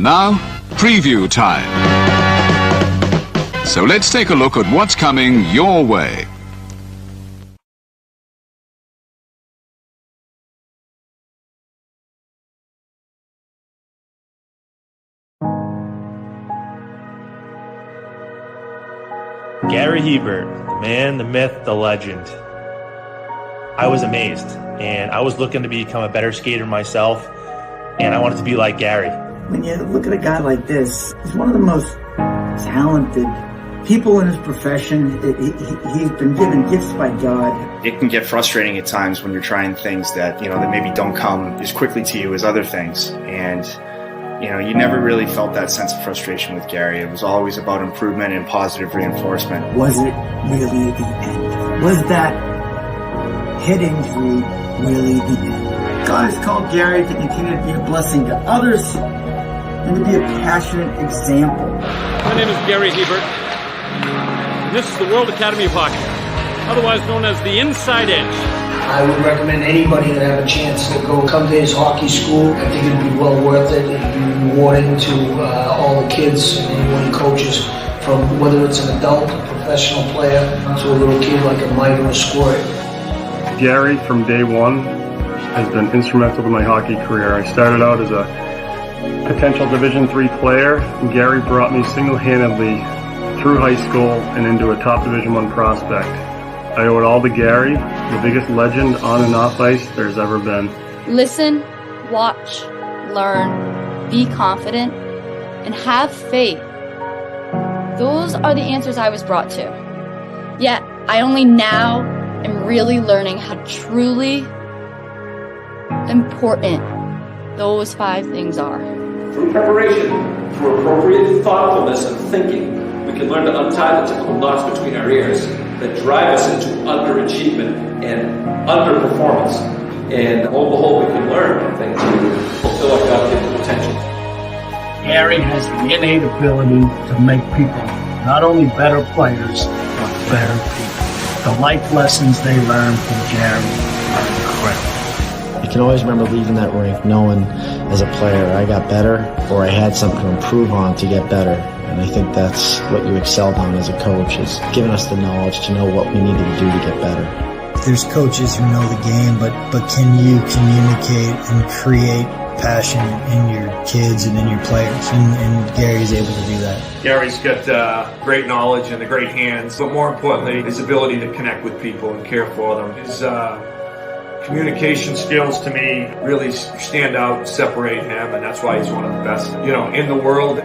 And now, preview time. So let's take a look at what's coming your way. Gary Hebert, the man, the myth, the legend. I was amazed, and I was looking to become a better skater myself, and I wanted to be like Gary. When you look at a guy like this, he's one of the most talented people in his profession. He's been given gifts by God. It can get frustrating at times when you're trying things that, that maybe don't come as quickly to you as other things. And, you never really felt that sense of frustration with Gary. It was always about improvement and positive reinforcement. Was it really the end? Was that head injury really the end? God has called Gary to continue to be a blessing to others and to be a passionate example. My name is Gary Hebert, and this is the World Academy of Hockey, otherwise known as the Inside Edge. I would recommend anybody that have a chance to come to his hockey school. I think it'd be well worth it. It'd be rewarding to all the kids and anyone coaches, from whether it's an adult, a professional player, to a little kid like a Mike or a Squirt. Gary, from day one, has been instrumental to my hockey career. I started out as a potential Division III player, and Gary brought me single-handedly through high school and into a top Division I prospect. I owe it all to Gary, the biggest legend on and off ice there's ever been. Listen, watch, learn, be confident, and have faith. Those are the answers I was brought to. Yet, I only now am really learning how truly important those 5 things are. Through preparation, through appropriate thoughtfulness and thinking, we can learn to untie the typical knots between our ears that drive us into underachievement and underperformance. And on the whole, we can learn, I think, to fulfill our God-given potential. Gary has the innate ability to make people not only better players, but better people. The life lessons they learn from Gary are incredible. I can always remember leaving that rink knowing as a player I got better, or I had something to improve on to get better. And I think that's what you excelled on as a coach, is giving us the knowledge to know what we needed to do to get better. There's coaches who know the game, but can you communicate and create passion in your kids and in your players? And Gary's able to do that. Gary's got great knowledge and the great hands, but more importantly, his ability to connect with people and care for them. His communication skills, to me, really stand out and separate him, and that's why he's one of the best, in the world.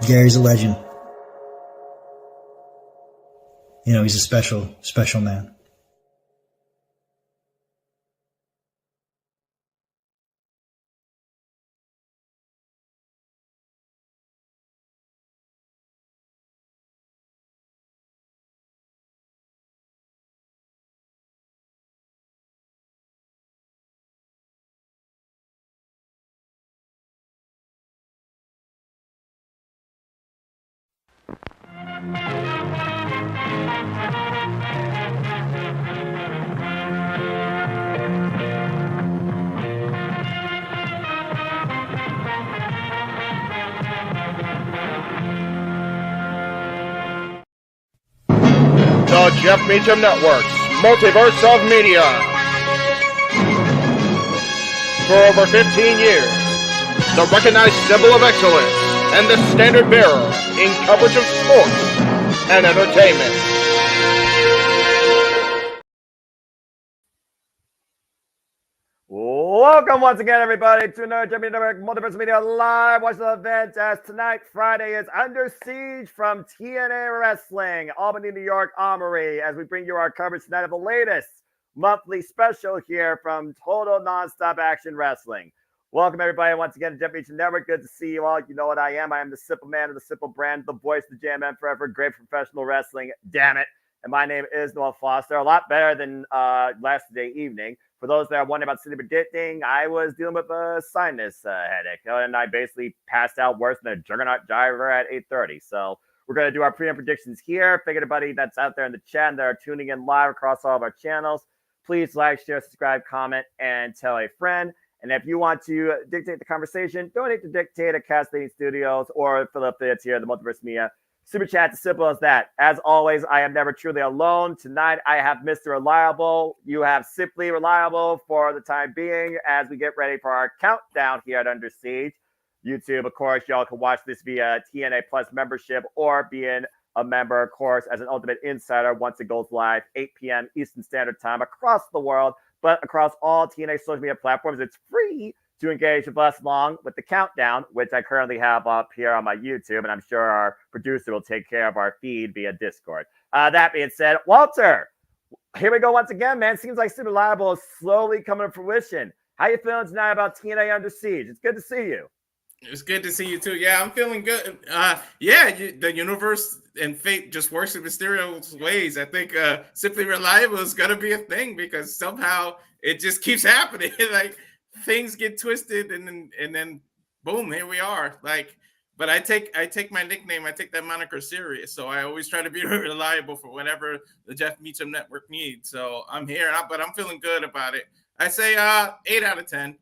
Gary's a legend. He's a special, special man. The Jeff Meacham Network's Multiverse of Media. For over 15 years, the recognized symbol of excellence and the standard bearer in coverage of sports and entertainment. Welcome once again, everybody, to another JMN Network Multiverse Media Live watch the event, as tonight, Friday, is Under Siege from TNA Wrestling, Albany, New York, Armory, as we bring you our coverage tonight of the latest monthly special here from Total Nonstop Action Wrestling. Welcome, everybody, once again to JMN Network. Good to see you all. You know what I am. I am the simple man of the simple brand, the voice of the JMN forever, great professional wrestling, damn it. And my name is Noah Foster. A lot better than yesterday evening. For those that are wondering about city predicting, I was dealing with a sinus headache, and I basically passed out worse than a juggernaut driver at 8:30. So we're going to do our pre-game predictions here. Figure everybody that's out there in the chat that are tuning in live across all of our channels, please like, share, subscribe, comment, and tell a friend. And if you want to dictate the conversation, donate to Dictator Casting Studios or fill up the tier, the Multiverse Media Super Chat. As simple as that. As always, I am never truly alone. Tonight, I have Mr. Reliable. You have Simply Reliable for the time being as we get ready for our countdown here at Under Siege. YouTube, of course, y'all can watch this via TNA Plus membership or being a member, of course, as an Ultimate Insider once it goes live, 8 p.m. Eastern Standard Time across the world, but across all TNA social media platforms. It's free to engage with us along with the countdown, which I currently have up here on my YouTube, and I'm sure our producer will take care of our feed via Discord. That being said, Walter, here we go once again, man. Seems like Super Reliable is slowly coming to fruition. How you feeling tonight about TNA Under Siege? It's good to see you. It's good to see you too. Yeah, I'm feeling good. The universe and fate just works in mysterious ways. I think Simply Reliable is gonna be a thing because somehow it just keeps happening. Like things get twisted and then boom, here we are. Like, but I take my nickname, I take that moniker serious. So I always try to be reliable for whatever the Jeff Meacham network needs. So I'm here, but I'm feeling good about it. I say 8 out of 10.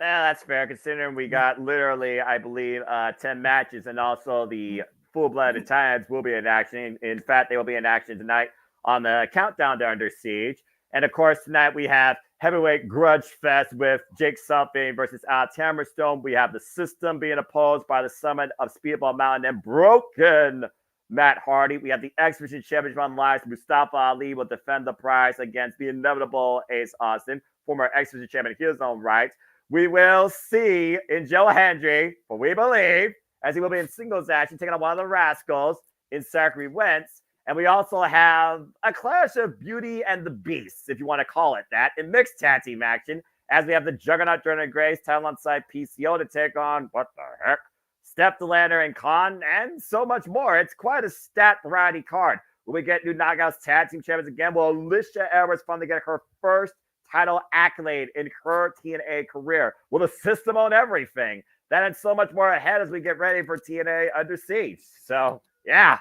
Yeah, that's fair, considering we got literally, I believe, 10 matches, and also the full-blooded Titans will be in action. In fact, they will be in action tonight on the countdown to Under Siege. And, of course, tonight we have Heavyweight Grudge Fest with Jake Something versus Alex Hammerstone. We have the System being opposed by the Summit of Speedball Mountain and Broken Matt Hardy. We have the X-Division Championship on live. Mustafa Ali will defend the prize against the inevitable Ace Austin, former X-Division champion in his own right. We will see in Joe Hendry, what we believe, as he will be in singles action, taking on one of the Rascals in Zachary Wentz. And we also have a clash of Beauty and the Beast, if you want to call it that, in mixed tag team action, as we have the Juggernaut Jordynne Grace, title on side PCO to take on, what the heck, Steph Delander and Khan, and so much more. It's quite a stat variety card. Will we get new Knockouts tag team champions again? Will Alisha Edwards finally get her first title accolade in her TNA career? Will the System own everything? That and so much more ahead as we get ready for TNA Under Siege. So, yeah.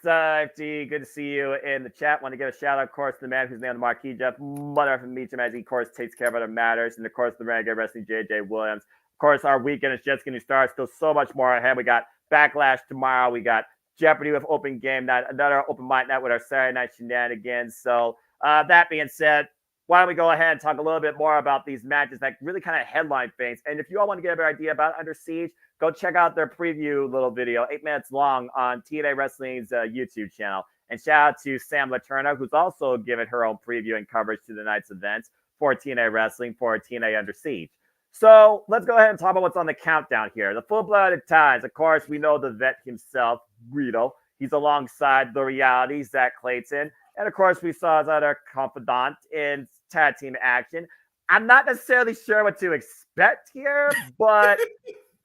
Safety, good to see you in the chat. Want to give a shout out, of course, to the man who's named the marquee, Jeff, mother from Meacham, as he, of course, takes care of other matters. And, of course, the Renegade Wrestling, JJ Williams. Of course, our weekend is just getting started. Still so much more ahead. We got Backlash tomorrow. We got Jeopardy with Open Game Night, another Open Mic Night with our Saturday Night Shenanigans. So, that being said, why don't we go ahead and talk a little bit more about these matches that really kind of headline things. And if you all want to get a better idea about Under Siege, go check out their preview little video, 8 minutes long, on TNA Wrestling's YouTube channel. And shout out to Sam Laterna, who's also given her own preview and coverage to the night's events for TNA Wrestling for TNA Under Siege. So let's go ahead and talk about what's on the countdown here. The full-blooded ties. Of course, we know the vet himself, Guido. He's alongside the reality, Zach Clayton. And, of course, we saw his other confidant in tag team action. I'm not necessarily sure what to expect here, but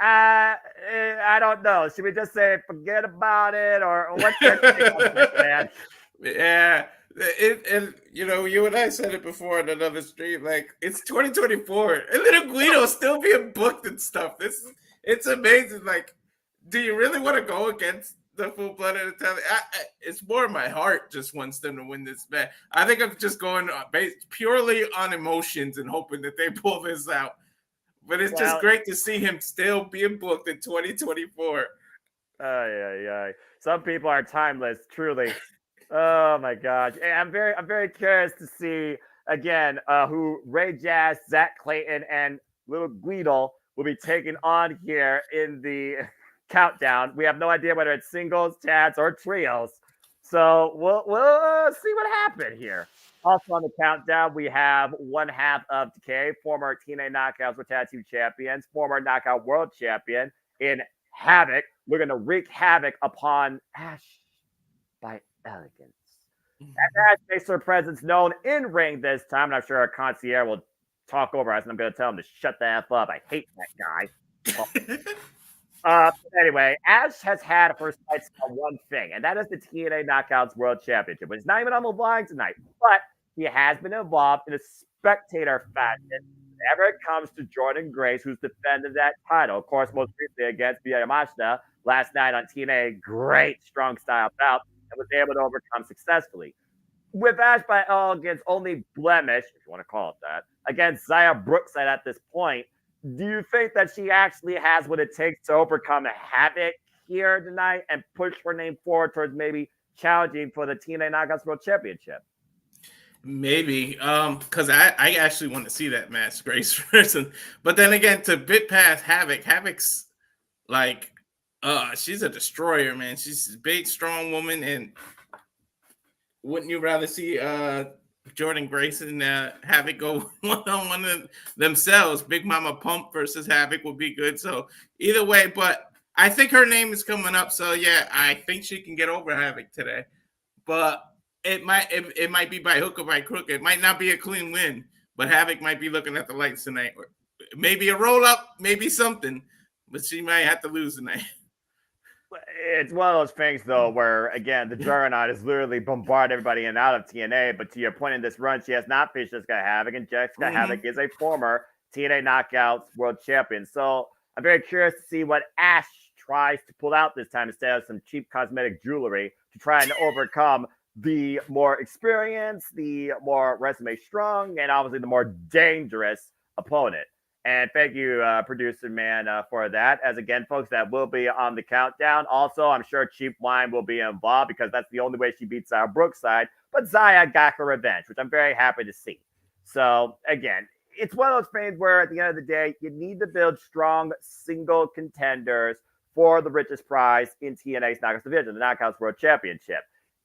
I don't know. Should we just say forget about it, or what's your take on this, man? Yeah. You and I said it before in another stream. Like, it's 2024, and little Guido's still being booked and stuff. It's amazing. Like, do you really want to go against the full-blooded Italian? It's more my heart just wants them to win this match. I think I'm just going based purely on emotions and hoping that they pull this out. But it's just great to see him still being booked in 2024. Some people are timeless, truly. Oh my gosh. I'm very curious to see again who Ray Jazz, Zach Clayton, and little Guido will be taking on here in the countdown. We have no idea whether it's singles, tags, or trios. So we'll see what happened here. Also on the countdown, we have one half of Decay, former TNA Knockouts with Tag Team Champions, former Knockout World Champion in Havoc. We're going to wreak havoc upon Ash by Elegance. That Ash makes her presence known in ring this time. And I'm sure our concierge will talk over us, and I'm going to tell him to shut the F up. I hate that guy. Anyway, Ash has had her sights on one thing, and that is the TNA Knockouts World Championship. But it's not even on the line tonight, but he has been involved in a spectator fashion whenever it comes to Jordynne Grace, who's defended that title. Of course, most recently against Masha last night on TNA. Great strong style bout and was able to overcome successfully. with Ash by Elegant's only blemish, if you want to call it that, against Zaya Brookside at this point, do you think that she actually has what it takes to overcome Havoc here tonight and push her name forward towards maybe challenging for the TNA Knockouts World Championship? Maybe, because I actually want to see that match, Grace person. But then again, to bit past Havoc, Havoc's like, she's a destroyer, man. She's a big, strong woman, and wouldn't you rather see Jordynne Grace and Havoc go one-on-one themselves? Big Mama Pump versus Havoc would be good. So either way, but I think her name is coming up. So yeah, I think she can get over Havoc today. But it might be by hook or by crook. It might not be a clean win, but Havoc might be looking at the lights tonight. Or maybe a roll up, maybe something, but she might have to lose tonight. It's one of those things, though, where, again, the Juggernaut is literally bombarding everybody in and out of TNA. But to your point in this run, she has not faced Jessica Havoc, and Jessica Havoc is a former TNA Knockouts World Champion. So I'm very curious to see what Ash tries to pull out this time instead of some cheap cosmetic jewelry to try and overcome the more experienced, the more resume strong, and obviously the more dangerous opponent. And thank you, producer man, for that. As again, folks, that will be on the countdown. Also, I'm sure Cheap Wine will be involved because that's the only way she beats Zaya Brookside. But Zaya got her revenge, which I'm very happy to see. So again, it's one of those things where at the end of the day, you need to build strong single contenders for the richest prize in TNA's Knockouts division, the Knockouts World Championship.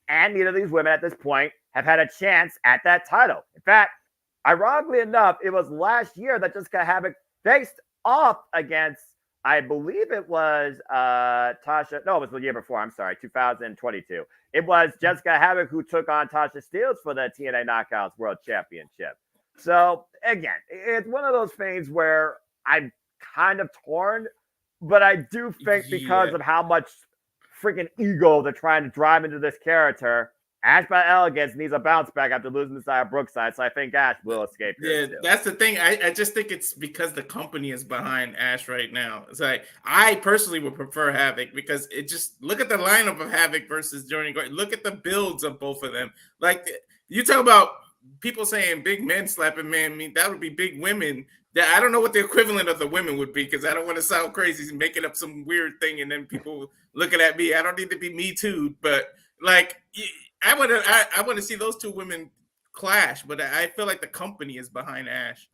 And neither of these women at this point have had a chance at that title. In fact, ironically enough, it was last year that Jessica Havoc faced off against, I believe it was Tasha. No, it was the year before. I'm sorry, 2022. It was Jessica Havoc who took on Tasha Steelz for the TNA Knockouts World Championship. So, again, it's one of those things where I'm kind of torn, but I do think because of how much freaking ego they're trying to drive into this character, Ash by Elegance needs a bounce back after losing to Zaya Brookside, so I think Ash will escape here. Yeah, that's the thing. I just think it's because the company is behind Ash right now. It's like, I personally would prefer Havoc because it just, look at the lineup of Havoc versus Jordynne. Look at the builds of both of them. Like, you talk about people saying big men slapping men, I mean, that would be big women. I don't know what the equivalent of the women would be because I don't want to sound crazy and making up some weird thing and then people looking at me. I don't need to be Me Too, but like, I want to see those two women clash, but I feel like the company is behind Ash.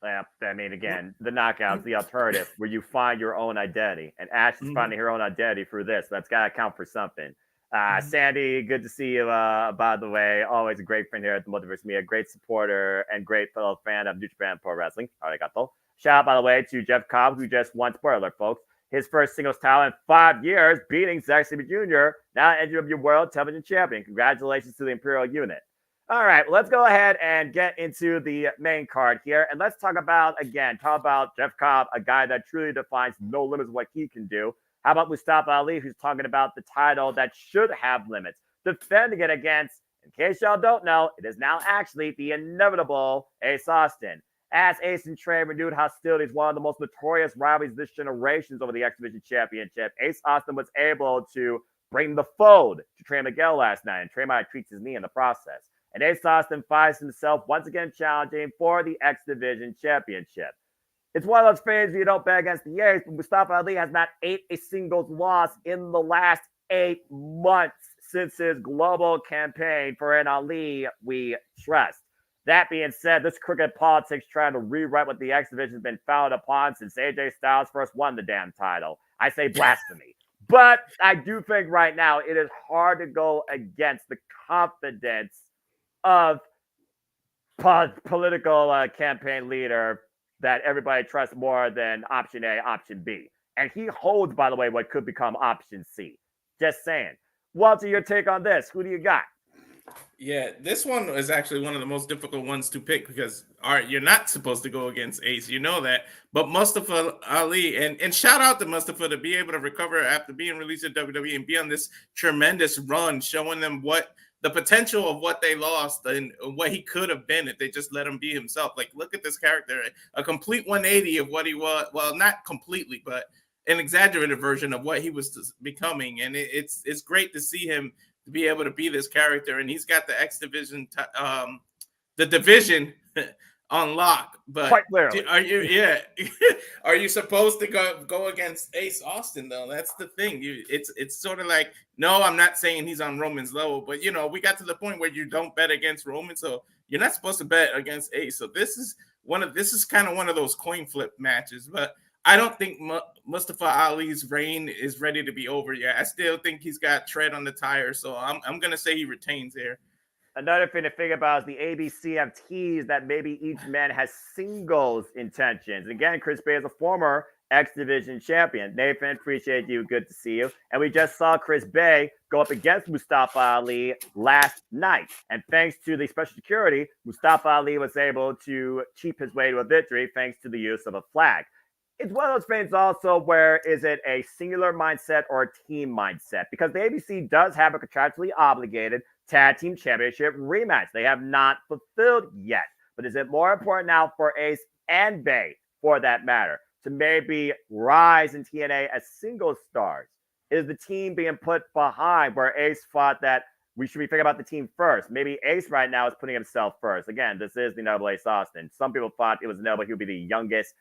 Yeah, I mean, again, the Knockouts, the alternative, where you find your own identity, and Ash is finding her own identity through this. That's got to count for something. Sandy, good to see you, by the way. Always a great friend here at the Multiverse Media, great supporter and great fellow fan of New Japan Pro Wrestling. Arigato. Shout out, by the way, to Jeff Cobb, who just won, spoiler alert, folks, his first singles title in 5 years, beating Zack Sabre Jr., now NJW World Television Champion. Congratulations to the Imperial Unit. All right, let's go ahead and get into the main card here. And let's talk about Jeff Cobb, a guy that truly defines no limits of what he can do. How about Mustafa Ali, who's talking about the title that should have limits, defending it against, in case y'all don't know, it is now actually the inevitable Ace Austin. As Ace and Trey renewed hostilities, one of the most notorious rivalries this generation over the X Division Championship, Ace Austin was able to bring the fold to Trey Miguel last night, and Trey might tweak his knee in the process. And Ace Austin finds himself once again challenging for the X Division Championship. It's one of those things where you don't bet against the Ace, but Mustafa Ali has not ate a singles loss in the last 8 months since his global campaign for an Ali we trust. That being said, this crooked politics trying to rewrite what the X Division has been founded upon since AJ Styles first won the damn title. I say blasphemy. But I do think right now it is hard to go against the confidence of political campaign leader that everybody trusts more than option A, option B. And he holds, by the way, what could become option C. Just saying. Walter, your take on this. Who do you got? Yeah, this one is actually one of the most difficult ones to pick because, all right, you're not supposed to go against Ace. You know that. But Mustafa Ali, and shout out to Mustafa to be able to recover after being released at WWE and be on this tremendous run, showing them what the potential of what they lost and what he could have been if they just let him be himself. Like, look at this character, a complete 180 of what he was. Well, not completely, but an exaggerated version of what he was becoming. And it's great to see him to be able to be this character, and he's got the X division, the division on lock. But quite clearly, are you supposed to go against Ace Austin though? That's the thing. It's sort of like, no, I'm not saying he's on Roman's level, but we got to the point where you don't bet against Roman, so you're not supposed to bet against Ace. So this is kind of one of those coin flip matches, but I don't think Mustafa Ali's reign is ready to be over yet. I still think he's got tread on the tire, so I'm gonna say he retains here. Another thing to think about is the ABC have teased that maybe each man has singles intentions. Again, Chris Bay is a former X Division champion. Nathan, appreciate you. Good to see you. And we just saw Chris Bay go up against Mustafa Ali last night. And thanks to the special security, Mustafa Ali was able to cheat his way to a victory thanks to the use of a flag. It's one of those things also where is it a singular mindset or a team mindset? Because the ABC does have a contractually obligated tag team championship rematch. They have not fulfilled yet. But is it more important now for Ace and Bay, for that matter, to maybe rise in TNA as single stars? Is the team being put behind where Ace thought that we should be thinking about the team first? Maybe Ace right now is putting himself first. Again, this is the Noble Ace Austin. Some people thought it was Noble. He would be the youngest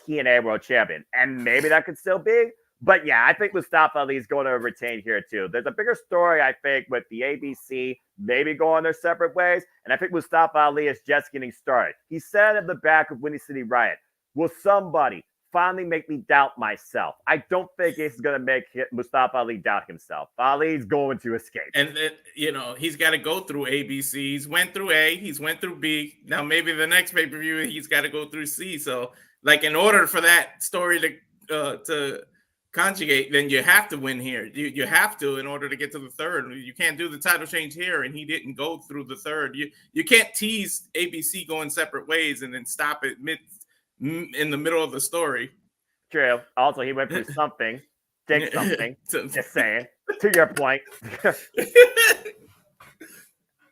TNA world champion. And maybe that could still be. But yeah, I think Mustafa Ali is going to retain here too. There's a bigger story, I think, with the ABC maybe going their separate ways. And I think Mustafa Ali is just getting started. He said at the back of Windy City Riot, will somebody finally make me doubt myself? I don't think Ace is going to make Mustafa Ali doubt himself. Ali's going to escape. And, he's got to go through ABC. He's went through A. He's went through B. Now, maybe the next pay-per-view, he's got to go through C. So, in order for that story to conjugate, then you have to win here. You have to in order to get to the third. You can't do the title change here, and he didn't go through the third. You can't tease ABC going separate ways and then stop it in the middle of the story. True. Also, he went through something. Did something. Just saying. To your point.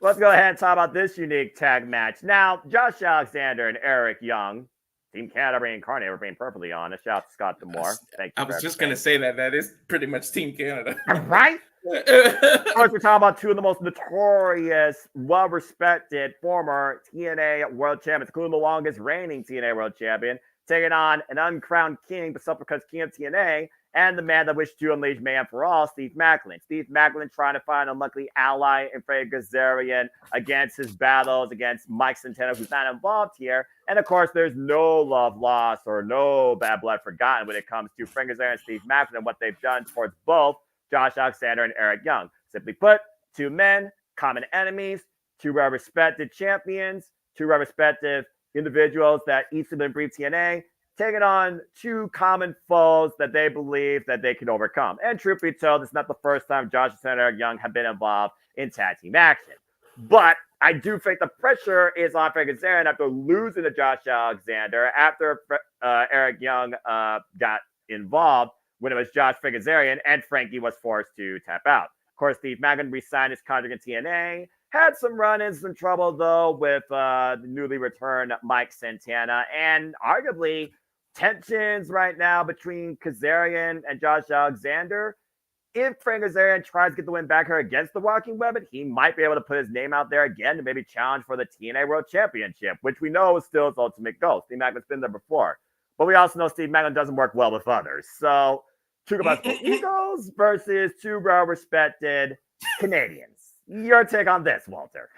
Let's go ahead and talk about this unique tag match. Now, Josh Alexander and Eric Young, Team Canada reincarnated, we're being perfectly honest. Shout out to Scott Demore. Thank you. I was just going to say that is pretty much Team Canada. Right? Of course, we're talking about two of the most notorious, well-respected former TNA world champions, including the longest reigning TNA world champion, taking on an uncrowned king, but still because king of TNA, and the man that wished to unleash mayhem for all, Steve Macklin. Steve Macklin trying to find a lucky ally in Frank Kazarian against his battles against Mike Centeno, who's not involved here. And of course, there's no love lost or no bad blood forgotten when it comes to Frank Kazarian and Steve Macklin and what they've done towards both Josh Alexander and Eric Young. Simply put, two men, common enemies, two well-respected champions, two well-respected individuals that each have been briefed TNA, taking on two common foes that they believe that they can overcome. And truth be told, it's not the first time Josh and Eric Young have been involved in tag team action. But I do think the pressure is on Frank Kazarian after losing to Josh Alexander, after Eric Young got involved when it was Josh Frank Kazarian, and Frankie was forced to tap out. Of course, Steve Macklin re-signed his contract in TNA, had some run-ins, some trouble, though, with the newly returned Mike Santana, and arguably tensions right now between Kazarian and Josh Alexander. If Frank Kazarian tries to get the win back here against the Walking Weapon, he might be able to put his name out there again to maybe challenge for the TNA World Championship, which we know is still his ultimate goal. Steve Macklin's been there before. But we also know Steve Macklin doesn't work well with others. So, two Eagles versus two well-respected Canadians. Your take on this, Walter?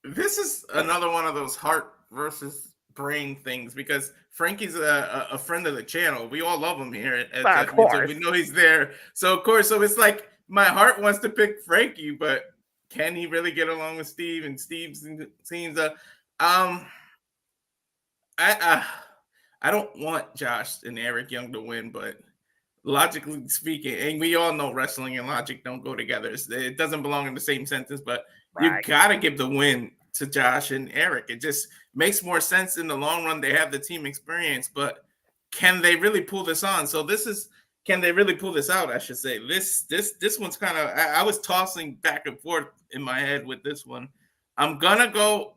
This is another one of those heart versus brain things because Frankie's a friend of the channel. We all love him here. Of course. We know he's there. So, of course, it's like my heart wants to pick Frankie, but can he really get along with Steve? And Steve seems I don't want Josh and Eric Young to win, but logically speaking, and we all know wrestling and logic don't go together. It doesn't belong in the same sentence, but you got to give the win to Josh and Eric. It just makes more sense in the long run. They have the team experience, but can they really pull this on? So can they really pull this out? I should say this one's kind of, I was tossing back and forth in my head with this one. I'm going to go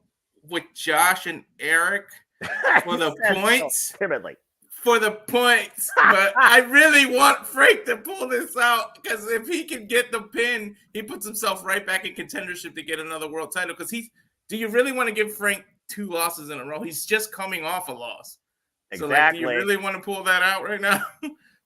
with Josh and Eric for the points. Timidly. for the points, but I really want Frank to pull this out because if he can get the pin, he puts himself right back in contendership to get another world title. Because do you really want to give Frank 2 losses in a row? He's just coming off a loss. Exactly. So, like, do you really want to pull that out right now?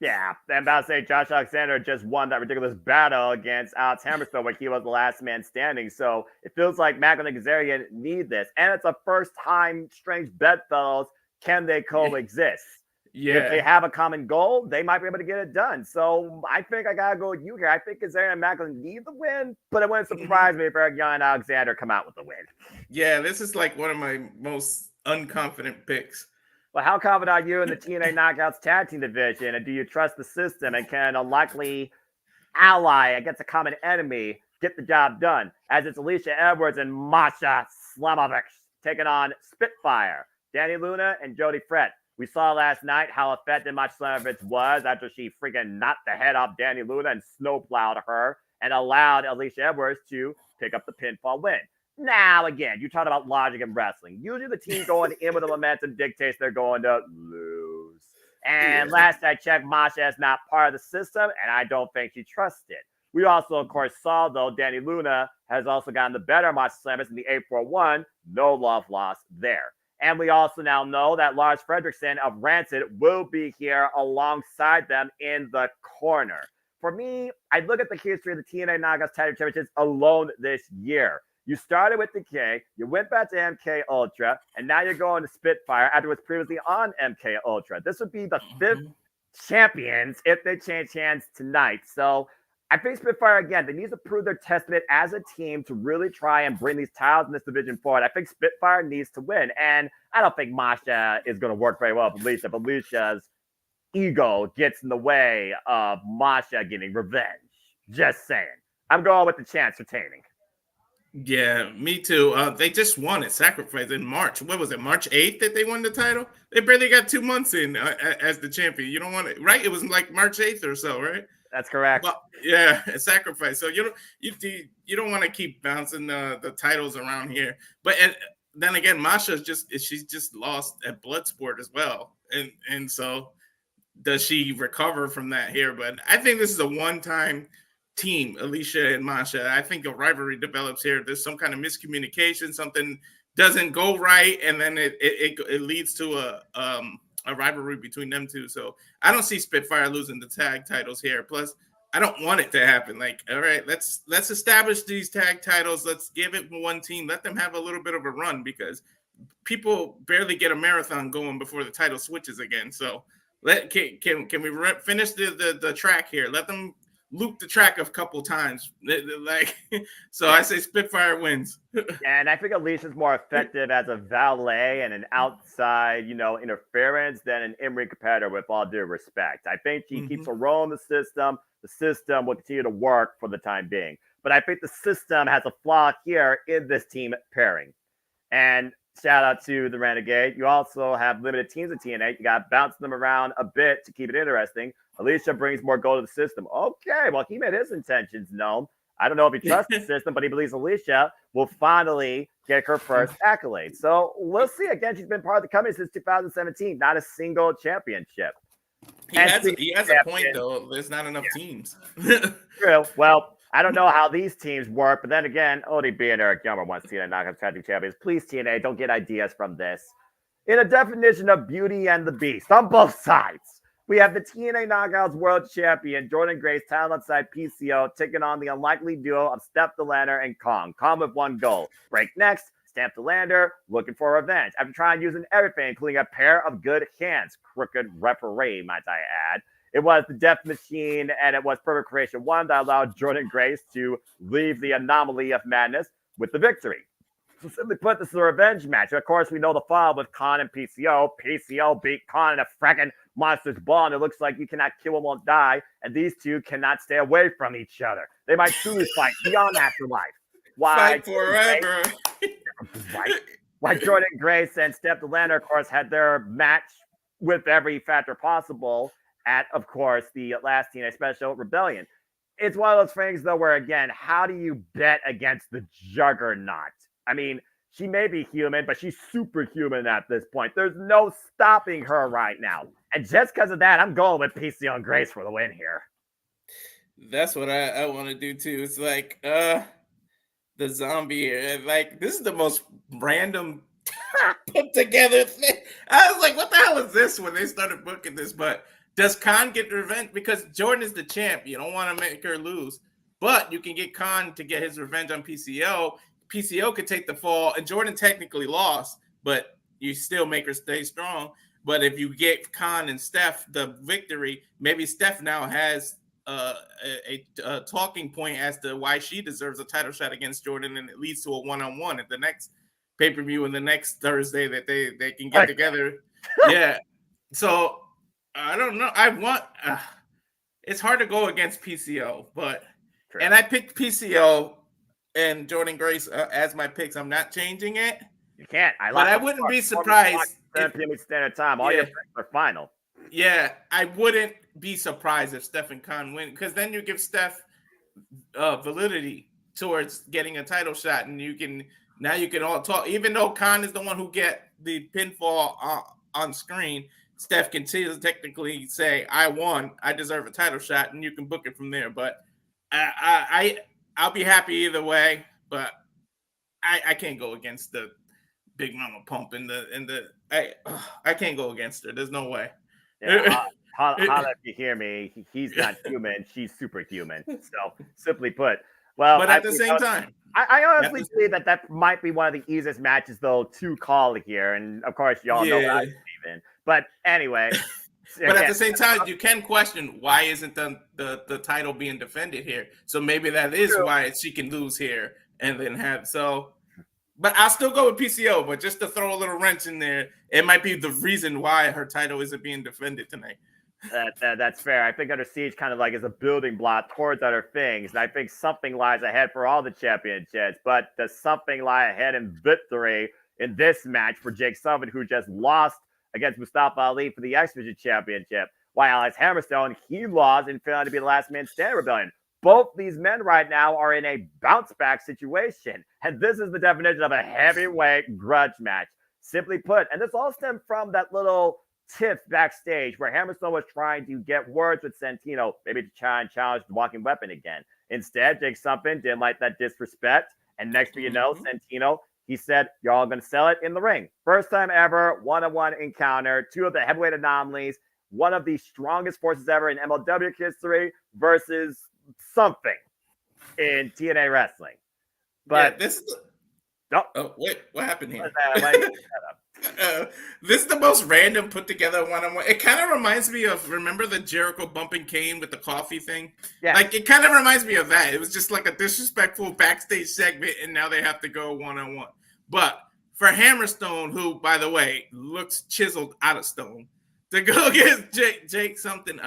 Yeah, I'm about to say Josh Alexander just won that ridiculous battle against Alex Hammerstone where he was the last man standing. So it feels like Macklin and Kazarian need this. And it's a first-time strange bedfellows. Can they coexist? Yeah. If they have a common goal, they might be able to get it done. So I think I got to go with you here. I think Kazarian and Macklin need the win, but it wouldn't surprise me if Eric Young and Alexander come out with the win. Yeah, this is like one of my most unconfident picks. Well, how confident are you in the TNA Knockouts tag team division? And do you trust the system? And can a likely ally against a common enemy get the job done? As it's Alisha Edwards and Masha Slamovich taking on Spitfire, Dani Luna, and Jody Fred. We saw last night how effective Masha Slamovich was after she freaking knocked the head off Dani Luna and snowplowed her and allowed Alisha Edwards to pick up the pinfall win. Now, again, you talk about logic in wrestling. Usually the team going in with the momentum dictates they're going to lose. And last I checked, Masha is not part of the system, and I don't think she trusts it. We also, of course, saw, though, Dani Luna has also gotten the better of Masha Slamovich in the 841. No love lost there. And we also now know that Lars Fredrickson of Rancid will be here alongside them in the corner. For me, I look at the history of the TNA Knockouts Tag Team Championships alone this year. You started with Decay, you went back to MK Ultra, and now you're going to Spitfire after it was previously on MK Ultra. This would be the 5th champions if they change hands tonight. So I think Spitfire, again, they need to prove their testament as a team to really try and bring these titles in this division forward. I think Spitfire needs to win, and I don't think Masha is going to work very well with Alisha. If Alicia's ego gets in the way of Masha getting revenge. Just saying. I'm going with the chance retaining. Yeah, me too. They just won at Sacrifice in March. What was it, March 8th that they won the title? They barely got 2 months in as the champion. You don't want it, right? It was like March 8th or so, right? That's correct. Well, yeah, at Sacrifice. So you don't want to keep bouncing the titles around here. But then again, Masha's she's just lost at Bloodsport as well, and so does she recover from that here? But I think this is a one-time team, Alisha and Masha. I think a rivalry develops here. There's some kind of miscommunication, something doesn't go right, and then it leads to a rivalry between them two. So I don't see Spitfire losing the tag titles here. Plus, I don't want it to happen. Like, all right, let's establish these tag titles. Let's give it one team. Let them have a little bit of a run because people barely get a marathon going before the title switches again. So can we finish the track here? Let them loop the track a couple times. So I say Spitfire wins. And I think Alisha's more effective as a valet and an outside, interference than an in-ring competitor, with all due respect. I think she keeps a role in the system. The system will continue to work for the time being. But I think the system has a flaw here in this team pairing. And shout out to the Renegade. You also have limited teams in TNA. You got to bounce them around a bit to keep it interesting. Alisha brings more gold to the system. Okay, well, he made his intentions known. I don't know if he trusts the system, but he believes Alisha will finally get her first accolade. So we'll see. Again, she's been part of the company since 2017. Not a single championship. He has a point, though. There's not enough teams. True. Well, I don't know how these teams work, but then again, ODB and Eric Young once TNA Knockouts Tag Team Champions. Please, TNA, don't get ideas from this. In a definition of Beauty and the Beast, on both sides, we have the TNA Knockouts World Champion, Jordynne Grace, talent outside PCO, taking on the unlikely duo of Steph DeLander and Kong. Kong with one goal. Break next, Steph DeLander looking for revenge after trying using everything, including a pair of good hands. Crooked referee, might I add. It was the Death Machine, and it was Perfect Creation 1 that allowed Jordynne Grace to leave the anomaly of madness with the victory. So simply put, this is a revenge match. Of course, we know the fall with Khan and PCO. PCO beat Khan in a fracking monster's ball, and it looks like you cannot kill and won't die, and these two cannot stay away from each other. They might truly fight beyond afterlife. Fight forever. Why Jordynne Grace and Steph DeLander, of course, had their match with every factor possible at, of course, the last TNA Special Rebellion. It's one of those things, though, where, again, how do you bet against the juggernaut? I mean, She may be human, but she's superhuman at this point. There's no stopping her right now. And just because of that, I'm going with PCO and Grace for the win here. That's what I want to do too. It's like the zombie here. Like, this is the most random put together thing. I was like, what the hell is this when they started booking this? But does Khan get revenge? Because Jordynne is the champ. You don't want to make her lose. But you can get Khan to get his revenge on PCO. PCO could take the fall, and Jordynne technically lost, but you still make her stay strong. But if you get Khan and Steph the victory, maybe Steph now has a talking point as to why she deserves a title shot against Jordynne, and it leads to a one-on-one at the next pay-per-view and the next Thursday that they can get together. Yeah. So I don't know. I want it's hard to go against PCO, but and I picked PCO and Jordynne Grace as my picks. I'm not changing it. You can't. But I wouldn't be surprised. 7 p.m. Standard Time. All your picks are final. Yeah, I wouldn't be surprised if Steph and Khan win, because then you give Steph validity towards getting a title shot, and you can all talk. Even though Khan is the one who get the pinfall on screen, Steph can technically say, "I won. I deserve a title shot," and you can book it from there. But I'll be happy either way. But I can't go against the Big Mama Pump I can't go against her. There's no way. Yeah, holla if you hear me. He's not human. She's superhuman. So simply put, well, but at the same time, I honestly believe that might be one of the easiest matches though to call here. And of course, y'all know what I believe in. But anyway, but at the same time, you can question why isn't the title being defended here? So maybe that is why she can lose here and then have so. But I'll still go with PCO, but just to throw a little wrench in there, it might be the reason why her title isn't being defended tonight. That's fair. I think Under Siege kind of like is a building block towards other things. And I think something lies ahead for all the championships. But does something lie ahead in victory in this match for Jake Sullivan, who just lost against Mustafa Ali for the X Division Championship, while Alex Hammerstone, he lost and fell to be the last man standing rebellion. Both these men right now are in a bounce-back situation. And this is the definition of a heavyweight grudge match. Simply put, and this all stemmed from that little tiff backstage where Hammerstone was trying to get words with Santino, maybe to try and challenge the walking weapon again. Instead, Jake Sullivan didn't like that disrespect. And next thing you know, Santino, he said, y'all going to sell it in the ring. First time ever, one-on-one encounter. Two of the heavyweight anomalies. One of the strongest forces ever in MLW history versus something in TNA wrestling. But this is wait, what happened here? This is the most random put together one-on-one. It kind of reminds me of, remember the Jericho bumping Kane with the coffee thing? Yeah. Like, it kind of reminds me of that. It was just like a disrespectful backstage segment, and now they have to go one-on-one. But for Hammerstone, who, by the way, looks chiseled out of stone, to go against Jake something.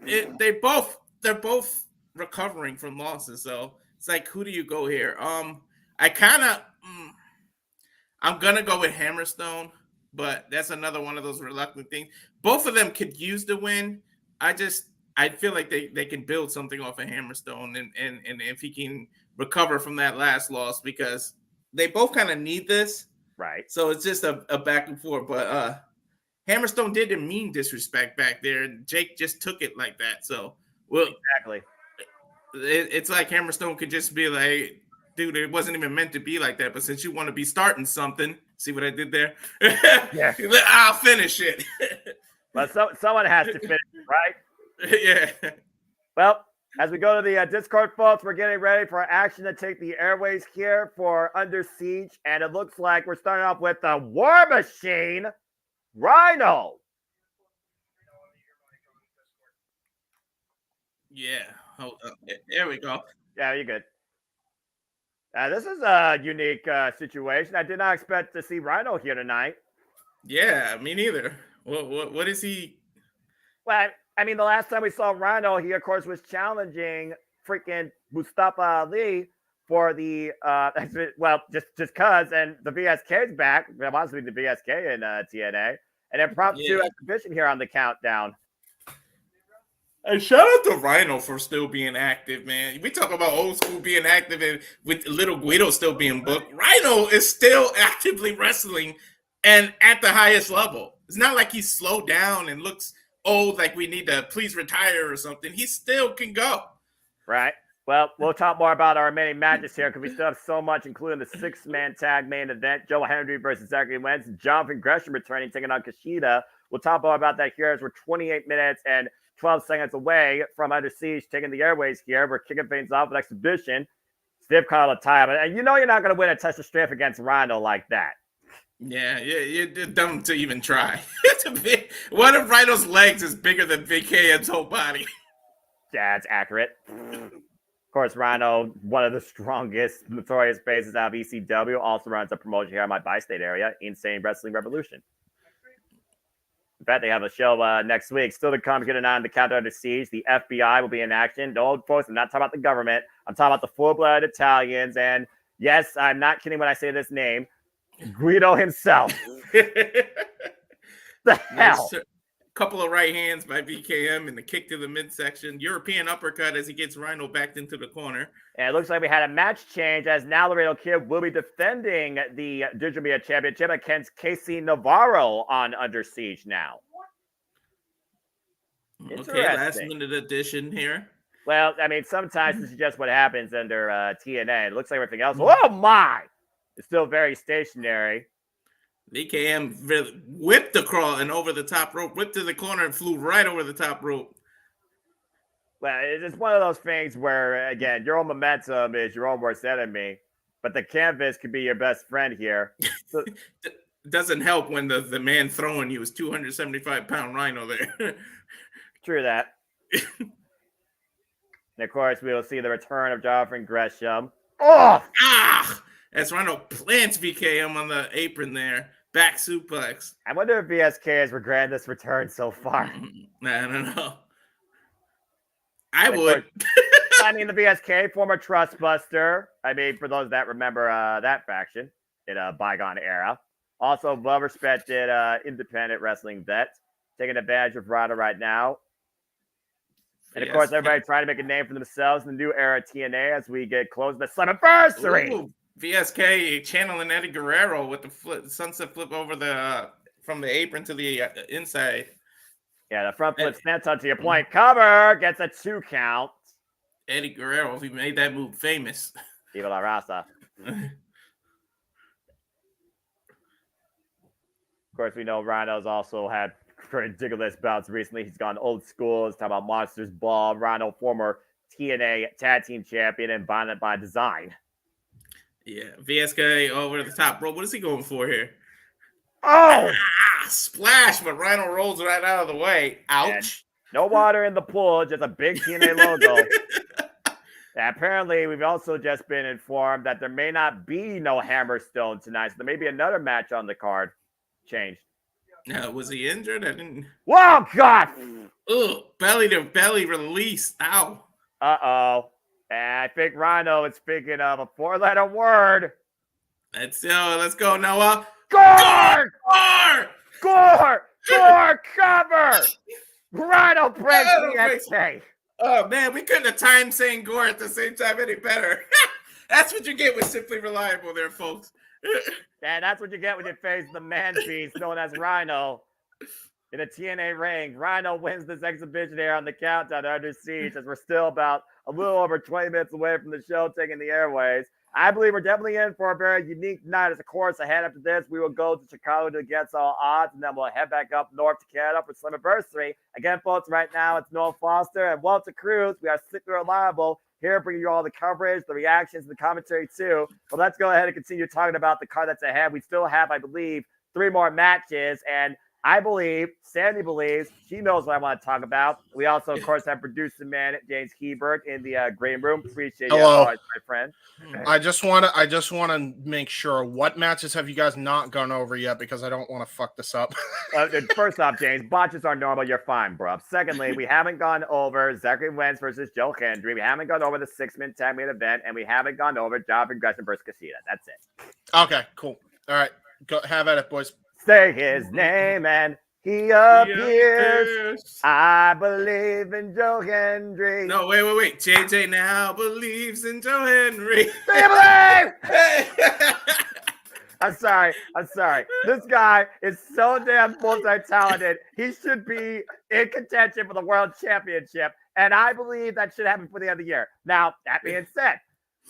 They're both recovering from losses, so it's like, who do you go here? I'm gonna go with Hammerstone, but that's another one of those reluctant things. Both of them could use the win. I feel like they can build something off of Hammerstone, and if he can recover from that last loss, because they both kind of need this, right? So it's just a back and forth. But Hammerstone didn't mean disrespect back there, and Jake just took it like that. So exactly, it's like Hammerstone could just be like, dude, it wasn't even meant to be like that. But since you want to be starting something, see what I did there? Yeah, I'll finish it. But someone has to finish it, right? Yeah. Well, as we go to the Discord, folks, we're getting ready for action to take the airways here for Under Siege. And it looks like we're starting off with the War Machine, Rhino. Yeah. There we go. Yeah, you're good. This is a unique situation. I did not expect to see Rhino here tonight. Yeah, me neither. What is he? Well, I mean, the last time we saw Rhino, he, of course, was challenging freaking Mustafa Ali for the, just because, and the VSK's back. There wants to be the VSK in TNA. And then prompt 2 exhibition here on the countdown. Hey, shout out to Rhino for still being active, man. We talk about old school being active and with little Guido still being booked. Rhino is still actively wrestling and at the highest level. It's not like he's slowed down and looks old, like we need to please retire or something. He still can go. Right. Well, we'll talk more about our remaining matches here because we still have so much, including the 6-man tag main event. Joe Henry versus Zachary Wentz. Jonathan Gresham returning, taking on Kushida. We'll talk more about that here as we're 28 minutes and 12 seconds away from Under Siege, taking the airways here. We're kicking things off with exhibition. Stiff collar tie. And you know you're not going to win a test of strength against Rhino like that. Yeah, you're dumb to even try. One of Rhino's legs is bigger than BKM's whole body. That's accurate. Of course, Rhino, one of the strongest, notorious faces out of ECW, also runs a promotion here in my bi-state area, Insane Wrestling Revolution. In fact, they have a show next week. Still to come, getting on the Countdown to Siege. The FBI will be in action. No, folks, I'm not talking about the government. I'm talking about the full-blooded Italians. And yes, I'm not kidding when I say this name. Guido himself. The hell? Nice. Couple of right hands by BKM and the kick to the midsection. European uppercut as he gets Rhino backed into the corner. And it looks like we had a match change as now Laredo Kid will be defending the Digital Media Championship against Casey Navarro on Under Siege now. Okay, last minute addition here. Well, I mean, sometimes this is just what happens under TNA. It looks like everything else. Oh my! It's still very stationary. BKM whipped the crawl and over the top rope, whipped to the corner and flew right over the top rope. Well, it's one of those things where, again, your own momentum is your own worst enemy, but the canvas could be your best friend here. So, doesn't help when the man throwing you is 275-pound Rhino there. True that. And of course, we will see the return of Jonathan Gresham. Oh! Ah! As Rhino plants BKM on the apron there. Back suplex. I wonder if BSK has regretted this return so far. I don't know. I would. I mean, the BSK, former Trust Buster. I mean, for those that remember that faction in a bygone era. Also, well-respected independent wrestling vet. Taking advantage of Rhino right now. And, of course, everybody trying to make a name for themselves in the new era of TNA as we get close to the Slammiversary. Ooh. VSK channeling Eddie Guerrero with the sunset flip over from the apron to the inside. Yeah, the front flip senton to your point. Cover gets a 2 count. Eddie Guerrero, he made that move famous. Viva la raza. Of course, we know Rhino's also had ridiculous bouts recently. He's gone old school. He's talking about Monsters Ball. Rhino, former TNA tag team champion and Bonded by Design. Yeah, VSK over the top rope. What is he going for here? Oh! Splash, but Rhino rolls right out of the way. Ouch. And no water in the pool, just a big TNA logo. Apparently, we've also just been informed that there may not be no Hammerstone tonight, so there may be another match on the card changed. Was he injured? I didn't. Whoa, God! Ugh, belly to belly release. Ow. Uh-oh. And I think Rhino is speaking of a 4-letter word. Let's go, Noah. Gore! Gore! Gore! Cover! Rhino breaks the XK. Oh, man, we couldn't have timed saying gore at the same time any better. That's what you get with Simply Reliable there, folks. And that's what you get when you face the man beast known as Rhino. In a TNA ring, Rhino wins this exhibition here on the Countdown to Under Siege as we're still about a little over 20 minutes away from the show taking the airways. I believe we're definitely in for a very unique night. As of course, ahead after this, we will go to Chicago to Against All Odds, and then we'll head back up north to Canada for Slammiversary. Again, folks, right now it's Noah Foster and Walter Cruz. We are strictly reliable here, bringing you all the coverage, the reactions, the commentary too. But let's go ahead and continue talking about the card that's ahead. We still have, I believe, 3 more matches, and I believe, Sandy believes, she knows what I want to talk about. We also, of course, have producer man James Hebert in the green room. Appreciate you, my friend. I just want to make sure, what matches have you guys not gone over yet? Because I don't want to fuck this up. First off, James, botches are normal. You're fine, bro. Secondly, we haven't gone over Zachary Wentz versus Joe Hendry. We haven't gone over the 6-man tag main event, and we haven't gone over Jonathan Gresham versus Kushida. That's it. Okay, cool. All right, go have at it, boys. Say his name and He appears. I believe in Joe Hendry. No, wait. JJ now believes in Joe Hendry. Do you believe? I'm sorry. This guy is so damn multi-talented. He should be in contention for the world championship. And I believe that should happen for the end of the year. Now, that being said,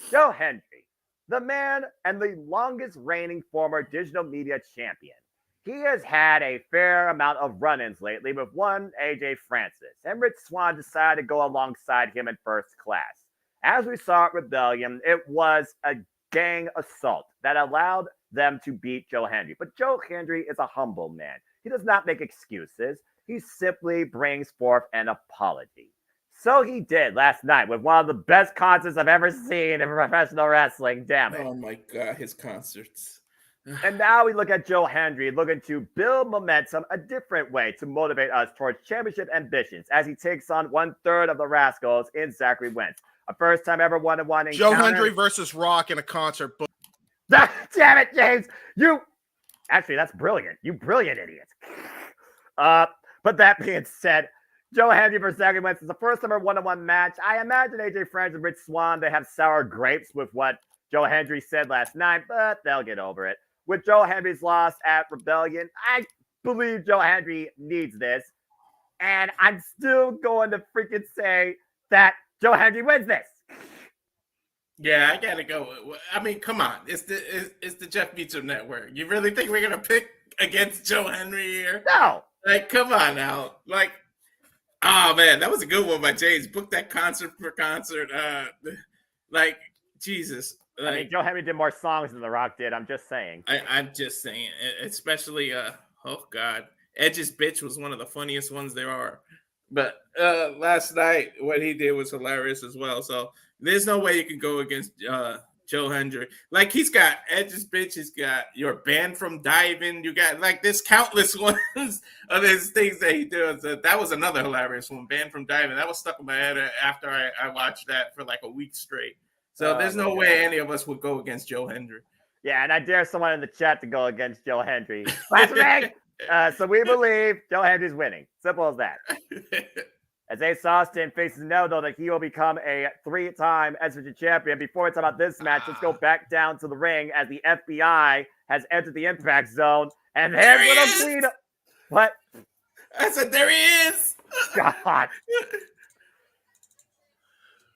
Joe Hendry, the man and the longest reigning former digital media champion. He has had a fair amount of run-ins lately with one AJ Francis, and Rich Swann decided to go alongside him in first class. As we saw at Rebellion, it was a gang assault that allowed them to beat Joe Hendry. But Joe Hendry is a humble man. He does not make excuses. He simply brings forth an apology. So he did last night with one of the best concerts I've ever seen in professional wrestling. Damn it. Oh my God, his concerts. And now we look at Joe Hendry looking to build momentum a different way to motivate us towards championship ambitions as he takes on 1/3 of the Rascals in Zachary Wentz. A first time ever one-on-one encounter. Joe Hendry versus Rock in a concert. Damn it, James. Actually, that's brilliant. You brilliant idiot. But that being said, Joe Hendry versus Zachary Wentz is the first ever one-on-one match. I imagine AJ Francis and Rich Swann, they have sour grapes with what Joe Hendry said last night, but they'll get over it. With Joe Hendry's loss at Rebellion, I believe Joe Hendry needs this. And I'm still going to freaking say that Joe Hendry wins this. Yeah, I gotta go. I mean, come on. It's the Jeff Meacham Network. You really think we're gonna pick against Joe Hendry here? No. Like, come on now. Like, oh man, that was a good one by James. Book that concert for concert. Like, Jesus. Like, I mean, Joe Hendry did more songs than The Rock did. I'm just saying. I'm just saying, especially, oh God, Edge's bitch was one of the funniest ones there are. But last night, what he did was hilarious as well. So there's no way you can go against Joe Hendry. Like, he's got Edge's bitch, he's got You're Banned from Diving. You got, like, there's countless ones of his things that he does. That was another hilarious one, Banned from Diving. That was stuck in my head after I watched that for like a week straight. So there's no way any of us would go against Joe Hendry. Yeah, and I dare someone in the chat to go against Joe Hendry. Last week! So we believe Joe Hendry's winning. Simple as that. As Ace Austin faces Neldo, that he will become a 3-time SVG champion. Before we talk about this match, let's go back down to the ring as the FBI has entered the impact zone. And there's little Guido. What? I said, there he is. God.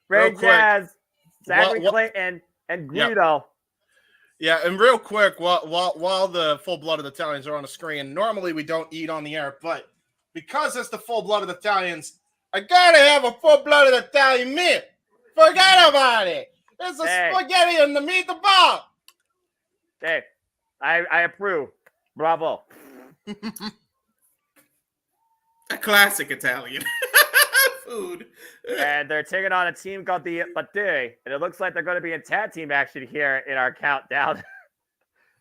Ray Jazz, Zachary Clayton, and Guido. Yeah, and real quick, while the full-blooded Italians are on the screen, normally we don't eat on the air, but because it's the full-blooded Italians, I gotta have a full-blooded Italian meal. Forget about it. It's a spaghetti and the meatball. Hey, I approve. Bravo. A classic Italian food. And they're taking on a team called the Batte, and it looks like they're going to be in tag team action here in our countdown.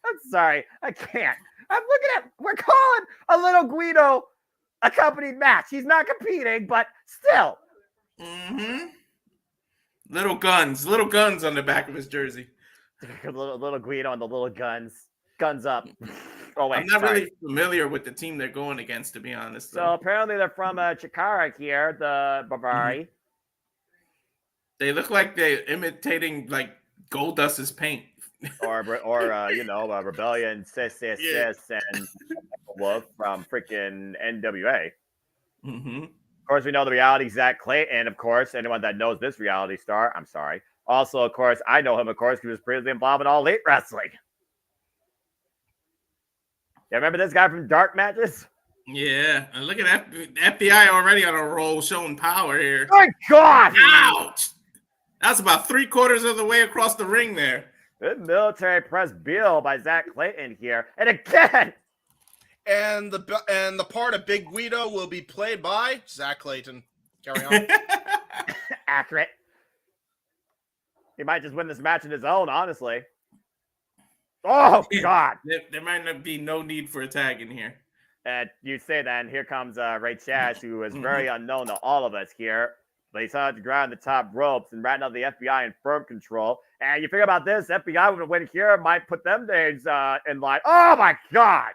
I'm sorry, I can't. I'm looking at, we're calling a little Guido accompanied match. He's not competing, but still. Mm-hmm. Little guns on the back of his jersey. little Guido and the little guns up. Oh wait, I'm not really familiar with the team they're going against, to be honest. So apparently they're from Chikara here, the Bavaria. They look like they're imitating like Goldust's paint. or Rebellion, Sis, and Wolf from freaking NWA. Mm-hmm. Of course, we know the reality Zach Clayton. Of course, anyone that knows this reality star, I'm sorry. Also, of course, I know him, of course, because he was previously involved in All Elite Wrestling. Yeah, remember this guy from Dark Matches? Yeah, and look at that FBI already on a roll, showing power here. My God! Ouch! That's about 3/4 of the way across the ring there. Good military press bill by Zach Clayton here, and again. And the part of Big Guido will be played by Zach Clayton. Carry on. Accurate. He might just win this match on his own, honestly. Oh, God. There might not be no need for a tag in here. You say that, and here comes Ray Chaz, who is very unknown to all of us here. But he's on the ground, the top ropes, and right now the FBI in firm control. And you figure about this, FBI would win here, might put them days in line. Oh, my God.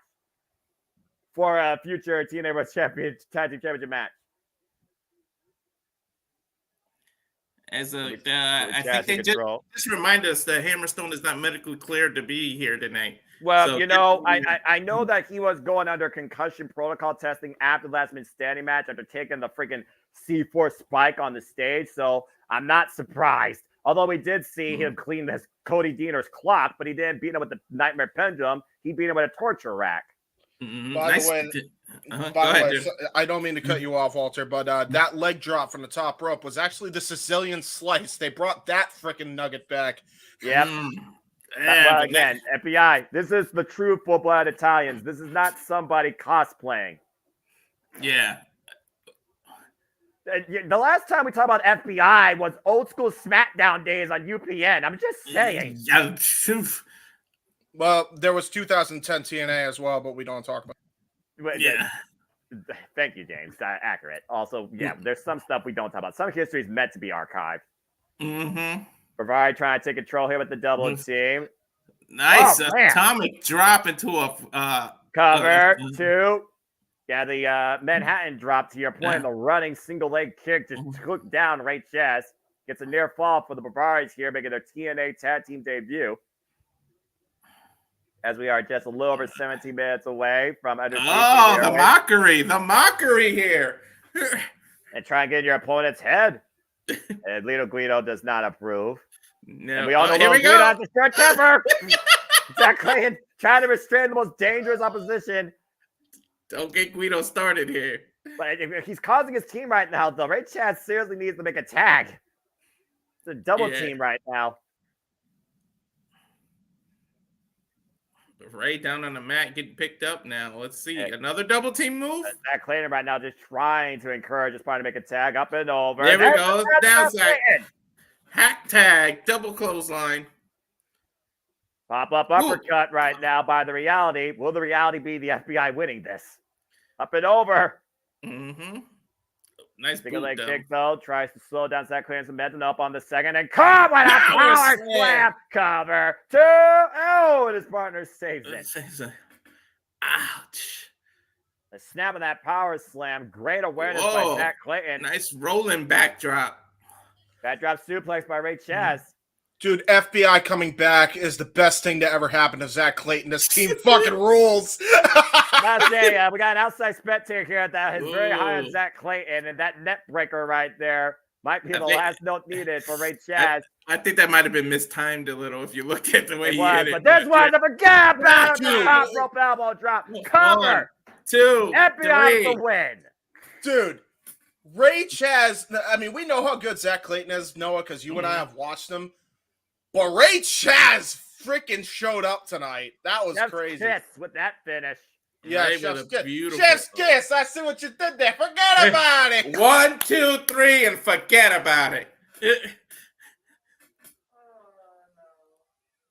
for a future TNA World Tag Team Championship match? As a, I think they just remind us that Hammerstone is not medically cleared to be here tonight. Well, So, you know, I know that he was going under concussion protocol testing after the last minute standing match after taking the freaking C4 spike on the stage. So I'm not surprised. Although we did see him clean this Cody Deaner's clock, but he didn't beat him with the Nightmare Pendulum. He beat him with a torture rack. By the way, so, I don't mean to cut you off, Walter, but that leg drop from the top rope was actually the Sicilian slice. They brought that freaking nugget back. Yep. Well, again, FBI, this is the true full-blood Italians. This is not somebody cosplaying. Yeah. The last time we talked about FBI was old school SmackDown days on UPN. I'm just saying. Yeah. Well, there was 2010 TNA as well, but we don't talk about it. Yeah. Thank you, James. Accurate. Also, yeah, there's some stuff we don't talk about. Some history is meant to be archived. Mm-hmm. Brevard trying to take control here with the double team. Nice atomic drop into a cover two. Yeah, the Manhattan drop to your point. The running single leg kick just took down right chest. Gets a near fall for the Brevard's here, making their TNA tag team debut. As we are just a little over 17 minutes away from the mockery here. And try and get in your opponent's head. And Lito Guido does not approve. No. And we all know Guido has the short temper. Zach Clayton trying to restrain the most dangerous opposition. Don't get Guido started here. But if he's causing his team right now, though, Ray Chad seriously needs to make a tag. It's a double team right now. Ray down on the mat, getting picked up now. Let's see. Another double team move. Zach Clayton right now just trying to encourage his partner to make a tag up and over. There we go. Downside. Hack tag. Double clothesline. Pop-up uppercut right now by the Reality. Will the Reality be the FBI winning this? Up and over. Mm-hmm. Nice single leg kick, though. Tries to slow down Zach Clayton's momentum up on the second. And come with a power slam. Cover. 2. Oh, and his partner saves it. Ouch. The snap of that power slam. Great awareness by Zach Clayton. Nice rolling backdrop. Backdrop suplex by Ray Chaz. Dude, FBI coming back is the best thing to ever happen to Zach Clayton. This team fucking rules. We got an outside spectator here that is very high on Zach Clayton, and that net breaker right there might be the last note needed for Ray Chaz. I think that might have been mistimed a little if you look at the way he hit it. But this was a forget about the top rope elbow drop. Cover. 1, 2, FBI 3. the win. Dude, Ray Chaz, I mean, we know how good Zach Clayton is, Noah, because you and I have watched him. But Ray Chaz freaking showed up tonight. That was crazy. Kiss with that finish. Yeah, Chef's kiss. I see what you did there. Forget about it. 1, 2, 3, and forget about it.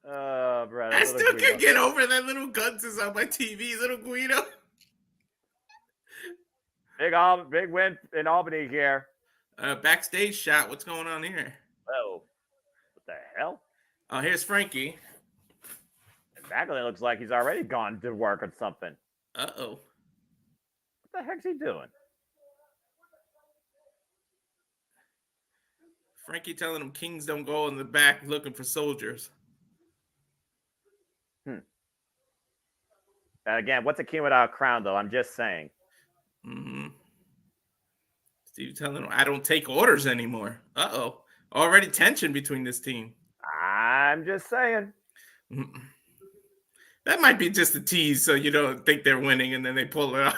Oh, brother. I still can't get over that little Guns is on my TV, little Guido. Big win in Albany here. Backstage shot. What's going on here? Oh, what the hell? Oh, here's Frankie. Bagley looks like he's already gone to work or something. Uh-oh. What the heck's he doing? Frankie telling him kings don't go in the back looking for soldiers. Again, what's a king without a crown, though? I'm just saying. Mm-hmm. Steve telling him, I don't take orders anymore. Uh-oh. Already tension between this team. I'm just saying. Mm-mm. That might be just a tease so you don't think they're winning and then they pull it off.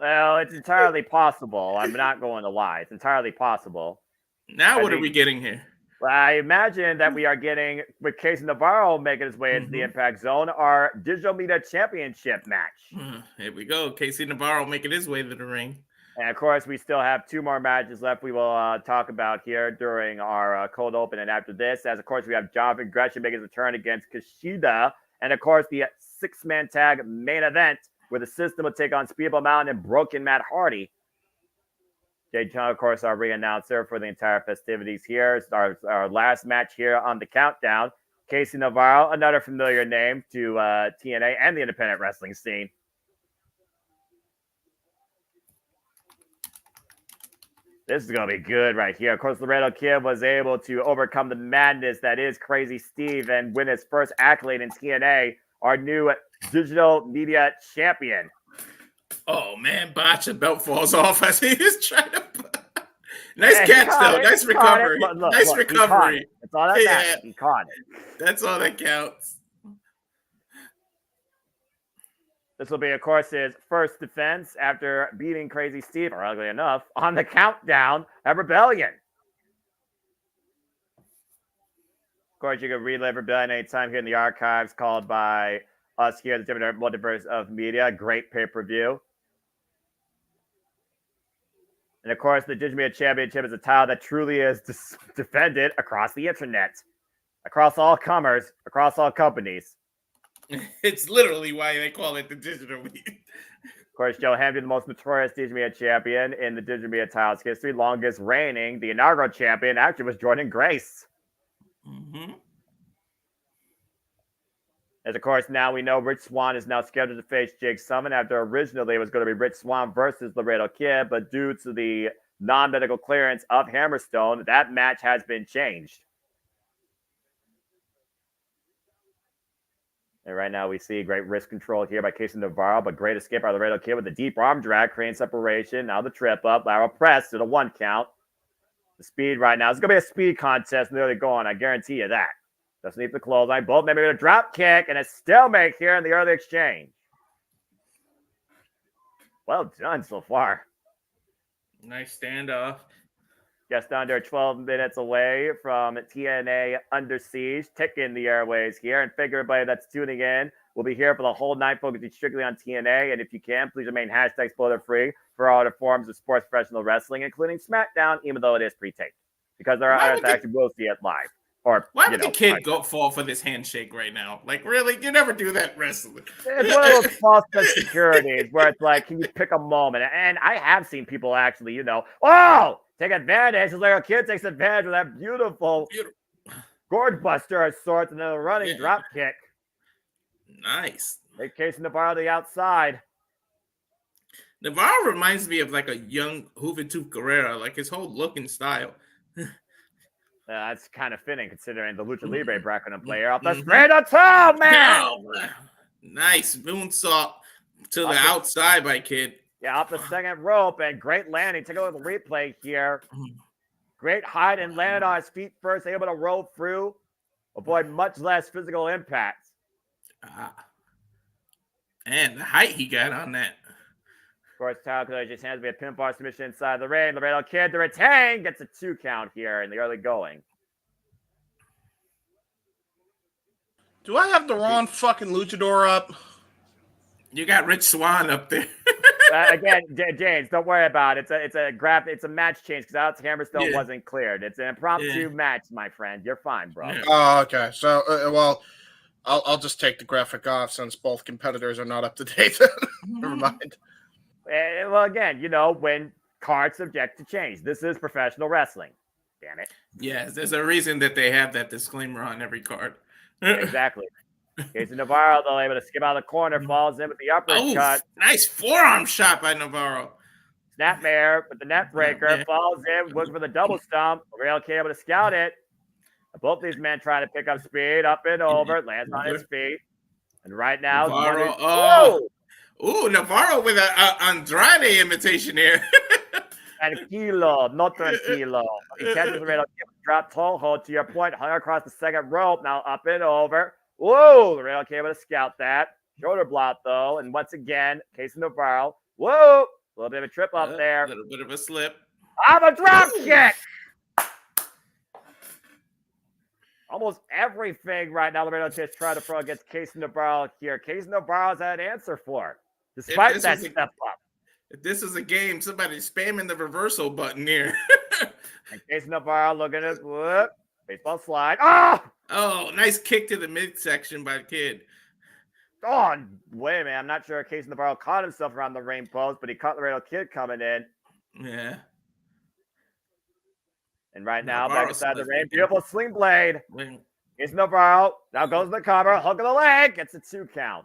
Well, it's entirely possible. I'm not going to lie. It's entirely possible. Now what are we getting here? Well, I imagine that we are getting, with Casey Navarro making his way into the Impact Zone, our Digital Media Championship match. Here we go. Casey Navarro making his way to the ring. And, of course, we still have 2 more matches left we will talk about here during our cold open and after this. As, of course, we have Jonathan Gresham making his return against Kushida. And, of course, the 6-man tag main event where the System will take on Speedball Mountain and Broken Matt Hardy. Jay Chung, of course, our re-announcer for the entire festivities here. It's our last match here on the countdown. Casey Navarro, another familiar name to TNA and the independent wrestling scene. This is going to be good right here. Of course, Laredo Kid was able to overcome the madness that is Crazy Steve and win his first accolade in TNA, our new digital media champion. Oh, man, Botcha belt falls off as he is trying to... Nice catch, though. Nice recovery. Nice recovery. That's all that matters. He caught it. That's all that counts. This will be, of course, his first defense after beating Crazy Steve, ironically enough, on the countdown at Rebellion. Of course, you can relive Rebellion anytime here in the archives, called by us here at the different Multiverse of Media. Great pay-per-view. And, of course, the Digital Media Championship is a title that truly is defended across the internet, across all comers, across all companies. It's literally why they call it the Digital Media. Of course, Joe Hampton, the most notorious Digital Media champion in the Digital Media titles history, longest reigning. The inaugural champion actually was Jordynne Grace. Mm-hmm. As, of course, now we know Rich Swann is now scheduled to face Jake Summon after originally it was going to be Rich Swann versus Laredo Kid, but due to the non-medical clearance of Hammerstone, that match has been changed. And right now we see great wrist control here by Casey Navarro, but great escape by Laredo Kid with the deep arm drag, creating separation. Now the trip up, lateral press to the 1 count. The speed right now. It's going to be a speed contest nearly going. I guarantee you that. Doesn't need the clothesline. Both maybe a drop kick and a stalemate here in the early exchange. Well done so far. Nice standoff. Just under 12 minutes away from TNA Under Siege, ticking the airways here. And figure everybody that's tuning in will be here for the whole night, focusing strictly on TNA. And if you can, please remain hashtag spoiler free for all the forms of sports professional wrestling, including SmackDown, even though it is pre-taped. Because there are others that actually will see it live. Or, why would the kid fall for this handshake right now? Like, really? You never do that wrestling. It's one of those false insecurities where it's like, can you pick a moment? And I have seen people actually, take advantage. The little kid takes advantage of that beautiful gourd buster of sorts and then a running drop kick. Nice. They Casey Navarro to the outside. Navarro reminds me of like a young Juventud Guerrera, like his whole look and style. That's kind of fitting considering the Lucha Libre bracket player off the straight on top, man. Nice moonsault to the outside by Kid. Yeah, off the second rope and great landing. Take a look at the replay here. Great height and landed on his feet first, able to roll through, avoid much less physical impact. And the height he got on that. Of course, Tyler just hands me a pinfall submission inside the ring. Laredo Kid to retain, gets a 2 count here in the early going. Do I have the wrong fucking luchador up? You got Rich Swann up there. Again, James, don't worry about it. It's a match change because Alex Hammerstone wasn't cleared. It's an impromptu match, my friend. You're fine, bro. Oh, okay. So, well, I'll just take the graphic off since both competitors are not up to date. Never mind. Well, again, when cards subject to change. This is professional wrestling. Damn it. Yes, there's a reason that they have that disclaimer on every card. Exactly. Casey Navarro, though, able to skip out of the corner, falls in with the uppercut. Nice forearm shot by Navarro. Snapmare with the net breaker, falls in, looking for the double stomp. Real Kid able to scout it. Both these men trying to pick up speed, up and over, lands on his feet. And right now, Navarro, Navarro with an Andrade imitation here. Tranquilo, no tranquilo. He catches the Real Kid, drop toe hold to your point, hung across the second rope, now up and over. Whoa, the Real Kid able to scout that. Shoulder block, though. And once again, Casey Navarro. Whoa, a little bit of a trip up there. A little bit of a slip. A drop kick. Almost everything right now, Laredo just trying to throw against Casey Navarro here. Casey Navarro's had an answer for, despite that step up. If this is a game, somebody's spamming the reversal button here. And Casey Navarro looking at baseball slide. Oh, nice kick to the midsection by the Kid. Oh, wait a minute. I'm not sure if Casey Navarro caught himself around the ring post, but he caught the Laredo Kid coming in. Yeah. And right now, back inside the ring, beautiful sling blade. Casey Navarro now goes to the cover, hook of the leg, gets a 2 count.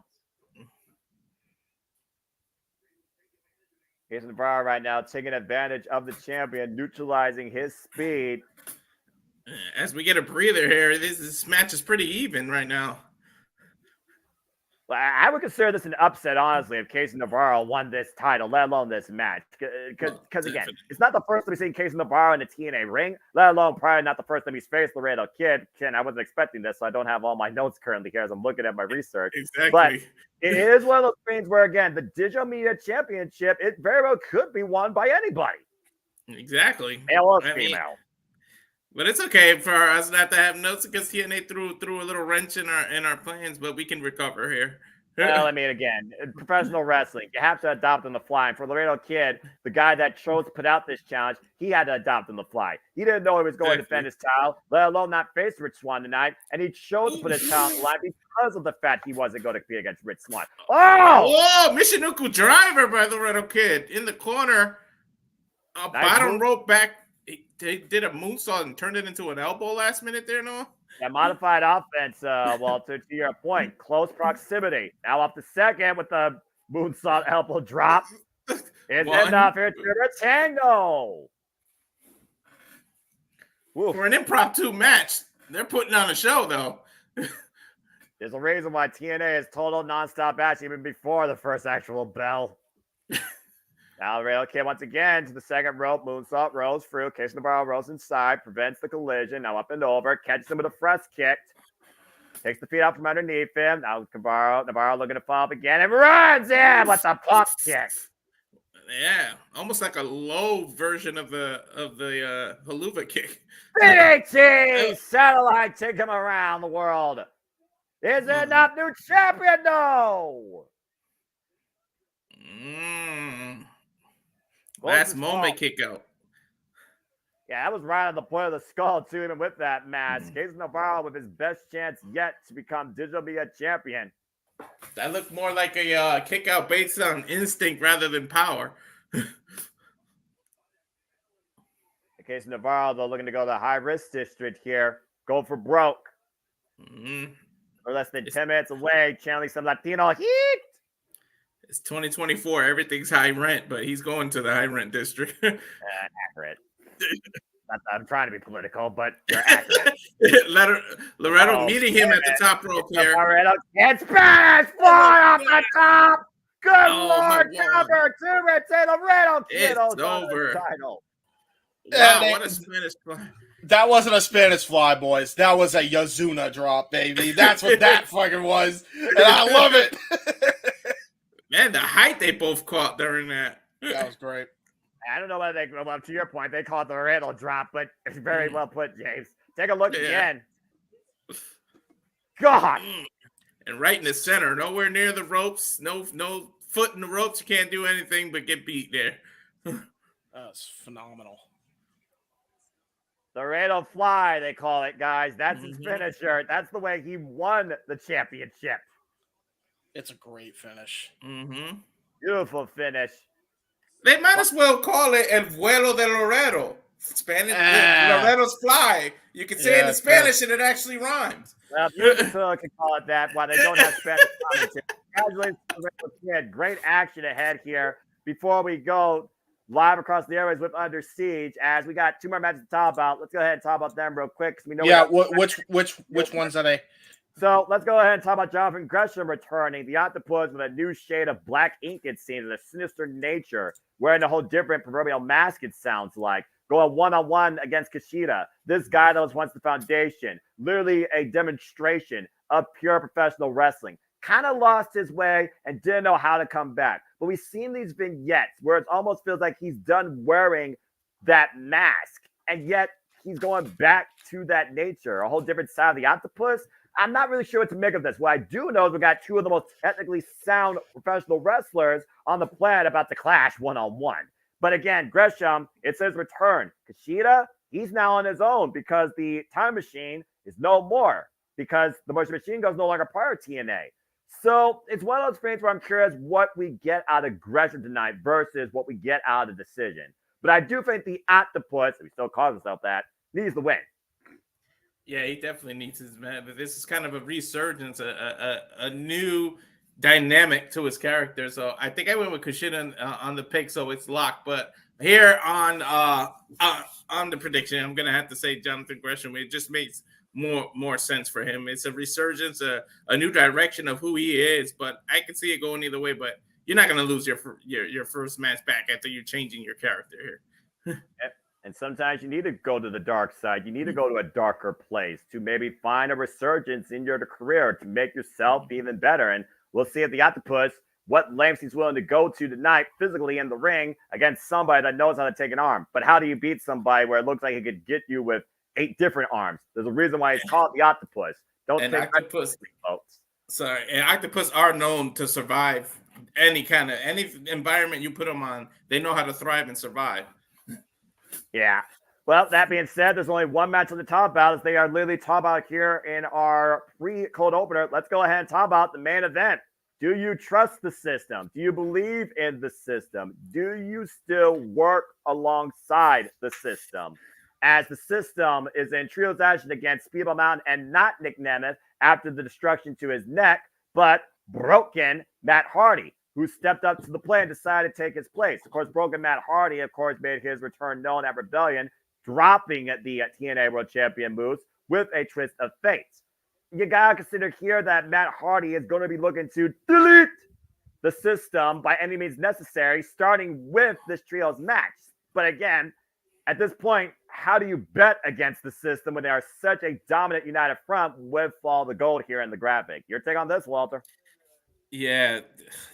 Casey Navarro right now taking advantage of the champion, neutralizing his speed. As we get a breather here, this match is pretty even right now. Well, I would consider this an upset, honestly, if Casey Navarro won this title, let alone this match. Because again, it's not the first time we've seen Casey Navarro in the TNA ring, let alone probably not the first time he's faced Laredo Kid. Ken, I wasn't expecting this, so I don't have all my notes currently here as I'm looking at my research. Exactly. But it is one of those things where, again, the Digital Media Championship, it very well could be won by anybody. Exactly. Male or female. But it's okay for us not to have notes because TNA threw a little wrench in our plans, but we can recover here. Well, I mean, again, professional wrestling, you have to adopt on the fly. And for Laredo Kid, the guy that chose to put out this challenge, he had to adopt on the fly. He didn't know he was going to defend his title, let alone not face Rich Swann tonight. And he chose to put his title on the line because of the fact he wasn't going to be against Rich Swann. Oh! Michinoku driver by Laredo Kid in the corner. A nice bottom move. Rope back. They did a moonsault and turned it into an elbow last minute there, no? Yeah, modified offense, well, to your point, close proximity. Now up to second with the moonsault elbow drop. Is enough here to the tango. For an impromptu match, they're putting on a show, though. There's a reason why TNA is total nonstop match even before the first actual bell. Now Laredo Kid once again to the second rope. Moonsault rolls through. Casey Navarro rolls inside. Prevents the collision. Now up and over. Catches him with a thrust kick. Takes the feet out from underneath him. Now Navarro looking to follow up again. And runs in with the pump kick. Yeah. Almost like a low version of the haluva kick. DDT! Satellite take him around the world. Is it not new champion? No! Last moment kick out. Yeah, that was right on the point of the skull, too, even with that match. Casey Navarro with his best chance yet to become Digital Media Champion. That looked more like a kick out based on instinct rather than power. Casey Navarro, though, looking to go to the high-risk district here. Go for broke. We're less than 10 minutes away, channeling some Latino heat. It's 2024. Everything's high rent, but he's going to the high rent district. Accurate. I'm trying to be political, but you're accurate. Loretto meeting him at the top rope here. It's Spanish fly off the top. Good Lord, cover to retain Loretto Kid. It's over. Wow, what a Spanish fly. That wasn't a Spanish fly, boys. That was a Yazuna drop, baby. That's what that fucking was. And I love it. Man, the height they both caught during that. That was great. I don't know whether they, well, to your point, they call it the Riddle drop, but it's very well put, James. Take a look again. God. And right in the center, nowhere near the ropes, no foot in the ropes. You can't do anything but get beat there. That's phenomenal. The Riddle fly, they call it, guys. That's his finisher. That's the way he won the championship. It's a great finish. Beautiful finish. They might as well call it El Vuelo de Laredo. Spanish, Laredo's fly. You can say it in Spanish and it actually rhymes. Well, you can call it that while they don't have Spanish commentary. Congratulations to Laredo Kid. Great action ahead here. Before we go live across the airways with Under Siege, as we got two more matches to talk about. Let's go ahead and talk about them real quick. We know which ones are they? So let's go ahead and talk about Jonathan Gresham returning. The Octopus with a new shade of black ink, it seems, a sinister nature, wearing a whole different proverbial mask, it sounds like. Going one-on-one against Kushida. This guy that was once the foundation. Literally a demonstration of pure professional wrestling. Kind of lost his way and didn't know how to come back. But we've seen these vignettes where it almost feels like he's done wearing that mask. And yet he's going back to that nature. A whole different side of the Octopus. I'm not really sure what to make of this. What I do know is we got two of the most technically sound professional wrestlers on the planet about to clash one-on-one. But again, Gresham, it's his return. Kushida, he's now on his own because the time machine is no more because the motion machine goes no longer part of TNA. So it's one of those things where I'm curious what we get out of Gresham tonight versus what we get out of the decision. But I do think the Octopus, if he still calls himself that, needs the win. Yeah, he definitely needs his man. But this is kind of a resurgence, a new dynamic to his character. So I think I went with Kushida on the pick, so it's locked. But here on the prediction, I'm gonna have to say Jonathan Gresham. It just makes more sense for him. It's a resurgence, a new direction of who he is. But I can see it going either way. But you're not gonna lose your first match back after you're changing your character here. And sometimes you need to go to the dark side. You need to go to a darker place to maybe find a resurgence in your career to make yourself even better. And we'll see if the Octopus, what lengths he's willing to go to tonight physically in the ring against somebody that knows how to take an arm. But how do you beat somebody where it looks like he could get you with 8 different arms? There's a reason why he's called the Octopus. Don't and take Octopus, and Octopus are known to survive any environment you put them on. They know how to thrive and survive. Yeah. Well, that being said, there's only one match on the top about as they are literally talking about here in our pre-cold opener. Let's go ahead and talk about the main event. Do you trust the system? Do you believe in the system? Do you still work alongside the system? As the system is in trios action against Speedball Mountain and not Nick Nemeth after the destruction to his neck, but broken Matt Hardy, who stepped up to the plate and decided to take his place. Of course, broken Matt Hardy, of course, made his return known at Rebellion, dropping the TNA World Champion moves with a twist of fate. You gotta consider here that Matt Hardy is going to be looking to delete the system by any means necessary, starting with this trios match. But again, at this point, how do you bet against the system when they are such a dominant united front with all the gold here in the graphic? Your take on this, Walter? Yeah,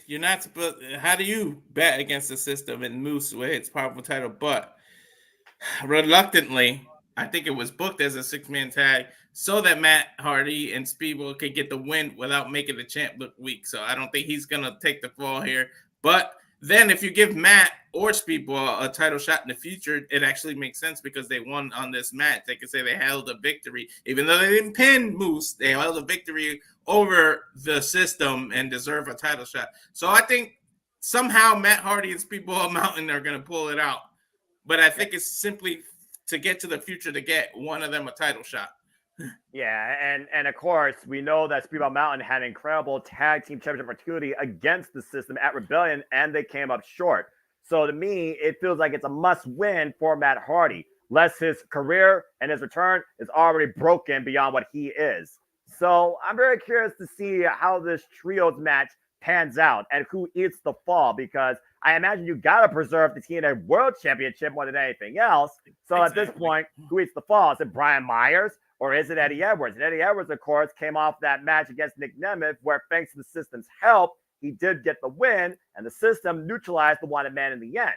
you're not supposed. How do you bet against the system and Moose with its powerful title? But reluctantly, I think it was booked as a 6-man tag so that Matt Hardy and Speedball could get the win without making the champ look weak. So I don't think he's gonna take the fall here. But then if you give Matt or Speedball a title shot in the future, it actually makes sense because they won on this match. They could say they held a victory, even though they didn't pin Moose. They held a victory over the system and deserve a title shot. So I think somehow Matt Hardy and Speedball Mountain are going to pull it out. But I think it's simply to get to the future to get one of them a title shot. Yeah, and of course, we know that Speedball Mountain had an incredible tag team championship opportunity against the system at Rebellion, and they came up short. So to me, it feels like it's a must-win for Matt Hardy, lest his career and his return is already broken beyond what he is. So I'm very curious to see how this trios match pans out and who eats the fall, because I imagine you got to preserve the TNA World Championship more than anything else. So At this point, who eats the fall? Is it Brian Myers or is it Eddie Edwards? And Eddie Edwards, of course, came off that match against Nick Nemeth where, thanks to the system's help, he did get the win and the system neutralized the wanted man in the end.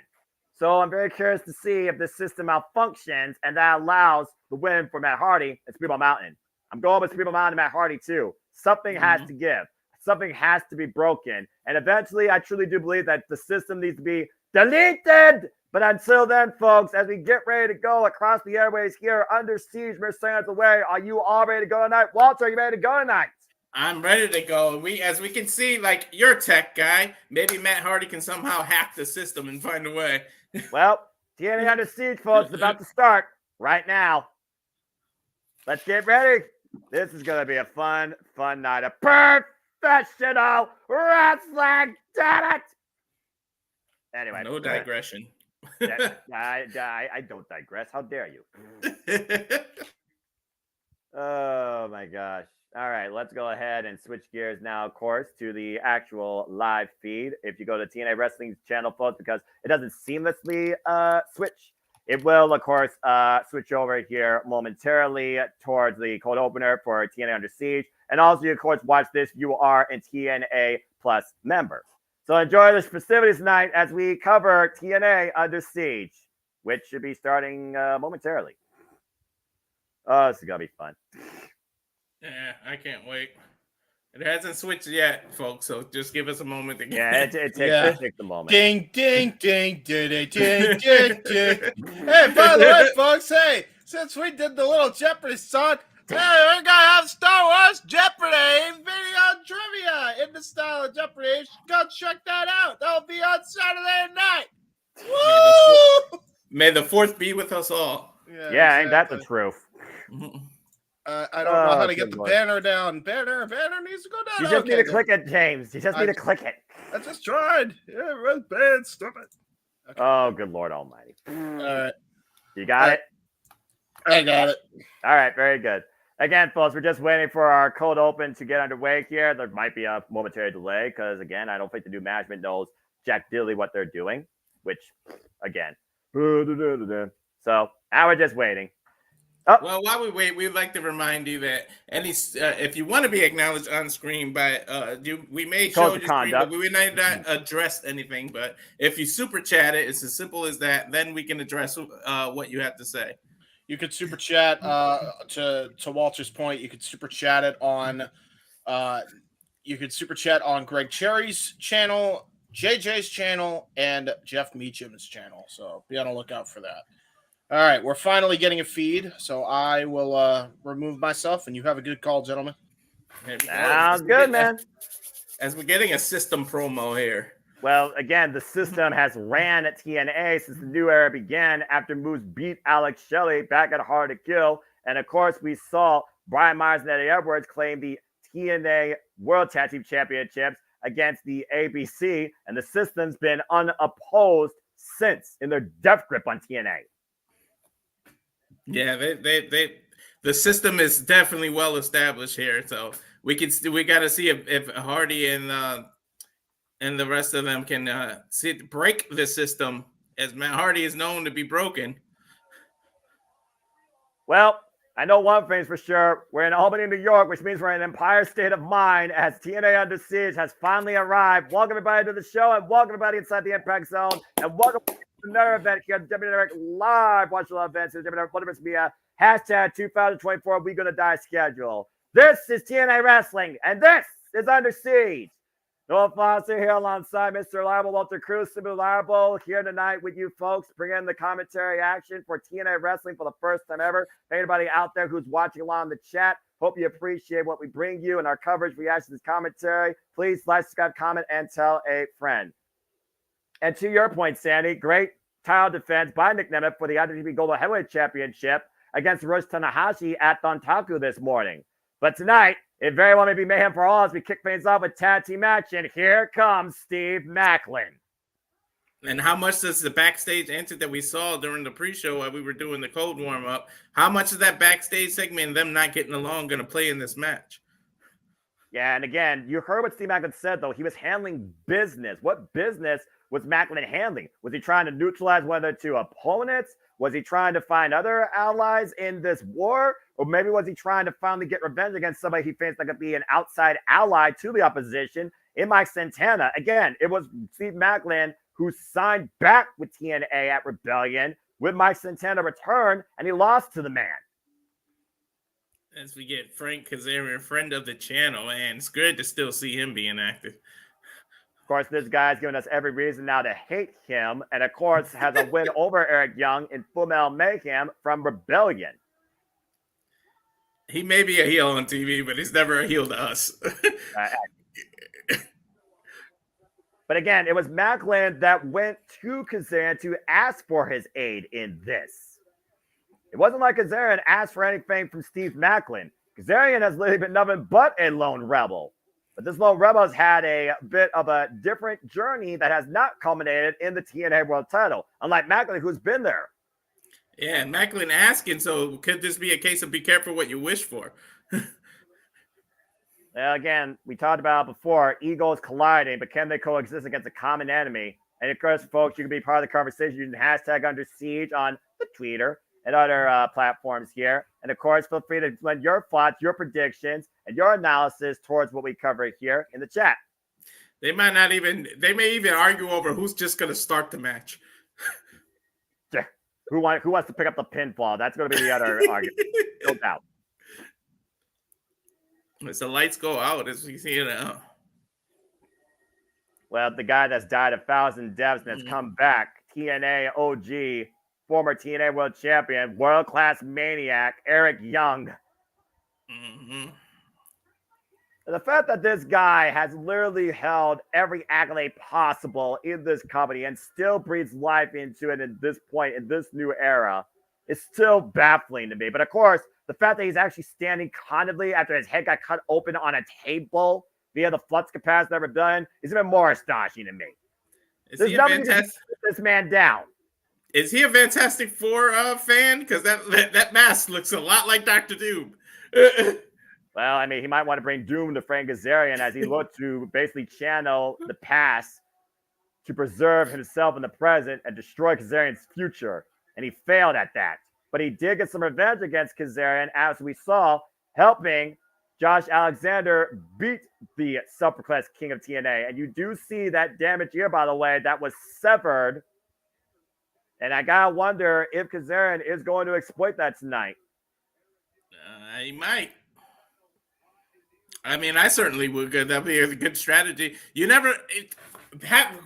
So I'm very curious to see if the system malfunctions and that allows the win for Matt Hardy and Speedball Mountain. I'm going with Speedball Mountain and Matt Hardy too. Something has to give. Something has to be broken. And eventually, I truly do believe that the system needs to be deleted. But until then, folks, as we get ready to go across the airways here, Under Siege, we're seconds away. Are you all ready to go tonight? Walter, are you ready to go tonight? I'm ready to go. As we can see, like, you're a tech guy. Maybe Matt Hardy can somehow hack the system and find a way. Well, TNA Under Siege, folks, is about to start right now. Let's get ready. This is going to be a fun night of professional wrestling. Damn it! Anyway. No digression. I don't digress. How dare you? Oh, my gosh. All right, let's go ahead and switch gears now, of course, to the actual live feed. If you go to TNA Wrestling's channel, folks, because it doesn't seamlessly switch, it will, of course, switch over here momentarily towards the cold opener for TNA Under Siege. And also, you, of course, watch this. You are a TNA Plus member. So enjoy the festivities tonight as we cover TNA Under Siege, which should be starting momentarily. Oh, this is going to be fun. Yeah, I can't wait. It hasn't switched yet, folks, so just give us a moment to get it takes a moment. Ding, ding, ding, ding, ding, ding, ding. Hey, by the way, folks, hey, since we did the little Jeopardy song, hey, we're going to have Star Wars Jeopardy video trivia in the style of Jeopardy. You should go check that out. That'll be on Saturday night. Woo! May the fourth be with us all. Yeah, ain't that the truth? I don't know how to get the banner down. Banner needs to go down. You just need to click it, James. You just need to click it. I just tried. Yeah, it was bad. Stop it. Okay. Oh, good Lord Almighty. All right. You got it? I got it. All right, very good. Again, folks, we're just waiting for our cold open to get underway here. There might be a momentary delay because, again, I don't think the new management knows jack diddly what they're doing, which, again. So now we're just waiting. Oh. Well, while we wait, we'd like to remind you that if you want to be acknowledged on screen by we may show your screen, but we may not address anything. But if you super chat it, it's as simple as that. Then we can address what you have to say. You could super chat to Walter's point. You could super chat it on Greg Cherry's channel, JJ's channel, and Jeff Meacham's channel. So be on the lookout for that. All right, we're finally getting a feed, so I will remove myself, and you have a good call, gentlemen. Sounds good, man. As we're getting a system promo here. Well, again, the system has ran at TNA since the new era began after Moose beat Alex Shelley back at Hard to Kill. And, of course, we saw Brian Myers and Eddie Edwards claim the TNA World Tag Team Championships against the ABC, and the system's been unopposed since in their death grip on TNA. Yeah, the system is definitely well established here, so we got to see if Hardy and the rest of them can break the system, as Matt Hardy is known to be broken. Well, I know one thing's for sure: we're in Albany, New York, which means we're in an Empire State of Mind as TNA Under Siege has finally arrived. Welcome everybody to the show, and welcome everybody inside the Impact Zone, and welcome another event here at WNRX Live Watch All Events in Multiverse Media hashtag 2024 We Gonna Die schedule. This is TNA Wrestling, and this is Under Siege. Noah Foster here alongside Mr. Reliable Walter Cruz, Reliable here tonight with you folks, bringing the commentary action for TNA Wrestling for the first time ever. Anybody out there who's watching along the chat, hope you appreciate what we bring you and our coverage, reactions, commentary. Please like, subscribe, comment, and tell a friend. And to your point, Sandy, great title defense by Nick Nemeth for the IWGP Global Heavyweight Championship against Hiroshi Tanahashi at Dontaku this morning. But tonight, it very well may be mayhem for all as we kick things off with tag team action. Here comes Steve Macklin. And how much does the backstage entrance that we saw during the pre-show while we were doing the cold warm-up, how much is that backstage segment and them not getting along going to play in this match? Yeah, and again, you heard what Steve Macklin said, though. He was handling business. What business was Macklin handling? Was he trying to neutralize one of the two opponents? Was he trying to find other allies in this war? Or maybe was he trying to finally get revenge against somebody he thinks that could be an outside ally to the opposition in Mike Santana? Again, it was Steve Macklin who signed back with TNA at Rebellion with Mike Santana return, and he lost to the man. As we get Frank Kazarian, friend of the channel, and it's good to still see him being active. Of course, this guy's giving us every reason now to hate him, and of course has a win over Eric Young in Full Metal Mayhem from Rebellion. He may be a heel on TV, but he's never a heel to us. But again, it was Macklin that went to Kazarian to ask for his aid in this. It wasn't like Kazarian asked for anything from Steve Macklin. Kazarian has literally been nothing but a lone rebel. But this lone rebel has had a bit of a different journey that has not culminated in the TNA World title, unlike Macklin, who's been there. Yeah, and Macklin asking, so could this be a case of be careful what you wish for? Well, again, we talked about it before, egos colliding, but can they coexist against a common enemy? And of course, folks, you can be part of the conversation using hashtag Under Siege on the Twitter and other platforms here. And of course, feel free to lend your thoughts, your predictions, and your analysis towards what we cover here in the chat. They may even argue over who's just going to start the match. Yeah. Who wants to pick up the pinfall? That's going to be the other argument. No doubt. As the lights go out, as we see it now. Well, the guy that's died 1,000 deaths and has come back, TNA OG, former TNA World Champion, world-class maniac, Eric Young. Mm-hmm. The fact that this guy has literally held every accolade possible in this company and still breathes life into it at this point, in this new era, is still baffling to me. But of course, the fact that he's actually standing confidently after his head got cut open on a table via the flux capacitor rebellion is even more astonishing to me. There's nothing to keep this man down. Is he a Fantastic Four fan? Because that mask looks a lot like Dr. Doom. Well, I mean, he might want to bring Doom to Frank Kazarian as he looked to basically channel the past to preserve himself in the present and destroy Kazarian's future. And he failed at that. But he did get some revenge against Kazarian, as we saw, helping Josh Alexander beat the self-proclaimed king of TNA. And you do see that damaged ear, by the way, that was severed. And I gotta wonder if Kazarian is going to exploit that tonight. He might. I mean, I certainly would. That'd be a good strategy. You never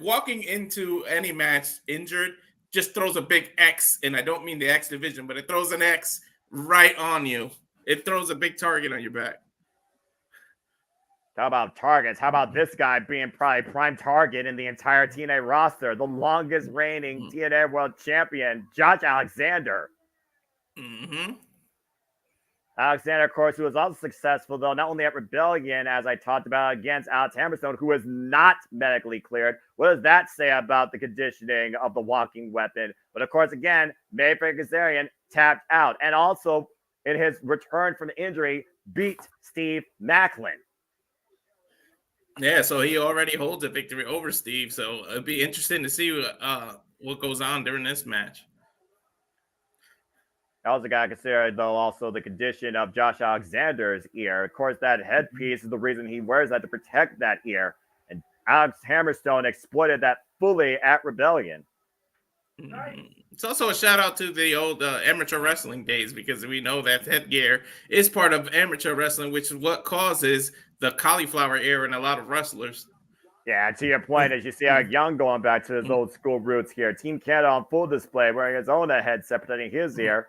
walking into any match injured just throws a big X, and I don't mean the X division, but it throws an X right on you. It throws a big target on your back. How about targets? How about this guy being probably prime target in the entire TNA roster? The longest reigning TNA World Champion, Josh Alexander. Mm-hmm. Alexander, of course, who was also successful, though, not only at Rebellion, as I talked about, against Alex Hammerstone, who was not medically cleared. What does that say about the conditioning of the walking weapon? But, of course, again, Mayfair Kazarian tapped out. And also, in his return from injury, beat Steve Macklin. Yeah, so he already holds a victory over Steve. So it'd be interesting to see what goes on during this match. I also got to consider, though, also the condition of Josh Alexander's ear. Of course, that headpiece is the reason he wears that, to protect that ear. And Alex Hammerstone exploited that fully at Rebellion. It's also a shout out to the old amateur wrestling days, because we know that headgear is part of amateur wrestling, which is what causes the cauliflower ear in a lot of wrestlers. Yeah, to your point, as you see Eric Young going back to his old school roots here. Team Canada on full display, wearing his own headset, protecting his ear.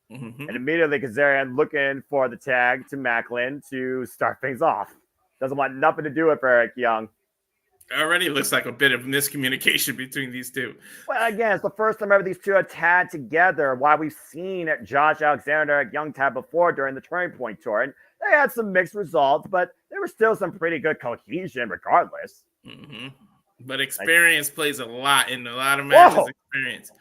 And immediately Kazarian looking for the tag to Macklin to start things off. Doesn't want nothing to do with Eric Young. Already looks like a bit of miscommunication between these two. Well, again, it's the first time ever these two are tagged together. While we've seen Josh Alexander and Young tag before during the Turning Point tour, and they had some mixed results, but there was still some pretty good cohesion regardless. But experience plays a lot in a lot of matches. Whoa. Experience.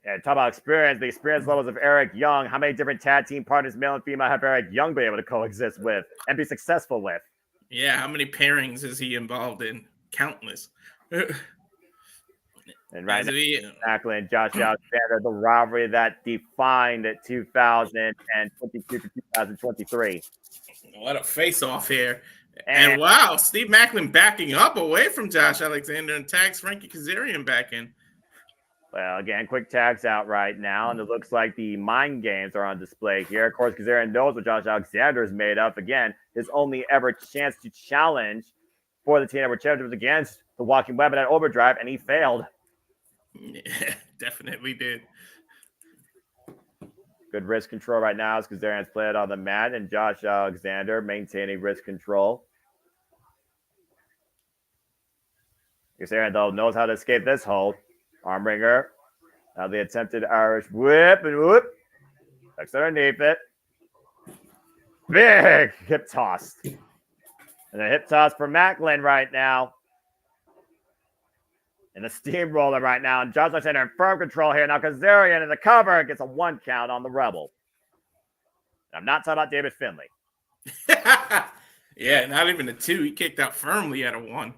Yeah, talk about experience, the experience levels of Eric Young. How many different tag team partners, male and female, have Eric Young been able to coexist with and be successful with? Yeah, how many pairings is he involved in? Countless. And right now, Macklin, Josh Alexander, the rivalry that defined 2022 to 2023. What a face-off here. And wow, Steve Macklin backing up away from Josh Alexander and tags Frankie Kazarian back in. Well, again, quick tags out right now, and it looks like the mind games are on display here. Of course, Kazarian knows what Josh Alexander is made of. Again, his only ever chance to challenge for the TNA World Championship was against the Walking Weapon at Overdrive, and he failed. Yeah, definitely did. Good wrist control right now as Kazarian's played on the mat, and Josh Alexander maintaining wrist control. Kazarian, though, knows how to escape this hold. Arm wringer. Now the attempted Irish whip and whoop. Tucks underneath it. Big hip toss. And a hip toss for Macklin right now. And a steamroller right now. And Josh Alexander in firm control here. Now Kazarian in the cover gets a 1 count on the Rebel. And I'm not talking about David Finlay. Yeah, not even a 2. He kicked out firmly at a 1.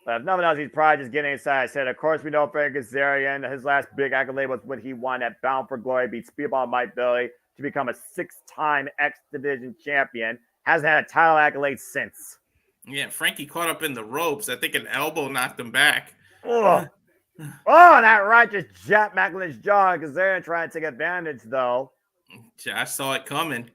But if nothing else, he's probably just getting inside his head. Of course, we know Frank Kazarian, his last big accolade was when he won at Bound for Glory, beat Speedball Mike Billy to become a 6-time X Division champion. Hasn't had a title accolade since. Yeah, Frankie caught up in the ropes. I think an elbow knocked him back. Oh, that right just jabbed Macklin's jaw. Kazarian trying to take advantage, though. Josh saw it coming.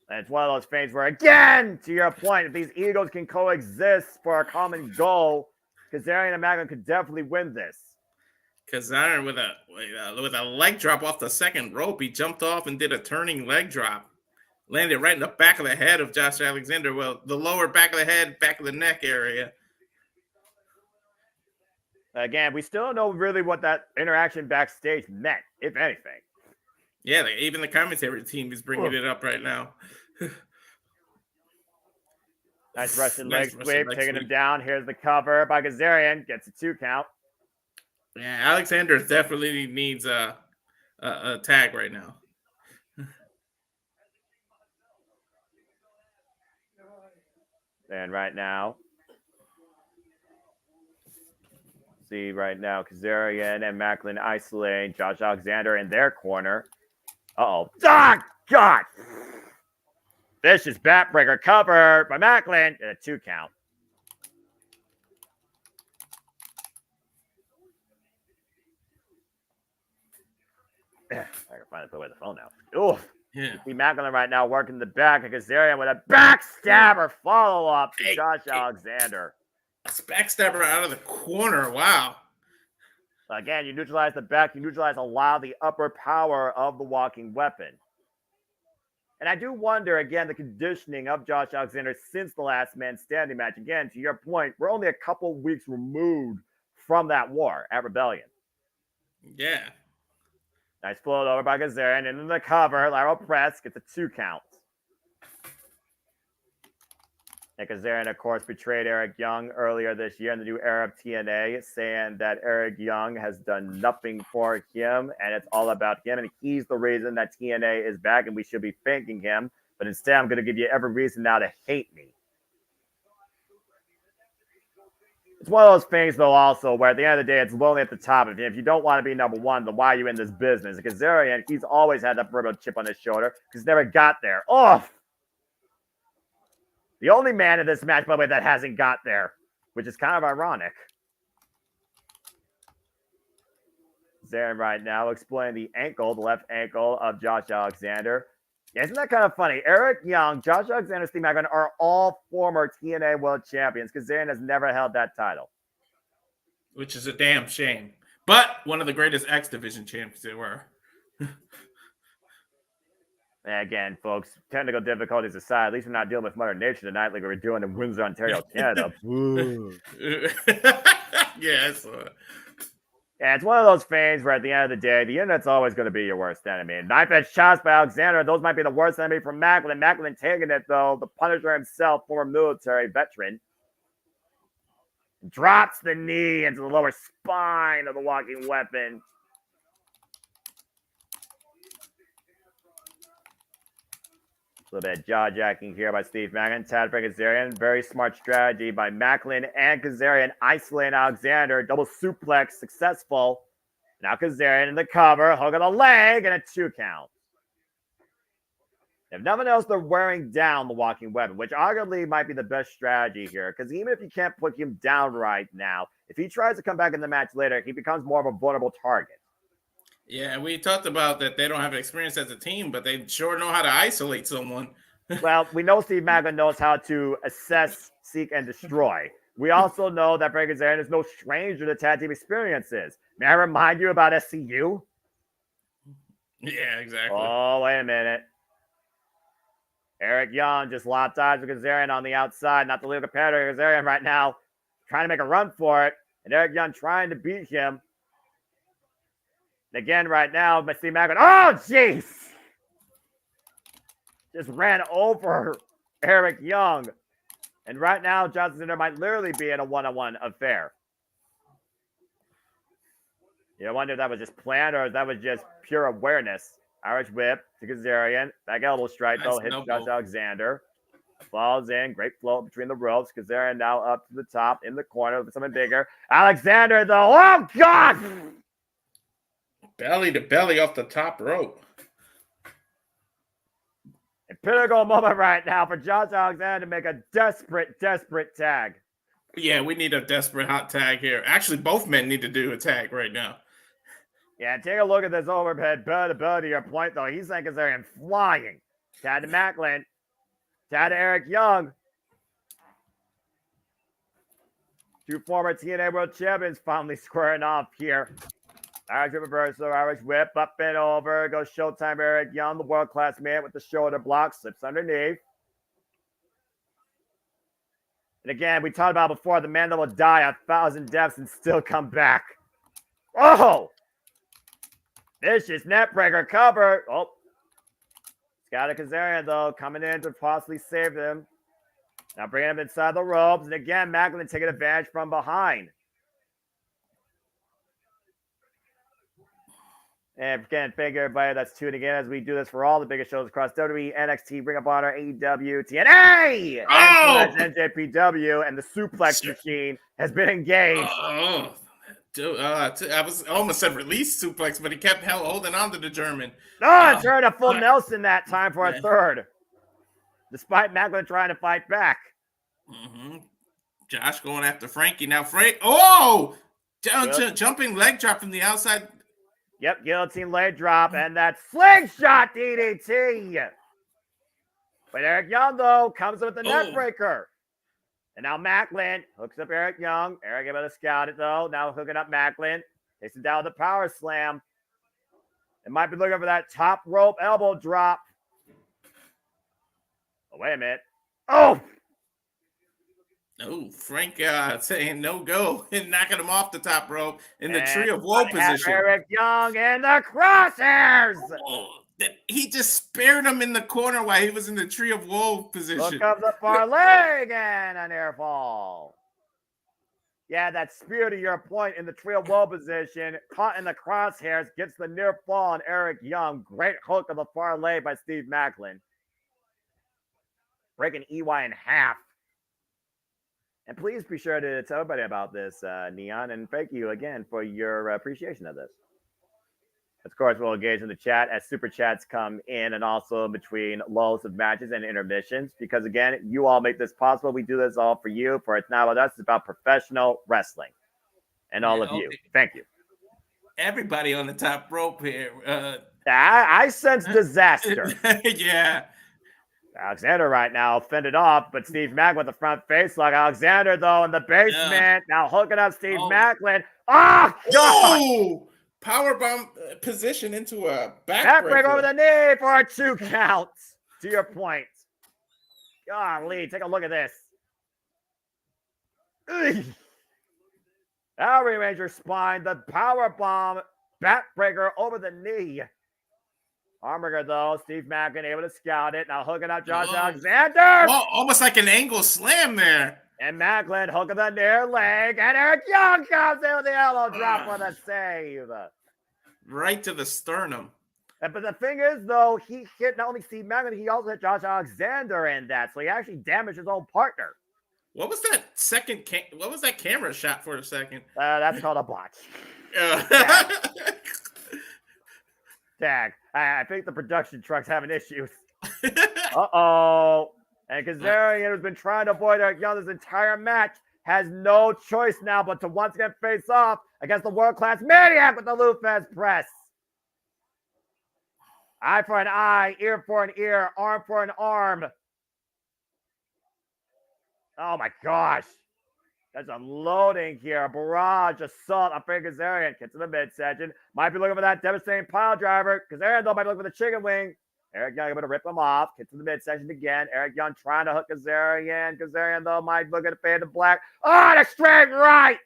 And it's one of those things where, again, to your point, if these egos can coexist for a common goal, Kazarian and Macklin could definitely win this. Kazarian with a leg drop off the second rope. He jumped off and did a turning leg drop. Landed right in the back of the head of Josh Alexander. Well, the lower back of the head, back of the neck area. Again, we still don't know really what that interaction backstage meant, if anything. Yeah, even the commentary team is bringing it up right now. Nice Russian leg sweep, taking him down. Here's the cover by Kazarian. Gets a 2 count. Yeah, Alexander definitely needs a tag right now. And right now, Kazarian and Macklin isolating Josh Alexander in their corner. Uh-oh. Ah, God! Vicious backbreaker covered by Macklin and a 2 count. I can finally put away the phone now. Oof. Yeah. See Macklin right now working the back of Kazarian with a backstabber follow-up to Josh Alexander. A backstabber out of the corner. Wow. Again, you neutralize the back. You neutralize a lot of the upper power of the walking weapon. And I do wonder, again, the conditioning of Josh Alexander since the last man standing match. Again, to your point, we're only a couple weeks removed from that war at Rebellion. Yeah. Nice float over by Kazarian. Into the cover. Lateral press. Gets a 2 count. And Kazarian, of course, betrayed Eric Young earlier this year in the new era of TNA, saying that Eric Young has done nothing for him, and it's all about him, and he's the reason that TNA is back, and we should be thanking him. But instead, I'm going to give you every reason now to hate me. It's one of those things, though, also, where at the end of the day, it's lonely at the top. If you don't want to be number one, then why are you in this business? Kazarian, he's always had that proverbial chip on his shoulder because he never got there. Oh! The only man in this match, by the way, that hasn't got there, which is kind of ironic. Zarin right now explaining the left ankle of Josh Alexander. Yeah, isn't that kind of funny? Eric Young, Josh Alexander, Steve Macklin are all former TNA World Champions because Zarin has never held that title. Which is a damn shame. But one of the greatest X Division champions they were. And again, folks, technical difficulties aside, at least we're not dealing with Mother Nature tonight like we were doing in Windsor, Ontario, Canada. Yes. Yeah, it's one of those things where at the end of the day, the internet's always going to be your worst enemy. And knife-edge shots by Alexander, those might be the worst enemy for Macklin. Macklin taking it, though. The Punisher himself, former military veteran, drops the knee into the lower spine of the walking weapon. A little bit of jaw-jacking here by Steve Macklin. Tad for Kazarian. Very smart strategy by Macklin and Kazarian. Isolating Alexander. Double suplex. Successful. Now Kazarian in the cover. Hook on the leg and a 2 count. If nothing else, they're wearing down the walking weapon, which arguably might be the best strategy here. Because even if you can't put him down right now, if he tries to come back in the match later, he becomes more of a vulnerable target. Yeah, we talked about that they don't have experience as a team, but they sure know how to isolate someone. Well, we know Steve Macklin knows how to assess, seek, and destroy. We also know that Frank Kazarian is no stranger to tag team experiences. May I remind you about SCU? Yeah, exactly. Oh, wait a minute. Eric Young just locked eyes with Kazarian on the outside, not the legal competitor. Kazarian right now trying to make a run for it, and Eric Young trying to beat him. Again, right now, but Steve Macklin. Oh, jeez! Just ran over Eric Young. And right now, Johnson Center might literally be in a one-on-one affair. You wonder if that was just planned or if that was just pure awareness. Irish whip to Kazarian. Back elbow strike, though, hits Josh Alexander. Falls in. Great float between the ropes. Kazarian now up to the top in the corner with something bigger. Alexander, though. Oh, God! Belly to belly off the top rope. A pinnacle moment right now for Josh Alexander to make a desperate tag. Yeah, we need a desperate hot tag here. Actually, both men need to do a tag right now. Yeah, take a look at this overhead belly to your point, though. He's saying Kazarian flying. Tad to Macklin. Tad to Eric Young. Two former TNA World Champions finally squaring off here. Irish reversal, Irish whip, up and over. Goes Showtime Eric Young, the world-class man with the shoulder block. Slips underneath. And again, we talked about before, the man that will die 1,000 deaths and still come back. Oh! Vicious neckbreaker cover. Oh. Scott Kazarian, though, coming in to possibly save them. Now bringing him inside the ropes. And again, Macklin taking advantage from behind. And again, thank you everybody that's tuning in as we do this for all the biggest shows across WWE, NXT, Ring of Honor, AEW, TNA, and NJPW, and the suplex machine has been engaged. Oh, dude, I was almost said release suplex, but he kept holding on to the German. Oh, turned a full Nelson that time for a third, despite Macklin trying to fight back. Mm-hmm. Josh going after Frankie. Now Frank, jumping leg drop from the outside. Yep, guillotine leg drop, and that slingshot DDT. But Eric Young, though, comes with the neck breaker. And now Macklin hooks up Eric Young. Eric able to scout it, though. Now hooking up Macklin. Takes him down with the power slam. It might be looking for that top rope elbow drop. Oh, wait a minute. Oh! Oh, Frank saying no go and knocking him off the top rope in the tree of woe position. Eric Young and the crosshairs. Oh, he just spared him in the corner while he was in the tree of woe position. Look up the far leg and an air fall. Yeah, that spear to your point in the tree of woe position, caught in the crosshairs, gets the near fall on Eric Young. Great hook of the far leg by Steve Macklin. Breaking EY in half. And please be sure to tell everybody about this, Neon, and thank you again for your appreciation of this. Of course, we'll engage in the chat as super chats come in and also between lulls of matches and intermissions, because again, you all make this possible. We do this all for you, for it's not about us, it's about professional wrestling. And all of you. Thank you. Everybody on the top rope here. I sense disaster. Yeah. Alexander right now fended off, but Steve Macklin with the front face lock. Alexander, though, in the basement. Now hooking up Steve Macklin. Oh, God! Oh! Powerbomb position into a backbreaker over the knee for a 2 count. To your point. Golly, take a look at this. Now rearrange your spine. The powerbomb backbreaker over the knee. Armbringer, though, Steve Macklin able to scout it. Now hooking up Josh Alexander. Oh, almost like an angle slam there. And Macklin hooking the near leg. And Eric Young comes in with the elbow drop for the save. Right to the sternum. But the thing is, though, he hit not only Steve Macklin, he also hit Josh Alexander in that. So he actually damaged his own partner. What was that second? What was that camera shot for a second? That's called a botch. Tag. I think the production truck's having issues. Uh-oh. And Kazarian, who's been trying to avoid Eric Young this entire match, has no choice now but to once again face off against the world-class Maniac with the Lufez press. Eye for an eye, ear for an ear, arm for an arm. Oh, my gosh. That's unloading here. Barrage, assault on Frank Kazarian. Gets to the midsection. Might be looking for that devastating pile driver. Kazarian, though, might be looking for the chicken wing. Eric Young able to rip him off. Gets to the midsection again. Eric Young trying to hook Kazarian. Kazarian, though, might look at a fade to black. Oh, the straight right.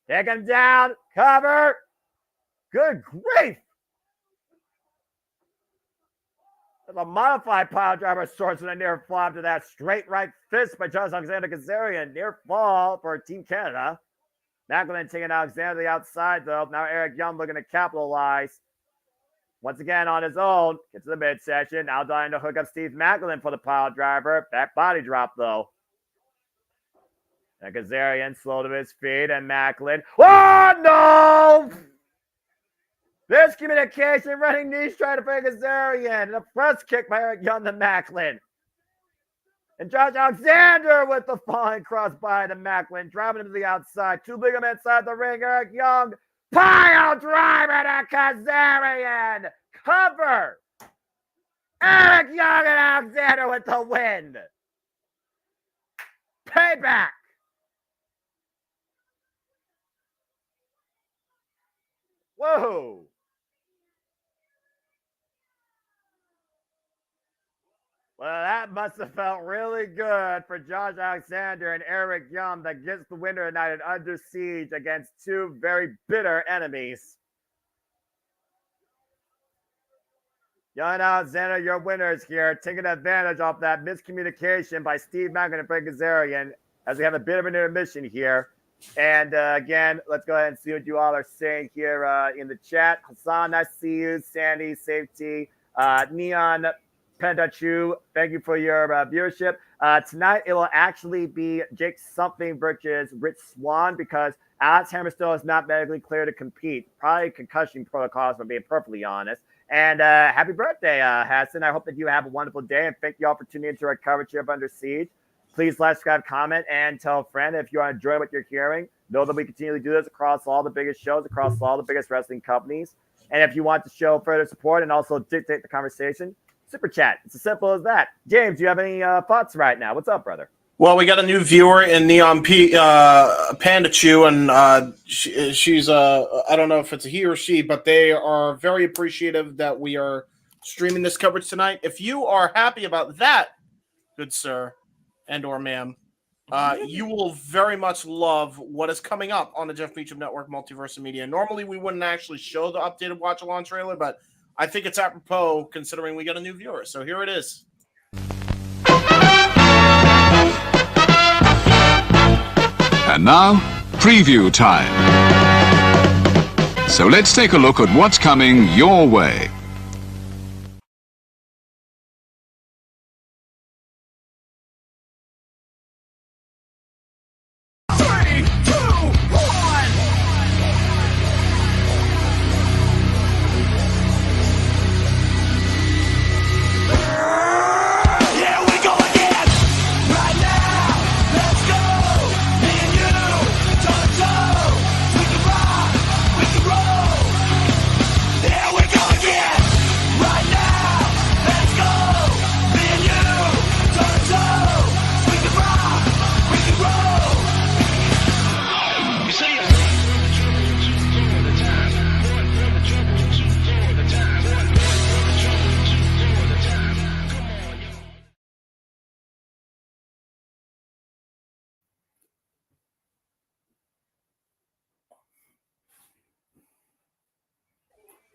Take him down. Cover. Good grief. The modified pile driver sorts in a near fall to that straight right fist by Josh Alexander Kazarian. Near fall for Team Canada. Macklin taking Alexander to the outside, though. Now Eric Young looking to capitalize. Once again on his own. Gets to the midsection. Now dying to hook up Steve Macklin for the pile driver. Back body drop, though. And Kazarian slow to his feet. And Macklin. Oh, no! Miscommunication, running knees trying to break Kazarian. And a press kick by Eric Young to Macklin. And Josh Alexander with the falling crossbody to Macklin, driving him to the outside. Too big of him inside the ring. Eric Young, pile driver to Kazarian. Cover. Eric Young and Alexander with the win. Payback. Whoa. Well, that must have felt really good for Josh Alexander and Eric Young that gets the winner tonight at Under Siege against two very bitter enemies. Young Alexander, your winners here, taking advantage of that miscommunication by Steve Mangan and Frank Kazarian as we have a bit of an intermission here. And again, let's go ahead and see what you all are saying here in the chat. Hassan, I see you. Sandy, Safety, Neon, Pentachu, thank you for your viewership. Tonight, it will actually be Jake Something versus Rich Swan because Alex Hammerstone is not medically clear to compete. Probably concussion protocols, for being perfectly honest. And happy birthday, Hassan. I hope that you have a wonderful day, and thank you all for tuning into our coverage here of Under Siege. Please like, subscribe, comment, and tell a friend if you are enjoying what you're hearing. Know that we continue to do this across all the biggest shows, across all the biggest wrestling companies. And if you want to show further support and also dictate the conversation, Super Chat. It's as simple as that. James, do you have any thoughts right now? What's up, brother? Well, we got a new viewer in Neon Panda Chew, and she's I don't know if it's a he or she, but they are very appreciative that we are streaming this coverage tonight. If you are happy about that, good sir and or ma'am, you will very much love what is coming up on the Jeff Meacham Network Multiverse Media. Normally, we wouldn't actually show the updated watch-along trailer, but I think it's apropos considering we got a new viewer. So here it is. And now, preview time. So let's take a look at what's coming your way.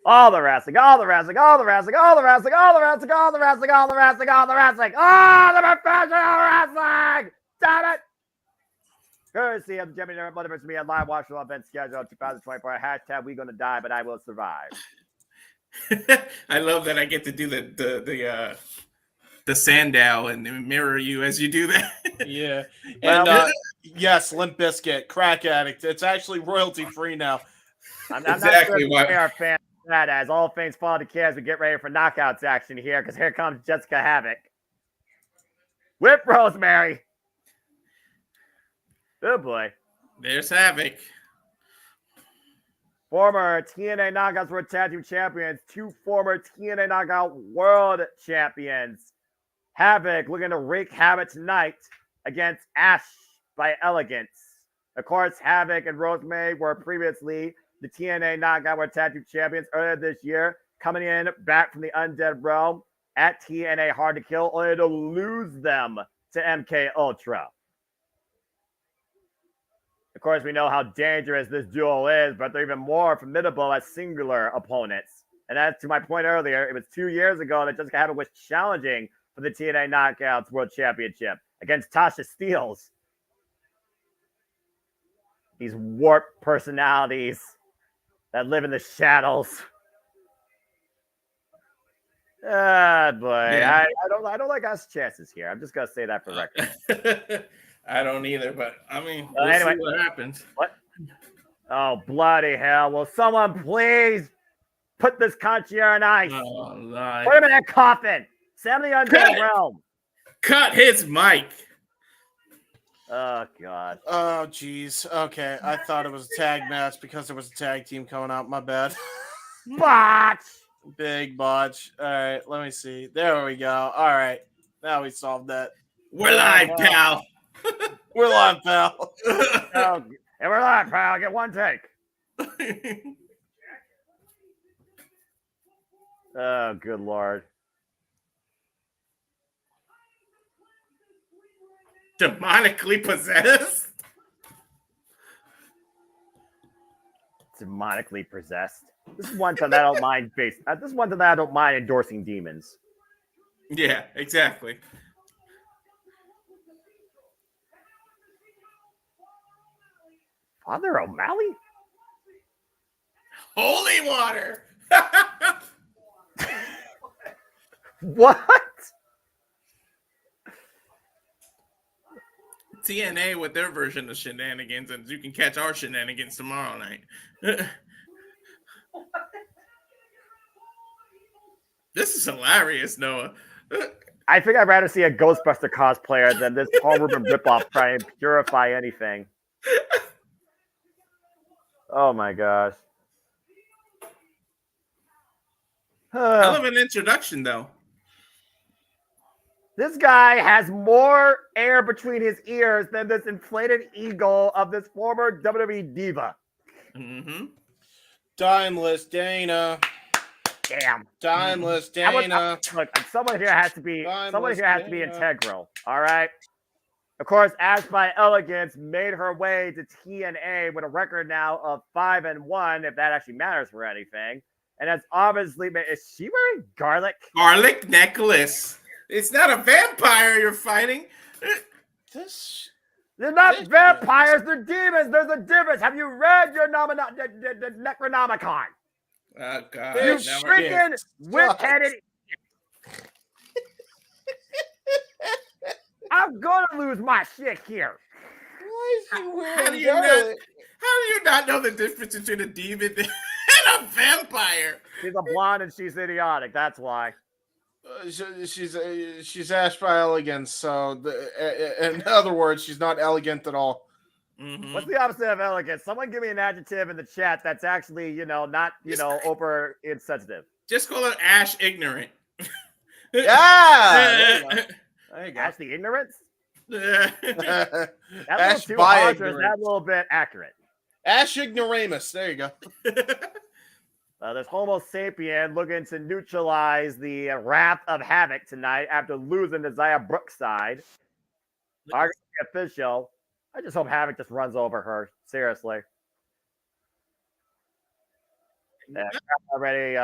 All the wrestling, all the wrestling, all the wrestling, all the wrestling, all the wrestling, all the wrestling, all the wrestling, all the wrestling, all the professional wrestling! Damn it! Courtesy of the JMN Multiverse Media live watch event schedule 2024. Hashtag we gonna die, but I will survive. I love that I get to do the Sandow and mirror you as you do that. Yeah. And yes, Limp Bizkit, Crack Addict. It's actually royalty free now. I'm not sure if we are fans of that, as all things fall to care as we get ready for knockouts action here, because here comes Jessica Havoc. Whip Rosemary. Oh boy. There's Havoc. Former TNA Knockouts World Tag Team Champions, two former TNA Knockout World Champions. Havoc looking to wreak havoc tonight against Ash by Elegance. Of course, Havoc and Rosemary were previously the TNA Knockout World Tag Team Champions earlier this year, coming in back from the Undead Realm at TNA Hard to Kill, only to lose them to MK Ultra. Of course, we know how dangerous this duo is, but they're even more formidable as singular opponents. And that's to my point earlier, it was 2 years ago that Jessica Havoc was challenging for the TNA Knockouts World Championship against Tasha Steelz. These warped personalities that live in the shadows. Ah, boy. Yeah. I don't like us chances here. I'm just going to say that for record. I don't either, but I mean, anyway, see what happens. What? Oh, bloody hell. Will someone please put this country on ice? Oh, Lord. Put him in that coffin. Send the Undead Realm. Cut his mic. Oh, God. Oh, geez. Okay. I thought it was a tag match because there was a tag team coming out. My bad. Botch. Big botch. All right. Let me see. There we go. All right. Now we solved that. We're live, pal. We're live, pal. And we're live, pal. Get one take. Oh, good Lord. Demonically possessed? Demonically possessed. This is one time that I don't mind this is one time that I don't mind endorsing demons. Yeah, exactly. Father O'Malley? Holy water! What? TNA with their version of shenanigans, and you can catch our shenanigans tomorrow night. This is hilarious, Noah. I think I'd rather see a Ghostbuster cosplayer than this Paul Rubin ripoff try and purify anything. Oh my gosh. Hell of an introduction, though. This guy has more air between his ears than this inflated ego of this former WWE diva. Mm-hmm. Timeless Dana. Damn. Timeless Dana. Look, someone here has to be integral. All right. Of course, Ash by Elegance made her way to TNA with a record now of 5-1, if that actually matters for anything. And that's obviously, is she wearing garlic? Garlic necklace. It's not a vampire you're fighting. They're not vampires, they're demons. There's a difference. Have you read your Necronomicon? Oh, God. You freaking whip-headed. I'm going to lose my shit here. How do you not know the difference between a demon and a vampire? She's a blonde and she's idiotic. That's why. She's Ash by Elegance, so in other words, she's not elegant at all. Mm-hmm. What's the opposite of elegant? Someone give me an adjective in the chat that's actually, not, over insensitive. Just call her Ash ignorant. Yeah. There you go. Ash the ignorance? Yeah. That Ash little too by harsh, or is ignorance. that a little bit accurate? Ash ignoramus. There you go. This Homo sapien looking to neutralize the wrath of Havoc tonight after losing to Zaya Brookside. Arguably official. I just hope Havoc just runs over her. Seriously. Already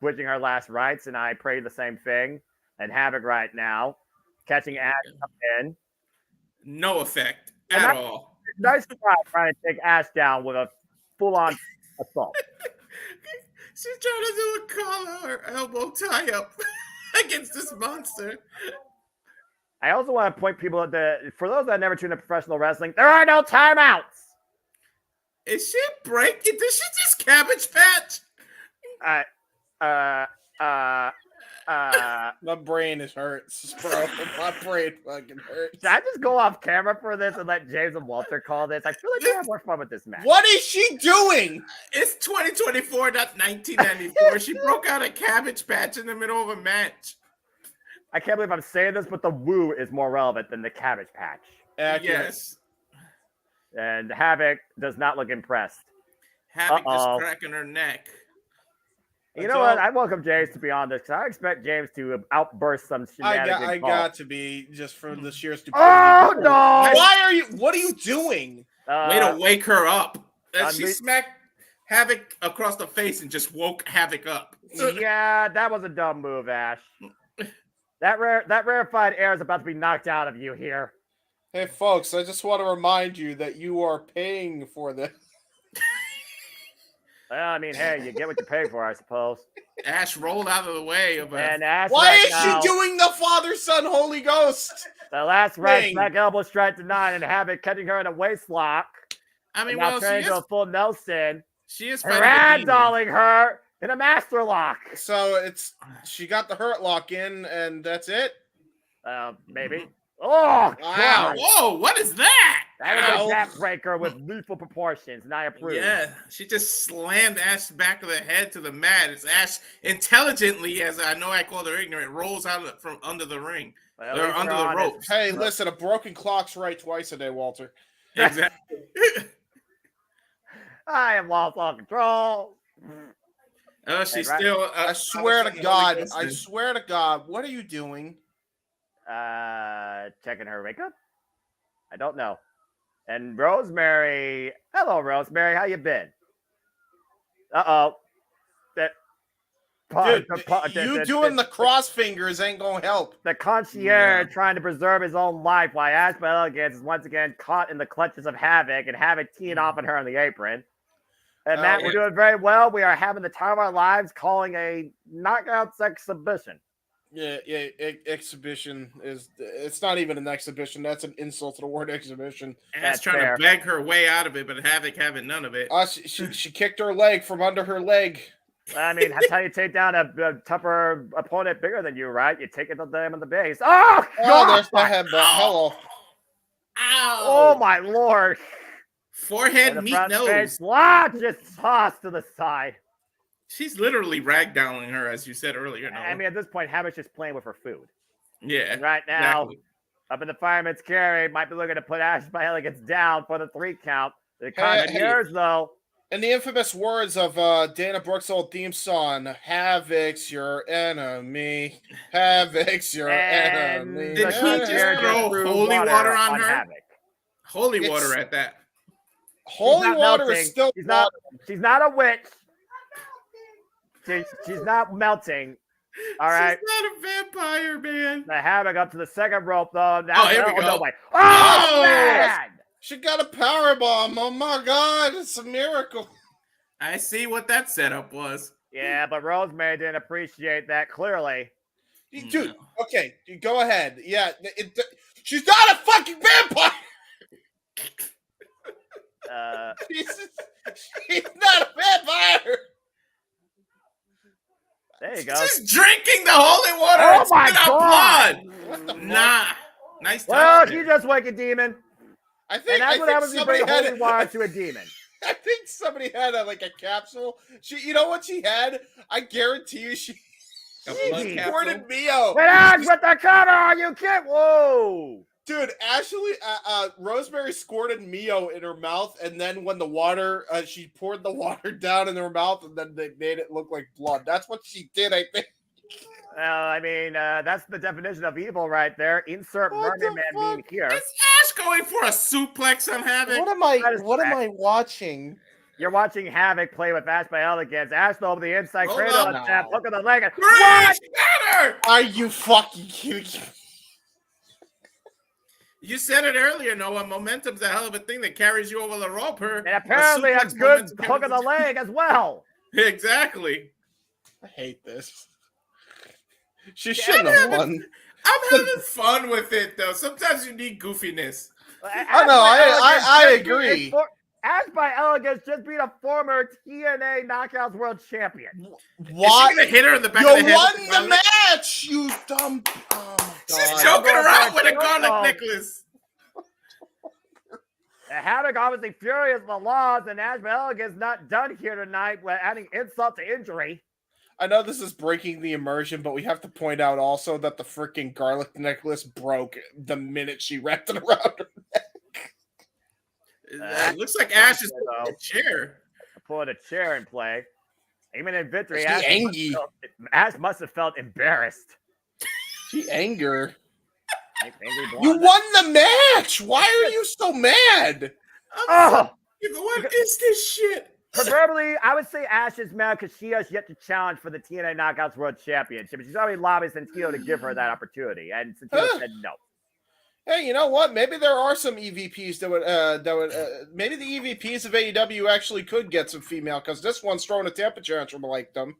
bridging her last rites, and I pray the same thing. And Havoc right now. Catching Ash up in. No effect at all. Nice try trying to take Ash down with a full-on assault. She's trying to do a collar or elbow tie-up against this monster. I also want to point people at for those that never tuned in professional wrestling, there are no timeouts. Is she breaking? Did she just cabbage patch? My brain is hurts, bro. My brain fucking hurts. Should I just go off camera for this and let James and Walter call this? I feel like they have more fun with this match. What is she doing? It's 2024, not 1994. She broke out a cabbage patch in the middle of a match. I can't believe I'm saying this, but the woo is more relevant than the cabbage patch. Accurate. Yes. And Havoc does not look impressed. Havoc is cracking her neck. You know what? I welcome James to be on this because I expect James to outburst some shenanigans. I got to be just for the sheer stupidity. Oh no! Why are you? What are you doing? Way to wake her up. She smacked Havoc across the face and just woke Havoc up. Yeah, that was a dumb move, Ash. That rarefied air is about to be knocked out of you here. Hey, folks, I just want to remind you that you are paying for this. Well, I mean, hey, you get what you pay for, I suppose. Ash rolled out of the way of and Ash Why is she doing the Father, Son, Holy Ghost? The last right back elbow strike to 9 and Havoc catching her in a waist lock. I mean, now turning to a full Nelson. She is ragdolling her in a master lock. So she got the hurt lock in, and that's it? Maybe. Oh, wow. Whoa, what is that? That was a backbreaker with lethal proportions, and I approve. Yeah, she just slammed Ash back of the head to the mat. As Ash intelligently, as I know I called her ignorant, rolls out from under the ring. Or under the ropes. Hey, listen, a broken clock's right twice a day, Walter. Exactly. I have lost all control. Oh, she's still. I swear to God. I swear to God. What are you doing? Checking her makeup. I don't know. And Rosemary, hello, Rosemary. How you been? Uh-oh. Dude, you doing the cross fingers ain't gonna help. The concierge trying to preserve his own life while Ash by Elegance is once again caught in the clutches of Havoc and Havoc teeing off on her on the apron. And Matt, we're doing very well. We are having the time of our lives calling a knockouts exhibition. Yeah, exhibition it's not even an exhibition. That's an insult to the word exhibition. Ash trying to beg her way out of it, but Havoc having none of it. She kicked her leg from under her leg. I mean, that's how you take down a tougher opponent bigger than you, right? You take it to them in the base. Oh, God! There's my headbutt. Hello. Ow! Oh, my Lord. Forehead, meat, nose. Just tossed to the side. She's literally ragdolling her, as you said earlier. I mean, at this point, Hammer's just playing with her food. Yeah. And right now, up in the fireman's carry, might be looking to put Ash by Elegance down for the 3 count. The concierge, though. In the infamous words of Dana Brooks' old theme song, Havoc's your enemy. Havoc's your enemy. Did he just throw holy water on her? Havoc. Holy water at that. Holy water is still water. She's not a witch. She's not melting. All right. She's not a vampire, man. The Havoc up to the second rope, though. Here we go. No way. Oh, man! She got a power bomb. Oh my God, it's a miracle. I see what that setup was. Yeah, but Rosemary didn't appreciate that clearly. Dude, okay, go ahead. Yeah, she's not a fucking vampire. She's not a vampire. There you go. She's drinking the holy water. Oh my God! Blood. Nah, nice. Well, she just like a demon. I think that's what happens when you bring holy water to a demon. I think somebody had a capsule. You know what she had? I guarantee you she squirted Mio. Get out with the cover! Are you kidding? Whoa! Dude, Ashley, Rosemary squirted Mio in her mouth, and then when the water, she poured the water down in her mouth, and then they made it look like blood. That's what she did, I think. Well, I mean, that's the definition of evil right there. Insert Mermaid Man meme here. Is Ash going for a suplex on Havoc? What am I watching? You're watching Havoc play with Ash by Elegance. Ash though over the inside cradle attack, hook of the leg. What? Are you fucking kidding me? You said it earlier, Noah. Momentum's a hell of a thing that carries you over the rope. And apparently a good hook of the leg as well. Exactly. I hate this. She shouldn't have won. I'm having fun with it, though. Sometimes you need goofiness. I know. I agree. Ash by Elegance just beat a former TNA Knockouts World Champion. What? Is she gonna hit her in the back of the head? You won the match, you dumb. Oh my God. She's choking around with a garlic necklace. Havoc obviously furious with the laws, and Ash by Elegance not done here tonight with adding insult to injury. I know this is breaking the immersion, but we have to point out also that the freaking garlic necklace broke the minute she wrapped it around her neck. It looks like Ash is pulling a chair. Pulling a chair in play. Even in victory, Ash must have felt embarrassed. She anger. You won the match. Why are you so mad? What is this shit? Preferably, I would say Ash is mad because she has yet to challenge for the TNA Knockouts World Championship. She's already lobbied Santino to give her that opportunity, and Santino said no. Hey, you know what? Maybe there are some EVPs that would maybe the EVPs of AEW actually could get some female, because this one's throwing a temper tantrum like them.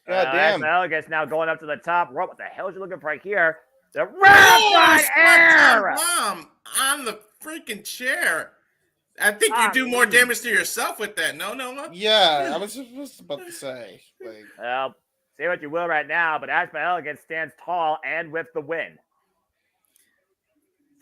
God damn. Elegance now going up to the top rope. What the hell is she looking for here? The rarefied air on the freaking chair. I think you do more damage to yourself with that. No. Yeah, I was just about to say. Well, say what you will right now, but Ash by Elegance stands tall and with the win.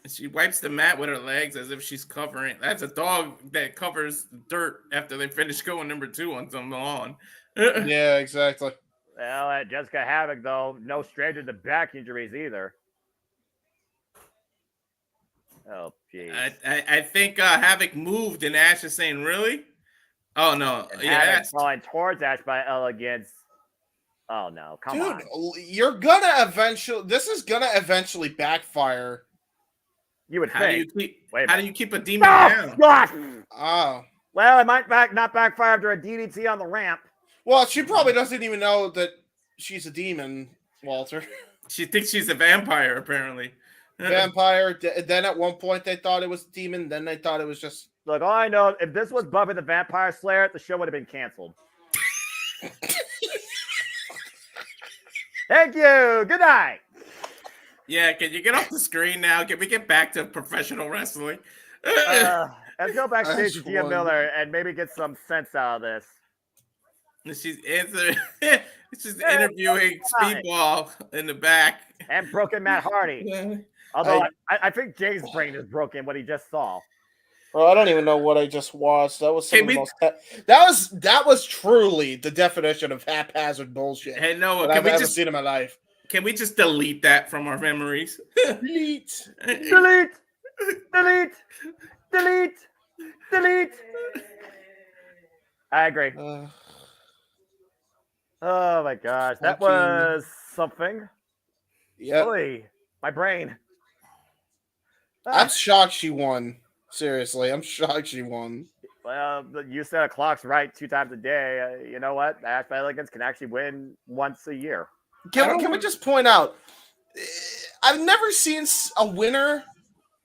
She wipes the mat with her legs as if she's covering. That's a dog that covers dirt after they finish going number 2 on some lawn. Yeah, exactly. Well, Jessica Havoc, though, no stranger to back injuries either. Oh, jeez. I think Havoc moved, and Ash is saying, really? Oh, no. And Havoc falling towards Ash by Elegance. Oh, no. Come on. Dude, you're going to eventually... This is going to eventually backfire. You would How think. How do you keep a demon down? Gosh! Oh. Well, it might not backfire after a DDT on the ramp. Well, she probably doesn't even know that she's a demon, Walter. She thinks she's a vampire, apparently. Vampire. Then at one point they thought it was a demon. Then they thought it was just. Look, all I know, if this was Buffy the Vampire Slayer, the show would have been canceled. Thank you. Good night. Yeah, can you get off the screen now? Can we get back to professional wrestling? Let's go backstage to Gia Miller and maybe get some sense out of this. She's interviewing Speedball in the back. And broken Matt Hardy. Although I think Jay's brain is broken, what he just saw. Well, I don't even know what I just watched. That was that was truly the definition of haphazard bullshit. Hey, Noah, I've ever seen in my life. Can we just delete that from our memories? Delete. I agree. Oh my gosh, that was something. Yeah. My brain. I'm shocked she won. Seriously, I'm shocked she won. Well, you said a clock's right 2 times a day. You know what? Ash Elegance can actually win once a year. Can we just point out, I've never seen a winner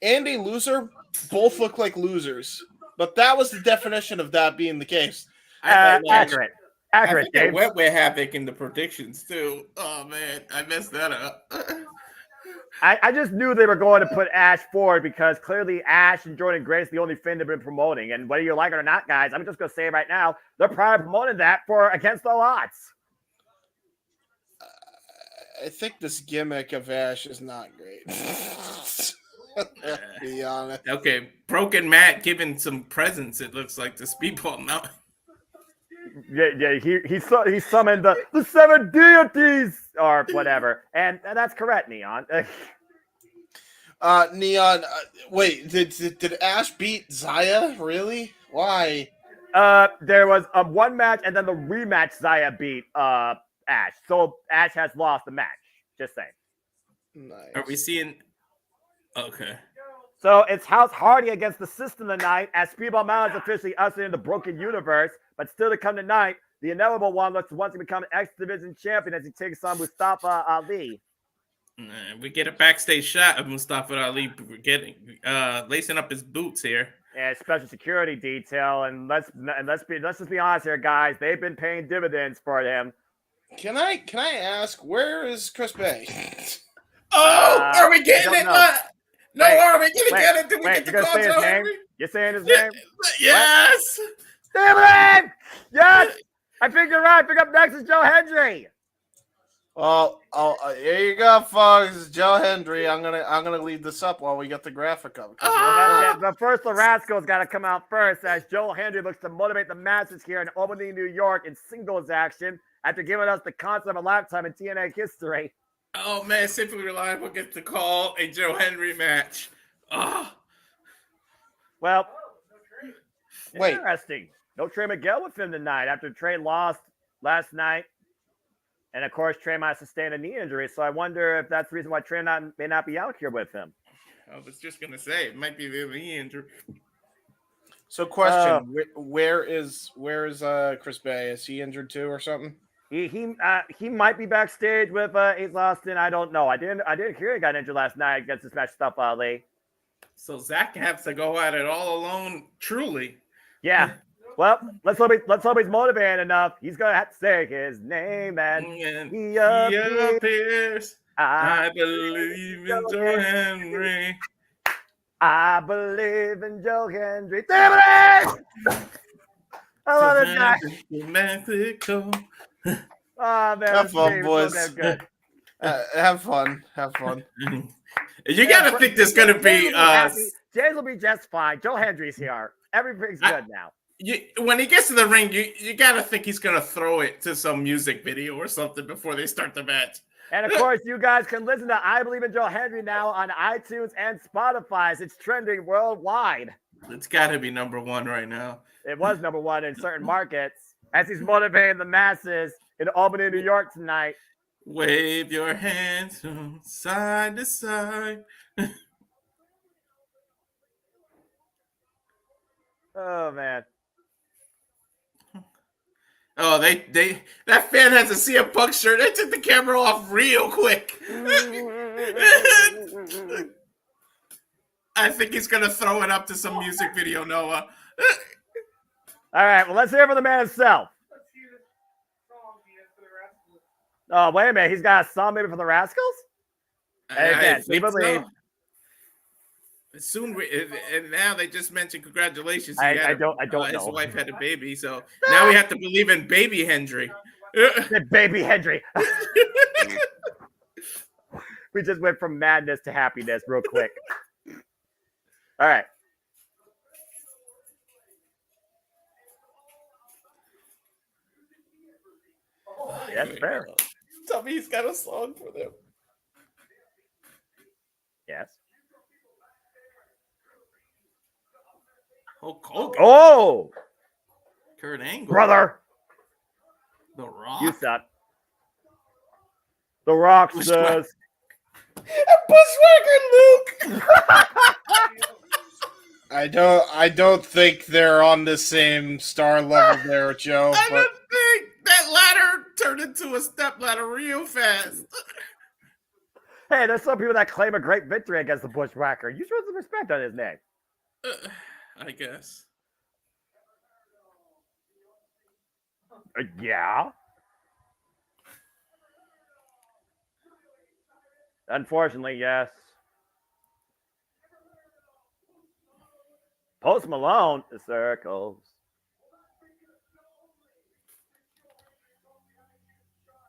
and a loser both look like losers, but that was the definition of that being the case. Accurate. I think I went with Havoc in the predictions too. Oh man, I messed that up. I just knew they were going to put Ash forward because clearly Ash and Jordynne Grace the only thing they've been promoting. And whether you like it or not, guys, I'm just going to say right now, they're probably promoting that for against all odds. I think this gimmick of Ash is not great. To be honest. Okay, broken Matt giving some presents. It looks like the Speedball Mountain. Yeah, he summoned the 7 deities or whatever, and that's correct, Neon. Neon, wait, did Ash beat Zaya? Really? Why? There was a 1 match, and then the rematch Zaya beat Ash. So Ash has lost the match. Just saying. Nice. Are we seeing? Okay. So it's House Hardy against the System tonight as Speedball Mountain is officially ushered in the Broken Universe. But still to come tonight, the inevitable one looks to once again become an X Division champion as he takes on Mustafa Ali. We get a backstage shot of Mustafa Ali lacing up his boots here. And special security detail, and let's just be honest here, guys. They've been paying dividends for him. Can I ask, where is Chris Bay? Are we getting it? No, are we gonna get it? Did we get the call, Joe Henry? You're saying his name? Yes. Damn it! Yes! I think you're right. Pick up next is Joe Hendry. Well, here you go, folks. Joe Hendry. I'm gonna lead this up while we get the graphic up. But first, the Rascals got to come out first as Joe Hendry looks to motivate the masses here in Albany, New York, in singles action after giving us the concept of a lifetime in TNA history. Oh man, Simply Reliable gets the call a Joe Hendry match. Well, wait. Interesting. No Trey Miguel with him tonight after Trey lost last night. And of course, Trey might sustain a knee injury. So I wonder if that's the reason why Trey may not be out here with him. I was just going to say, it might be the knee injury. So question, where is Chris Bay? Is he injured too or something? He might be backstage with Ace Austin. I don't know. I didn't hear he got injured last night against this match Mustafa Ali. So Zach has to go at it all alone, truly. Yeah. Well, let's hope he's motivated enough. He's gonna have to say his name and he appears. I believe in Joe Hendry. I believe in Joe Hendry. Damn it! I love this guy. Mexico. Oh man, have fun, boys. So good. Have fun. You gotta think there's gonna be. James will be just fine. Joe Hendry's here. Everything's good now. When he gets to the ring, you gotta think he's gonna throw it to some music video or something before they start the match. And of course, you guys can listen to I Believe in Joe Hendry now on iTunes and Spotify. It's trending worldwide. It's gotta be #1 right now. It was #1 in certain markets as he's motivating the masses in Albany, New York tonight. Wave your hands from side to side. Oh man. Oh, that fan has a CM Punk shirt. They took the camera off real quick. I think he's gonna throw it up to some music video, Noah. All right, well, let's hear from the man himself. Oh, wait a minute. He's got a song maybe for the Rascals? Again, we believe. So. Soon, and now they just mentioned congratulations. I don't know. His wife had a baby, so now we have to believe in Baby Hendry. Baby Hendry. We just went from madness to happiness real quick. All right. That's fair. Tell me he's got a song for them. Yes. Hulk Hogan. Oh! Kurt Angle. Brother! The Rock. You suck. The Rock says. Bushwhacker Luke! I don't think they're on the same star level there, Joe. I don't think that ladder turned into a step ladder real fast. Hey, there's some people that claim a great victory against the Bushwhacker. You show some respect on his name. I guess. Yeah. Unfortunately, yes. Post Malone, the circles.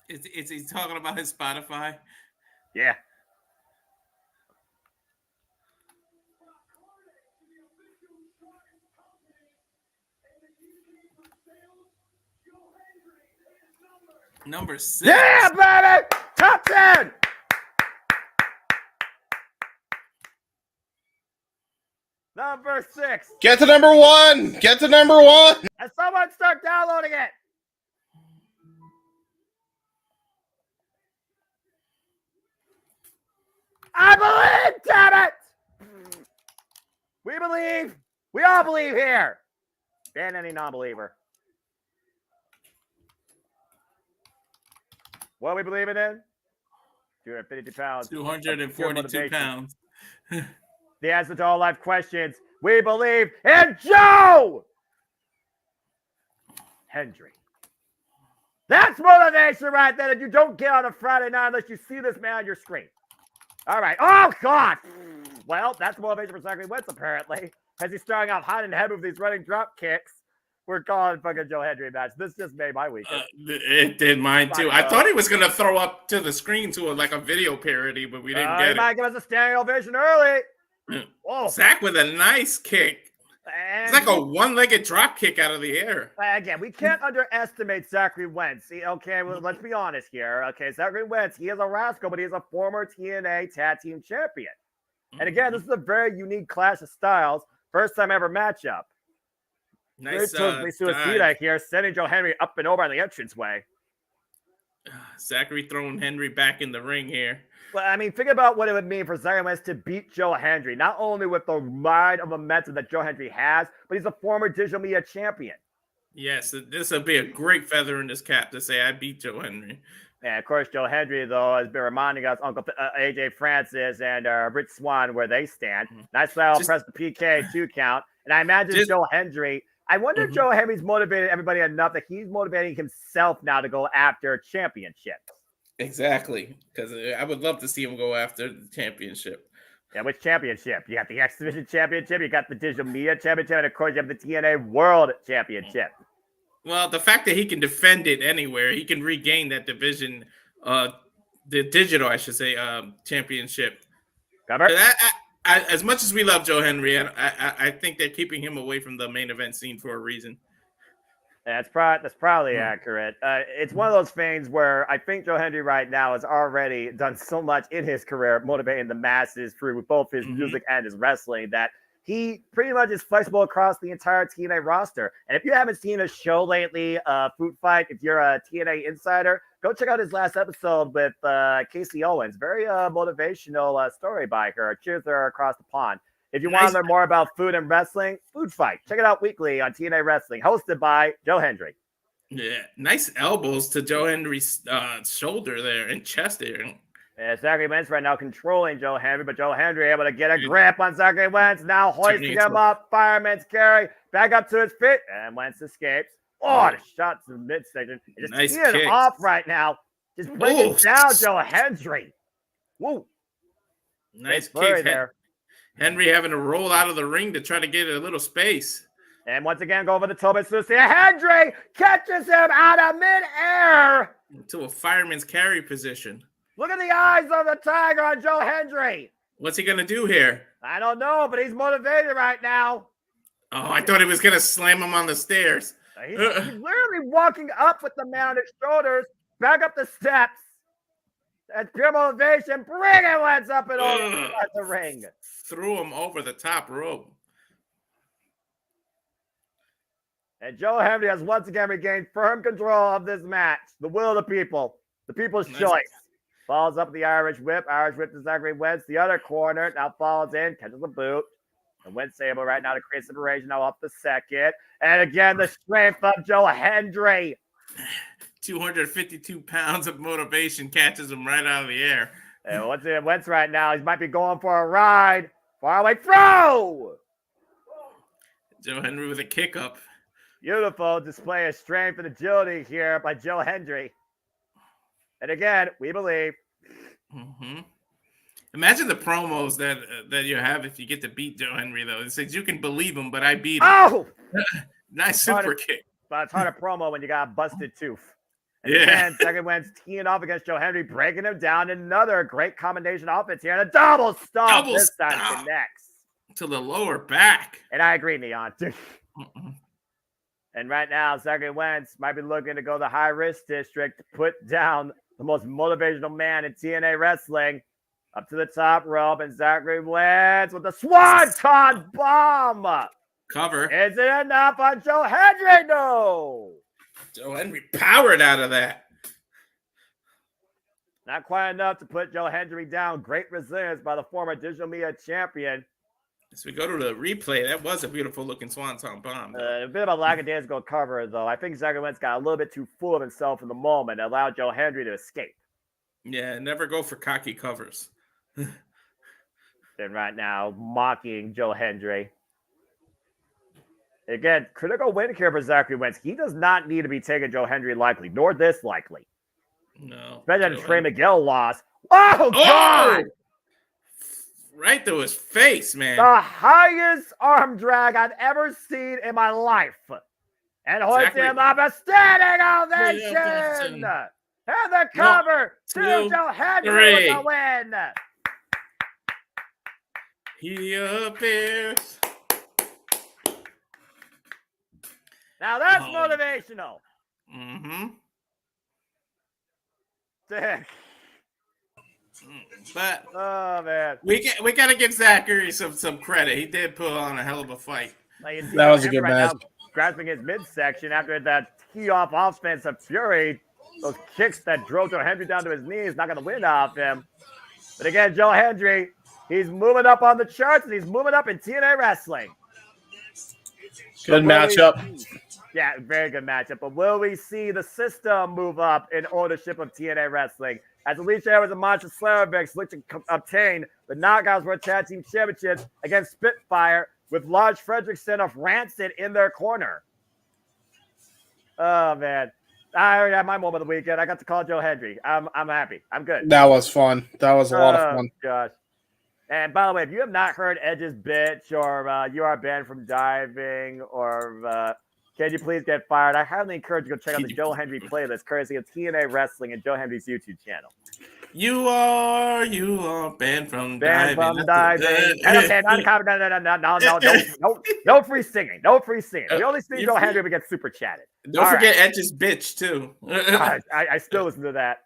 Is he talking about his Spotify? Yeah. Number 6. Yeah, baby! Top 10! Number 6. Get to number 1! Get to number 1! And someone start downloading it! I believe, damn it! We believe. We all believe here. Ban any non-believer. What are we believing in? 252 pounds. 242 pounds. The answer to all life questions. We believe in Joe Hendry. That's motivation right there that you don't get on a Friday night unless you see this man on your screen. All right. Oh, God. Well, that's motivation for Zachary Wentz, apparently. As he's starting off hot in the head with these running drop kicks. We're calling fucking Joe Hendry match. This just made my weekend. It did mine, too. I thought he was going to throw up to the screen to a video parody, but we didn't get it. He might give us a standing ovation early. Whoa. Zach with a nice kick. It's like a one-legged drop kick out of the air. Again, we can't underestimate Zachary Wentz. Okay, well, let's be honest here. Okay, Zachary Wentz, he is a rascal, but he is a former TNA Tag Team Champion. And again, this is a very unique clash of styles. First time ever matchup. Nice Suicida here, sending Joe Hendry up and over on the entranceway. Zachary throwing Hendry back in the ring here. Well, I mean, think about what it would mean for Zachary Wentz to beat Joe Hendry, not only with the ride of momentum that Joe Hendry has, but he's a former digital media champion. Yes, this would be a great feather in his cap to say, I beat Joe Hendry. And, of course, Joe Hendry, though, has been reminding us, Uncle AJ Francis and Rich Swann, where they stand. Nice style, press the PK 2 count. And I imagine Joe Hendry, I wonder if Joe Hendry's motivated everybody enough that he's motivating himself now to go after championships. Exactly, because I would love to see him go after the championship. Yeah, which championship? You got the X Division Championship, you got the Digital Media Championship, and of course you have the TNA World Championship. Well, the fact that he can defend it anywhere, he can regain that division, the digital, I should say, championship. Cover. As much as we love Joe Hendry, I think they're keeping him away from the main event scene for a reason. That's probably accurate. It's one of those things where I think Joe Hendry right now has already done so much in his career, motivating the masses through both his music and his wrestling, that he pretty much is flexible across the entire TNA roster. And if you haven't seen a show lately, Food Fight, if you're a TNA insider, go check out his last episode with Casey Owens. Very motivational story by her. Cheers to her across the pond. If you want to learn more about food and wrestling, Food Fight. Check it out weekly on TNA Wrestling, hosted by Joe Hendry. Yeah, nice elbows to Joe Hendry's shoulder there and chest there. Yeah, Zachary Wentz right now controlling Joe Hendry, but Joe Hendry able to get a grip on Zachary Wentz. Now hoisting him up. Fireman's carry. Back up to his feet. And Wentz escapes. Oh, the shot to the midsection. Just nice teeing off right now. Just bringing down Joe Hendry. Woo. Nice kick there. Henry having to roll out of the ring to try to get a little space. And once again, go over the toe, but Hendry catches him out of midair. To a fireman's carry position. Look at the eyes of the tiger on Joe Hendry. What's he going to do here? I don't know, but he's motivated right now. Oh, I thought he was going to slam him on the stairs. He's literally walking up with the man on his shoulders, back up the steps. That's pure motivation. Bring it, Wentz up and over the ring. Threw him over the top rope. And Joe Hendry has once again regained firm control of this match. The will of the people. The people's choice. Falls up the Irish whip. Irish whip to Zachary Wentz. The other corner now falls in. Catches the boot. And Wentz able right now to create separation. Now up the second. And again, the strength of Joe Hendry. 252 pounds of motivation catches him right out of the air. And what's in Wentz right now? He might be going for a ride. Far away throw. Joe Hendry with a kick up. Beautiful display of strength and agility here by Joe Hendry. And again, we believe. Mm-hmm. Imagine the promos that you have if you get to beat Joe Hendry, though. It says you can believe him, but I beat him. Oh! Nice super kick. But it's hard to promo when you got a busted tooth. And yeah. Again, second Wentz teeing off against Joe Hendry, breaking him down. Another great combination offense here. And a double stomp. This time connects. To the lower back. And I agree, Neon. And right now, Zachary Wentz might be looking to go the high-risk district to put down the most motivational man in TNA wrestling. Up to the top rope, and Zachary Wentz with the Swanton Bomb. Cover. Is it enough on Joe Hendry? No. Joe Hendry powered out of that. Not quite enough to put Joe Hendry down. Great resilience by the former Digital Media champion. As we go to the replay, that was a beautiful looking Swanton Bomb. A bit of a lackadaisical cover, though. I think Zachary Wentz got a little bit too full of himself in the moment and allowed Joe Hendry to escape. Yeah, never go for cocky covers. And right now, mocking Joe Hendry. Again, critical win here for Zachary Wentz. He does not need to be taking Joe Hendry lightly, nor this likely. No. Especially Trey Miguel loss. Oh, God! Right to his face, man. The highest arm drag I've ever seen in my life. And hoisting him up a standing ovation. And the cover to Joe Hendry with the win. He appears. Now that's motivational. Mm-hmm. Dick. But oh man, we gotta give Zachary some credit. He did put on a hell of a fight. That was a good match. Grasping his midsection after that tee-off offense of fury, those kicks that drove Joe Hendry down to his knees, knocking the wind off him. But again, Joe Hendry, he's moving up on the charts and he's moving up in TNA wrestling. Good matchup. Yeah, very good matchup. But will we see the system move up in ownership of TNA wrestling? As Alisha Evans and Masha Slamovich look to obtain the Knockouts World Tag Team Championships against Spitfire with Lodge Fredrickson of Rancid in their corner. Oh, man. I already had my moment of the weekend. I got to call Joe Hendry. I'm happy. I'm good. That was fun. That was a lot of fun. Gosh. And by the way, if you have not heard Edge's bitch or you are banned from diving or can you please get fired, I highly encourage you to go check out the Joe Hendry playlist courtesy of TNA Wrestling and Joe Hendry's YouTube channel. You are banned from diving. Banned from diving. No free singing. No free singing. We only sing Joe Hendry if we get super chatted. Don't forget Edge's bitch, too. I still listen to that.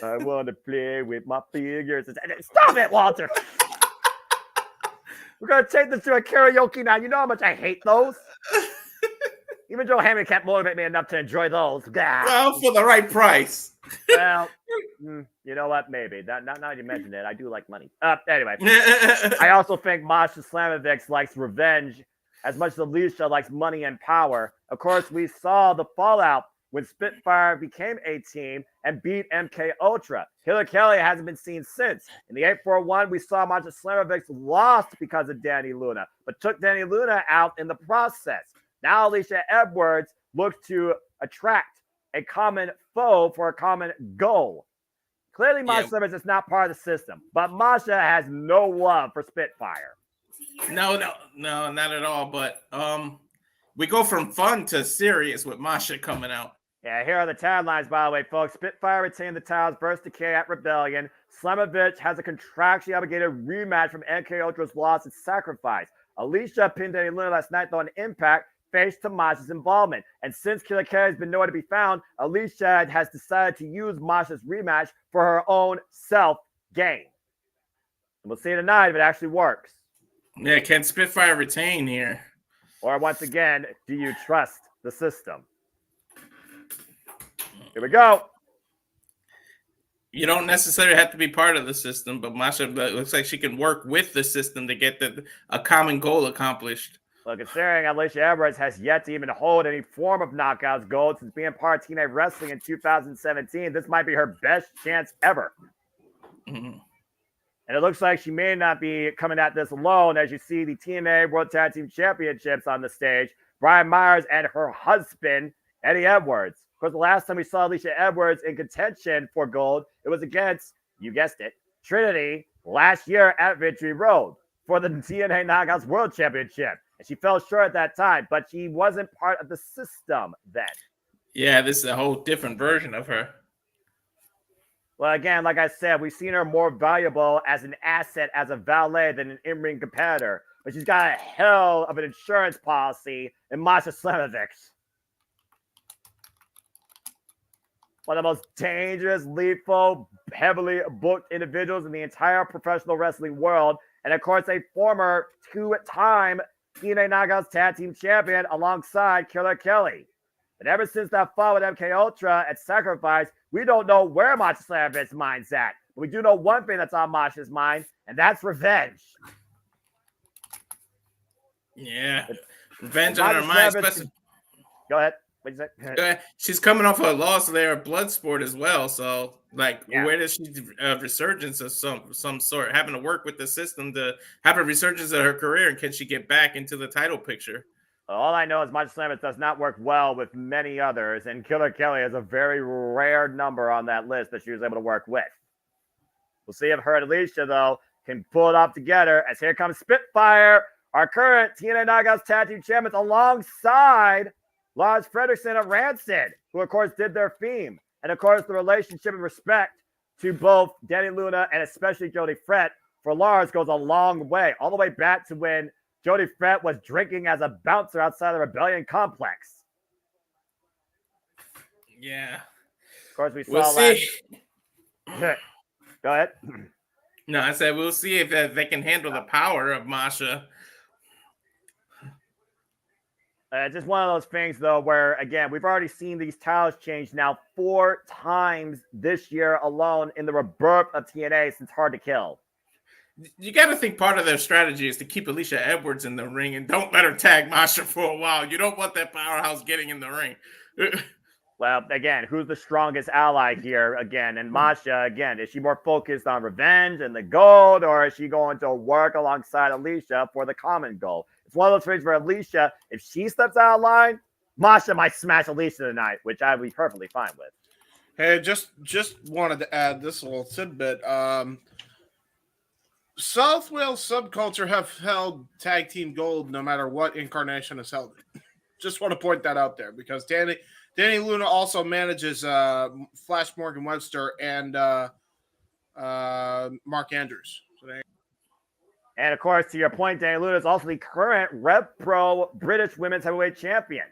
I want to play with my figures. Stop it, Walter. We're going to take this to a karaoke now. You know how much I hate those? Even Joe Hendry can't motivate me enough to enjoy those. Well, for the right price. Well, You know what? Maybe. Not now you mentioned it. I do like money. Anyway. I also think Masha Slamovich likes revenge as much as Alisha likes money and power. Of course, we saw the fallout when Spitfire became a team and beat MK Ultra. Killer Kelly hasn't been seen since. In the 841, we saw Masha Slamovich lost because of Dani Luna, but took Dani Luna out in the process. Now Alisha Edwards looks to attract a common foe for a common goal. Clearly, Masha Slamovich is not part of the system, but Masha has no love for Spitfire. No, not at all. But we go from fun to serious with Masha coming out. Yeah, here are the taglines, by the way, folks. Spitfire retained the titles, Burst Decay at Rebellion. Slamovich has a contractually obligated rematch from MK Ultra's loss at Sacrifice. Alisha pinned Dani Luna last night, though, on Impact, thanks to Masha's involvement. And since Killer Kelly has been nowhere to be found, Alisha has decided to use Masha's rematch for her own self-gain. And we'll see tonight if it actually works. Yeah, can Spitfire retain here? Or once again, do you trust the system? Here we go. You don't necessarily have to be part of the system, but Masha looks like she can work with the system to get a common goal accomplished. Well, considering Alisha Edwards has yet to even hold any form of Knockouts gold since being part of TNA Wrestling in 2017, this might be her best chance ever. Mm-hmm. And it looks like she may not be coming at this alone, as you see the TNA World Tag Team Championships on the stage. Brian Myers and her husband, Eddie Edwards. Of course, the last time we saw Alisha Edwards in contention for gold, it was against, you guessed it, Trinity last year at Victory Road for the TNA Knockouts World Championship. And she fell short at that time, but she wasn't part of the system then. Yeah, this is a whole different version of her. Well, again, like I said, we've seen her more valuable as an asset, as a valet than an in-ring competitor. But she's got a hell of an insurance policy in Masha Slamovich. One of the most dangerous, lethal, heavily booked individuals in the entire professional wrestling world. And of course, a former two-time TNA Knockouts Tag Team Champion alongside Killer Kelly. But ever since that fight with MK Ultra at Sacrifice, we don't know where Masha Slamovich's mind's at. But we do know one thing that's on Masha's mind, and that's revenge. Yeah, revenge on her mind. Go ahead. She's coming off a loss there at Bloodsport as well. So, where does she resurgence of some sort? Having to work with the system to have a resurgence of her career, and can she get back into the title picture? All I know is Masha Slamovich does not work well with many others, and Killer Kelly is a very rare number on that list that she was able to work with. We'll see if her and Alisha, though, can pull it off together, as here comes Spitfire, our current TNA Knockouts Tag Team Champions, alongside Lars Fredrickson of Rancid, who, of course, did their theme. And, of course, the relationship and respect to both Dani Luna and especially Jody Fret for Lars goes a long way, all the way back to when Jody Fret was drinking as a bouncer outside the Rebellion complex. Yeah. Of course, we saw we'll see. Go ahead. No, I said we'll see if they can handle the power of Masha. Just one of those things, though, where, again, we've already seen these titles change now 4 times this year alone in the rebirth of TNA since Hard to Kill. You got to think part of their strategy is to keep Alisha Edwards in the ring and don't let her tag Masha for a while. You don't want that powerhouse getting in the ring. Well, again, who's the strongest ally here? Again, and Masha, again, is she more focused on revenge and the gold, or is she going to work alongside Alisha for the common goal? It's one of those things where Alisha, if she steps out of line, Masha might smash Alisha tonight, which I'd be perfectly fine with. Hey, just wanted to add this little tidbit. South Wales subculture have held tag team gold no matter what incarnation has held it. Just want to point that out there because Dani Luna also manages Flash Morgan Webster and Mark Andrews. So and of course, to your point, Dani Luna is also the current Rev Pro British Women's Heavyweight Champion.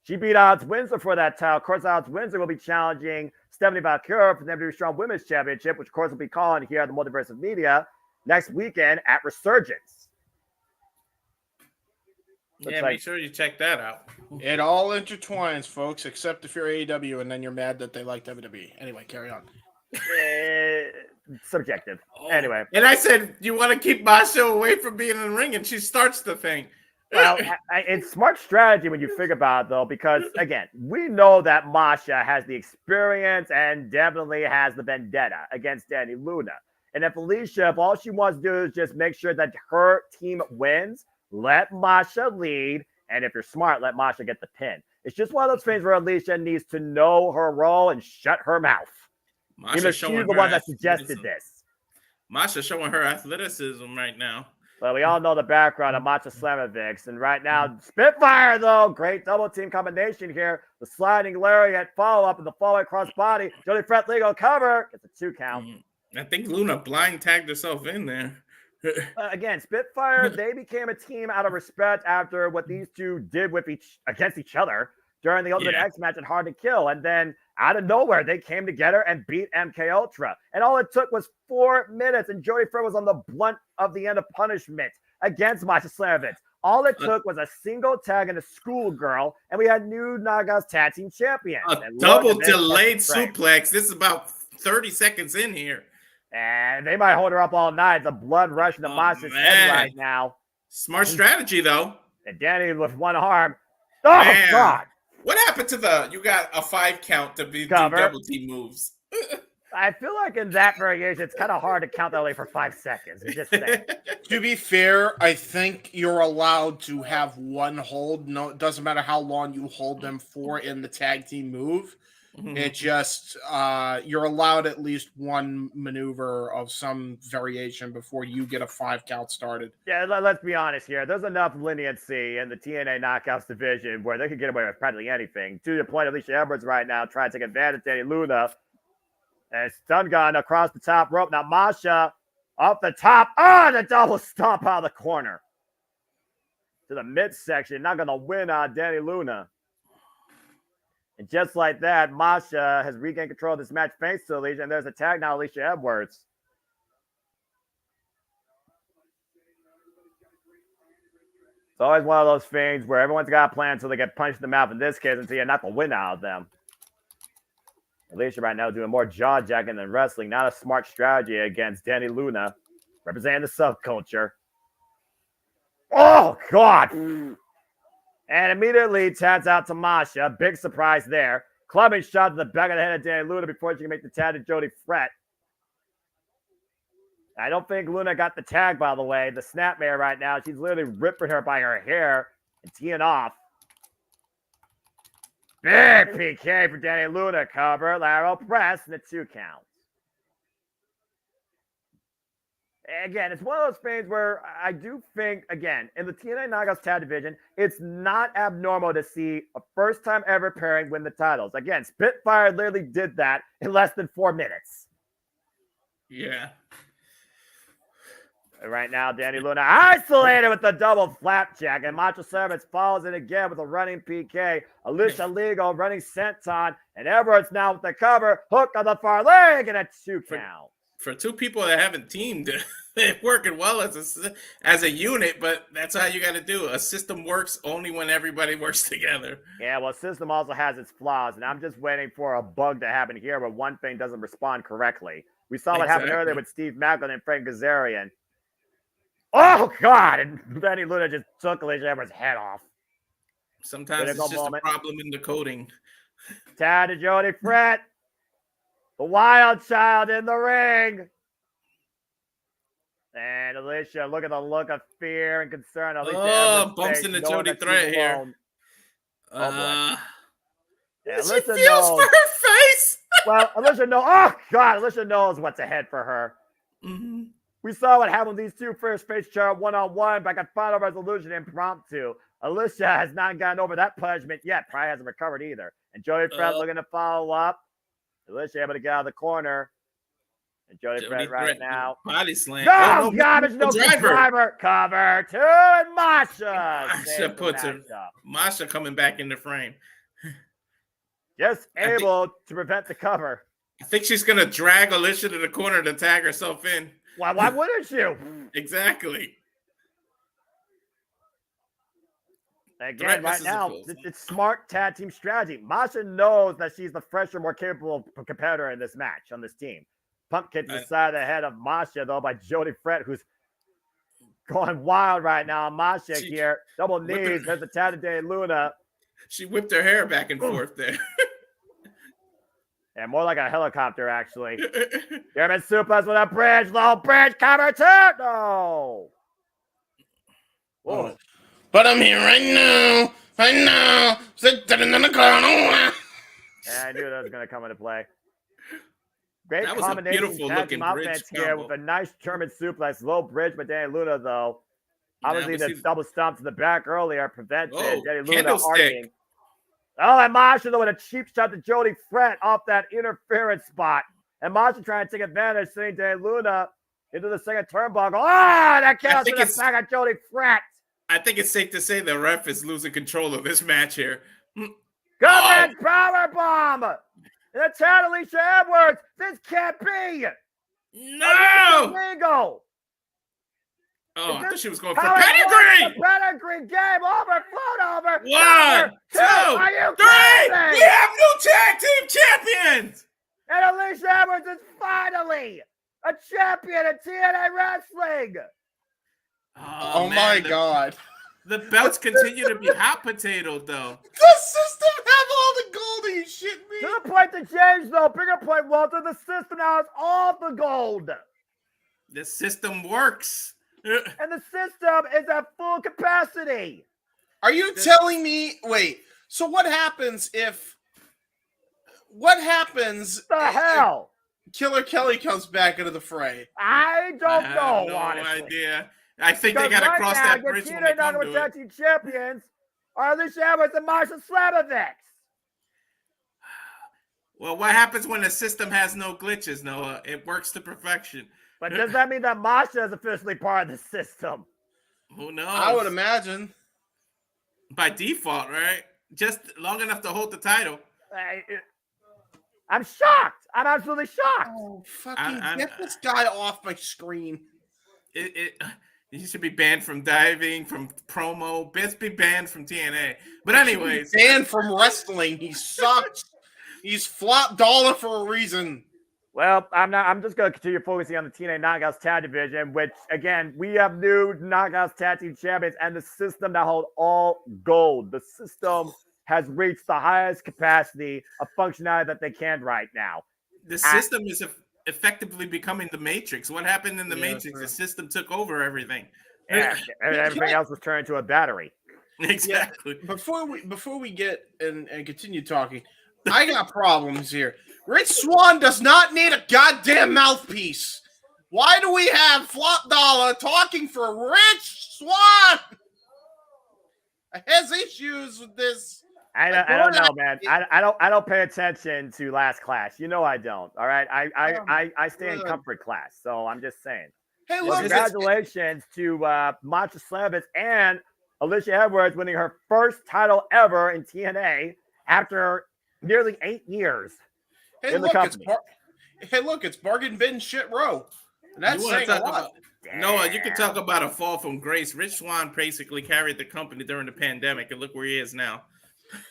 She beat Alex Windsor for that title. Of course, Alex Windsor will be challenging Stephanie Valkyrie for the WWE Strong Women's Championship, which, of course, will be calling here at the Multiverse of Media next weekend at Resurgence. Yeah, make sure you check that out. It all intertwines, folks, except if you're AEW and then you're mad that they like WWE. Anyway, carry on. Subjective. Anyway. And I said, you want to keep Masha away from being in the ring, and she starts the thing. Well, it's smart strategy when you think about it, though, because, again, we know that Masha has the experience and definitely has the vendetta against Dani Luna. And if Alisha, if all she wants to do is just make sure that her team wins, let Masha lead, and if you're smart, let Masha get the pin. It's just one of those things where Alisha needs to know her role and shut her mouth. Even she's the one that suggested this. Masha showing her athleticism right now. Well, we all know the background of Masha Slamovich, and right now, Spitfire, though, great double team combination here. The sliding lariat follow-up and the follow across body. Jody Fret legal cover. Gets a 2 count. I think Luna blind tagged herself in there. Again, Spitfire, they became a team out of respect after what these two did against each other during the Ultimate X match at Hard to Kill. And then out of nowhere, they came together and beat MK Ultra. And all it took was 4 minutes, and Jody Fred was on the blunt of the end of punishment against Masha Slamovich. All it took was a single tag and a schoolgirl, and we had new Naga's tag team champions. A double delayed suplex. This is about 30 seconds in here. And they might hold her up all night. The blood rushing to Masha's head right now. Smart strategy, though. And Dani with one arm. Oh, man. God. What happened to you got a 5 count to do double team moves? I feel like in that variation, it's kind of hard to count that only for 5 seconds. Just to be fair, I think you're allowed to have one hold. No, it doesn't matter how long you hold them for in the tag team move. Mm-hmm. It just you're allowed at least one maneuver of some variation before you get a 5 count started. Yeah, let's be honest here. There's enough leniency in the TNA Knockouts division where they could get away with practically anything. To the point of Alisha Edwards right now trying to take advantage of Dani Luna. And stun gun across the top rope. Now Masha up the top. The double stomp out of the corner. To the midsection. Not going to win on Dani Luna. And just like that, Masha has regained control of this match thanks to Alisha. And there's a tag now, Alisha Edwards. It's always one of those things where everyone's got a plan until they get punched in the mouth. In this case, until you're not the win out of them. Alisha right now doing more jaw-jacking than wrestling. Not a smart strategy against Dani Luna. Representing the subculture. Oh, God. And immediately taps out to Masha. Big surprise there. Clubbing shot to the back of the head of Dani Luna before she can make the tag to Jody Fret. I don't think Luna got the tag, by the way. The snapmare right now. She's literally ripping her by her hair and teeing off. Big PK for Dani Luna. Cover, lateral press, and a 2 count. Again, it's one of those things where I do think, again, in the TNA Knockouts Tag Division, it's not abnormal to see a first-time ever pairing win the titles. Again, Spitfire literally did that in less than 4 minutes. Yeah. Right now, Dani Luna isolated with the double flapjack, and Masha Slamovich follows it again with a running PK. Alisha Legal running senton, and Edwards now with the cover. Hook on the far leg, and a 2 count. For 2 people that haven't teamed, they're working well as a unit, but that's how you got to do it. A system works only when everybody works together. Yeah, well, system also has its flaws, and I'm just waiting for a bug to happen here where one thing doesn't respond correctly. We saw what happened earlier with Steve Macklin and Frank Kazarian. Oh, God! And Dani Luna just took Alisha Edwards' head off. Sometimes it's just a problem in the coding. Tag to Jody Fret. The wild child in the ring. And Alisha, look at the look of fear and concern. Alisha bumps into Jody Threat here. Yeah, she feels for her face. Well, Alisha knows. Oh, God. Alisha knows what's ahead for her. Mm-hmm. We saw what happened with these two first face chart one-on-one back at Final Resolution impromptu. Alisha has not gotten over that punishment yet. Probably hasn't recovered either. And Jody Fret looking to follow up. Alisha able to get out of the corner. And Jody Fret right now. Body slam. No, garbage, no driver. Cover 2, and Masha. Masha puts her. Masha coming back in the frame. Just able to prevent the cover. I think she's going to drag Alisha to the corner to tag herself in. Why wouldn't you? Exactly. Again, right now, it's smart tag team strategy. Masha knows that she's the fresher, more capable competitor in this match on this team. Pump kick to the side of the head of Masha, though, by Jody Fred, who's going wild right now. Masha here. Double knees. There's the Saturday Luna. She whipped her hair back and forth there. Yeah, more like a helicopter, actually. German suplex with a bridge. Low bridge cover two. No. Whoa. But I'm here right now. Sitting in the corner. Yeah, I knew that was going to come into play. Great that was combination. A beautiful looking bridge here with a nice German suplex. Low bridge by Dani Luna, though. Obviously, the double stomp to the back earlier prevented Dani Luna arcing. Oh, and Masha, though, with a cheap shot to Jody Fred off that interference spot. And Masha trying to take advantage, sending Dani Luna into the second turnbuckle. Oh, that counts to the back of Jody Fred. I think it's safe to say the ref is losing control of this match here. Government powerbomb! And it's Alisha Edwards. This can't be. No! Legal. Oh, I thought she was going for pedigree. Pedigree game over. Float over. 1, 2, 3. We have new tag team champions. And Alisha Edwards is finally a champion in TNA wrestling. Oh my God. The belts continue to be hot potato, though. The system have all the gold. Are you shitting me? To the point to change, though. Bigger point, Walter. The system now has all the gold. The system works. And the system is at full capacity. Are you telling me? Wait. So what happens if? What happens? The hell? Killer Kelly comes back into the fray. I don't know. No honestly. idea. I think they got to cross that bridge when they come to it. Team champions are Alisha Edwards and Masha Slamovich. Well, what happens when the system has no glitches, Noah? It works to perfection. But does that mean that Masha is officially part of the system? Who knows? I would imagine. By default, right? Just long enough to hold the title. I'm shocked. I'm absolutely shocked. Oh, fucking get this guy off my screen. He should be banned from diving, from promo. Best be banned from TNA. But anyways. Banned from wrestling. He sucks. He's flop dollar for a reason. Well, I'm just going to continue focusing on the TNA Knockouts Tag Division, which, again, we have new Knockouts Tag Team Champions and the system that hold all gold. The system has reached the highest capacity of functionality that they can right now. The system is effectively becoming the Matrix. What happened in the Matrix? The system took over everything. Yeah, everything else was turned into a battery. Exactly. Yeah, before we get and continue talking, I got problems here. Rich Swann does not need a goddamn mouthpiece. Why do we have Flop Dollar talking for Rich Swann? I has issues with this. I don't know, man. I don't pay attention to Last Clash. You know I don't. All right. I stay in comfort class. So I'm just saying. Hey, well, congratulations to Masha Slamovich and Alisha Edwards winning her first title ever in TNA after nearly 8 years in the company. It's bargain bin shit row. And that's saying a lot. Noah, you can talk about a fall from grace. Rich Swann basically carried the company during the pandemic, and look where he is now.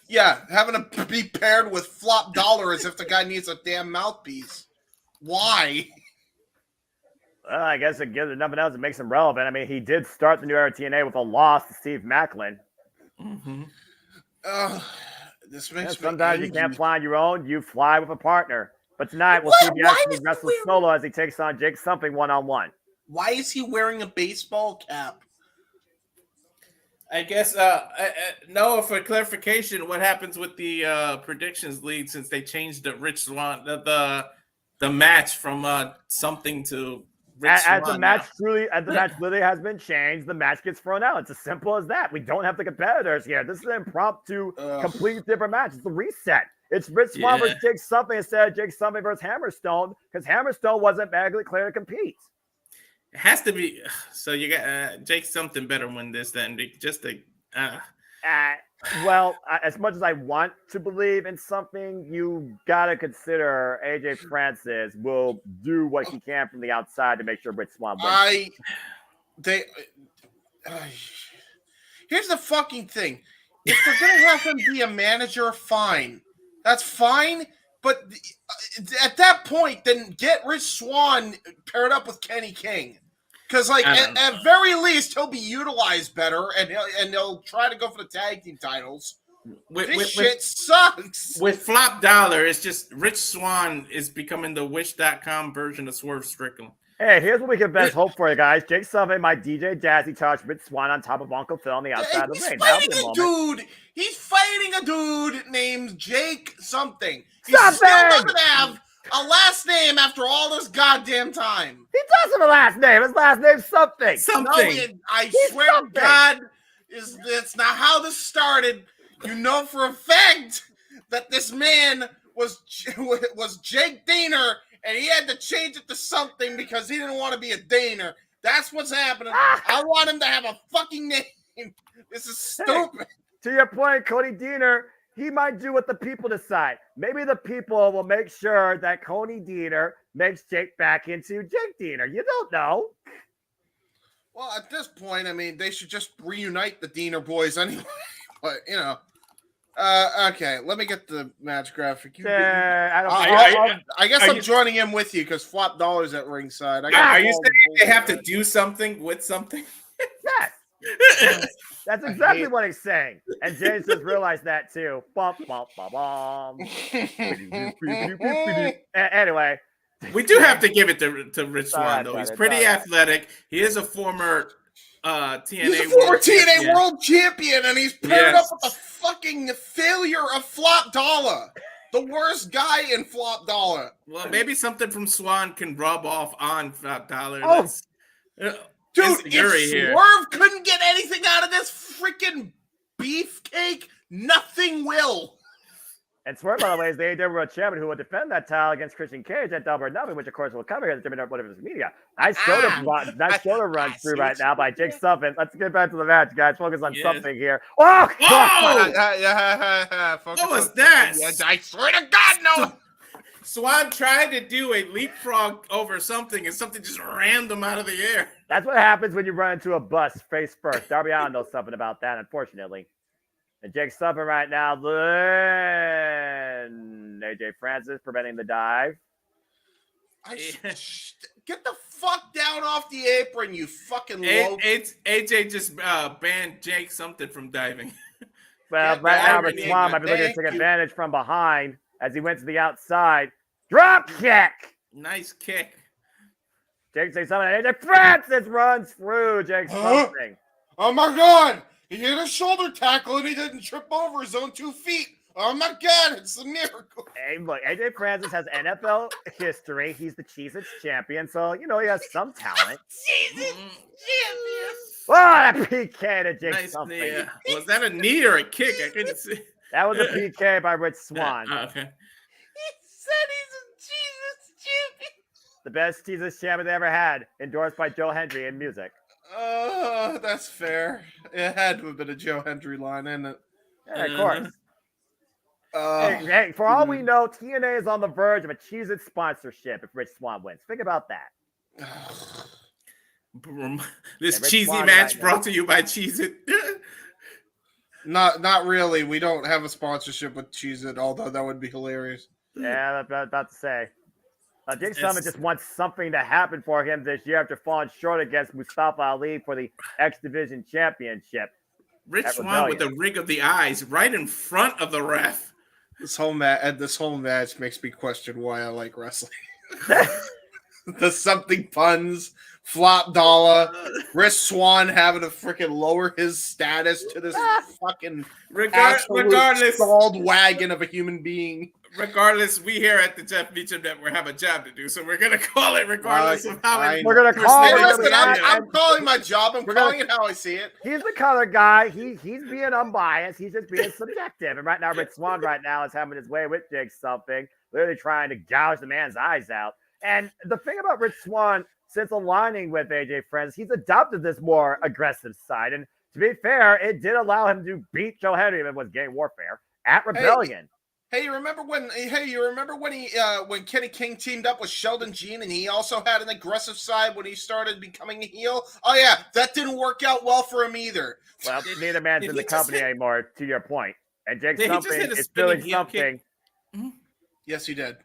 Yeah, having to be paired with Flop Dollar as if the guy needs a damn mouthpiece. Why? Well, I guess it gives nothing else. It makes him relevant. I mean, he did start the new era TNA with a loss to Steve Macklin. Mm-hmm. This makes sometimes you can't fly on your own. You fly with a partner. But tonight we'll see the actually wrestle solo as he takes on Jake Something one-on-one. Why is he wearing a baseball cap? I guess, Noah, for clarification, what happens with the predictions league since they changed the Rich Swann, the match from something to Rich Swann? As the match literally has been changed, the match gets thrown out. It's as simple as that. We don't have the competitors here. This is an impromptu, completely different match. It's the reset. It's Rich Swann versus Jake Something instead of Jake Something versus Hammerstone because Hammerstone wasn't medically clear to compete. It has to be. So you got Jake Something better win this than just a. Well, as much as I want to believe in something, you gotta consider AJ Francis will do what he can from the outside to make sure Rich Swann wins. Here's the fucking thing. if they're going to have him be a manager, fine. That's fine. But at that point, then get Rich Swann paired up with Kenny King. Because, like, at very least, he'll be utilized better, and he'll try to go for the tag team titles. This shit sucks. With Flop Dollar, it's just Rich Swann is becoming the Wish.com version of Swerve Strickland. Hey, here's what we can best hope for, you guys. Jake Sullivan, my DJ Jazzy touch Rich Swann on top of Uncle Phil on the outside of the ring. He's fighting a dude named Jake something. He still doesn't have a last name after all this goddamn time. He does have a last name. His last name's something. No, I swear to God, that's not how this started. You know for a fact that this man was Jake Daner, and he had to change it to something because he didn't want to be a Daner. That's what's happening. I want him to have a fucking name. This is stupid. To your point, Cody Deaner, he might do what the people decide. Maybe the people will make sure that Cody Deaner makes Jake back into Jake Deaner. You don't know. Well, at this point, I mean, they should just reunite the Deaner boys anyway. But, you know. Okay, let me get the match graphic. I guess I'm joining in with you because Flop Dollar's at ringside. Are you saying they have to do something with something? Yes. That's exactly what he's saying. And James just realized that too. Bum, bum, bum, bum. Anyway. We do have to give it to Rich Swann, though. He's pretty athletic. He is a former TNA World Champion, and he's paired up with the fucking failure of Flop Dollar. The worst guy in Flop Dollar. Well, maybe something from Swann can rub off on Flop Dollar. Dude, if Swerve couldn't get anything out of this freaking beefcake, nothing will. And Swerve, by the way, is the AEW World Champion who will defend that title against Christian Cage at Double or Nothing, which of course will cover against whatever his media. Nice shoulder runs through right now by Jake Sullivan. Let's get back to the match, guys. Focus on something here. Oh! What was that? I swear to God, no! Swann tried to do a leapfrog over something, and something just rammed him out of the air. That's what happens when you run into a bus face first. Darby Allin knows something about that, unfortunately. And Jake Sullivan right now, AJ Francis preventing the dive. Get the fuck down off the apron, you fucking low. AJ just banned Jake something from diving. Well, right now, Rich Swann might be looking to take advantage from behind as he went to the outside. Drop kick! Nice kick. Jake Sullivan, AJ Francis runs through Jake Sullivan. Oh my God! He hit a shoulder tackle and he didn't trip over his own 2 feet. Oh my God, it's a miracle. Hey, look, AJ Francis has NFL history. He's the Cheez-Its champion, so, you know, he has some talent. Cheez-Its champion. Oh, that PK to Jake Sullivan. Yeah. Was that a knee or a kick? I couldn't see. That was a PK by Rich Swann. Okay. He said he's a Cheez-Its champion. The best Cheez-Its champion they ever had, endorsed by Joe Hendry in music. That's fair. It had to have been a Joe Hendry line, isn't it? Yeah, of course. Hey, for all we know, TNA is on the verge of a Cheez-It sponsorship if Rich Swann wins. Think about that. This cheesy match brought to you by Cheez-It. Not really. We don't have a sponsorship with Cheez-It, although that would be hilarious. Yeah, I was about to say. Jake Sullivan just wants something to happen for him this year after falling short against Mustafa Ali for the X Division Championship. Rich Swann with the rig of the eyes right in front of the ref. This whole match makes me question why I like wrestling. The something puns, Flop Dollar, Rich Swann having to freaking lower his status to this fucking regardless stalled wagon of a human being. Regardless, we here at the Jeff Meacham Network have a job to do, so we're gonna call it regardless of how we're gonna call it. Listen, I'm calling my job. I'm calling it how I see it. He's the color guy. He's being unbiased. He's just being subjective. And right now, Rich Swann right now is having his way with Jake Sullivan, literally trying to gouge the man's eyes out. And the thing about Rich Swann, since aligning with AJ Francis, he's adopted this more aggressive side. And to be fair, it did allow him to beat Joe Hendry if it was Gang Warfare at Rebellion. Hey, you remember when when Kenny King teamed up with Sheldon Jean and he also had an aggressive side when he started becoming a heel? Oh yeah, that didn't work out well for him either. Well, neither man's in the company anymore, to your point. And Jake something is spinning doing heel something. kick? Yes, he did.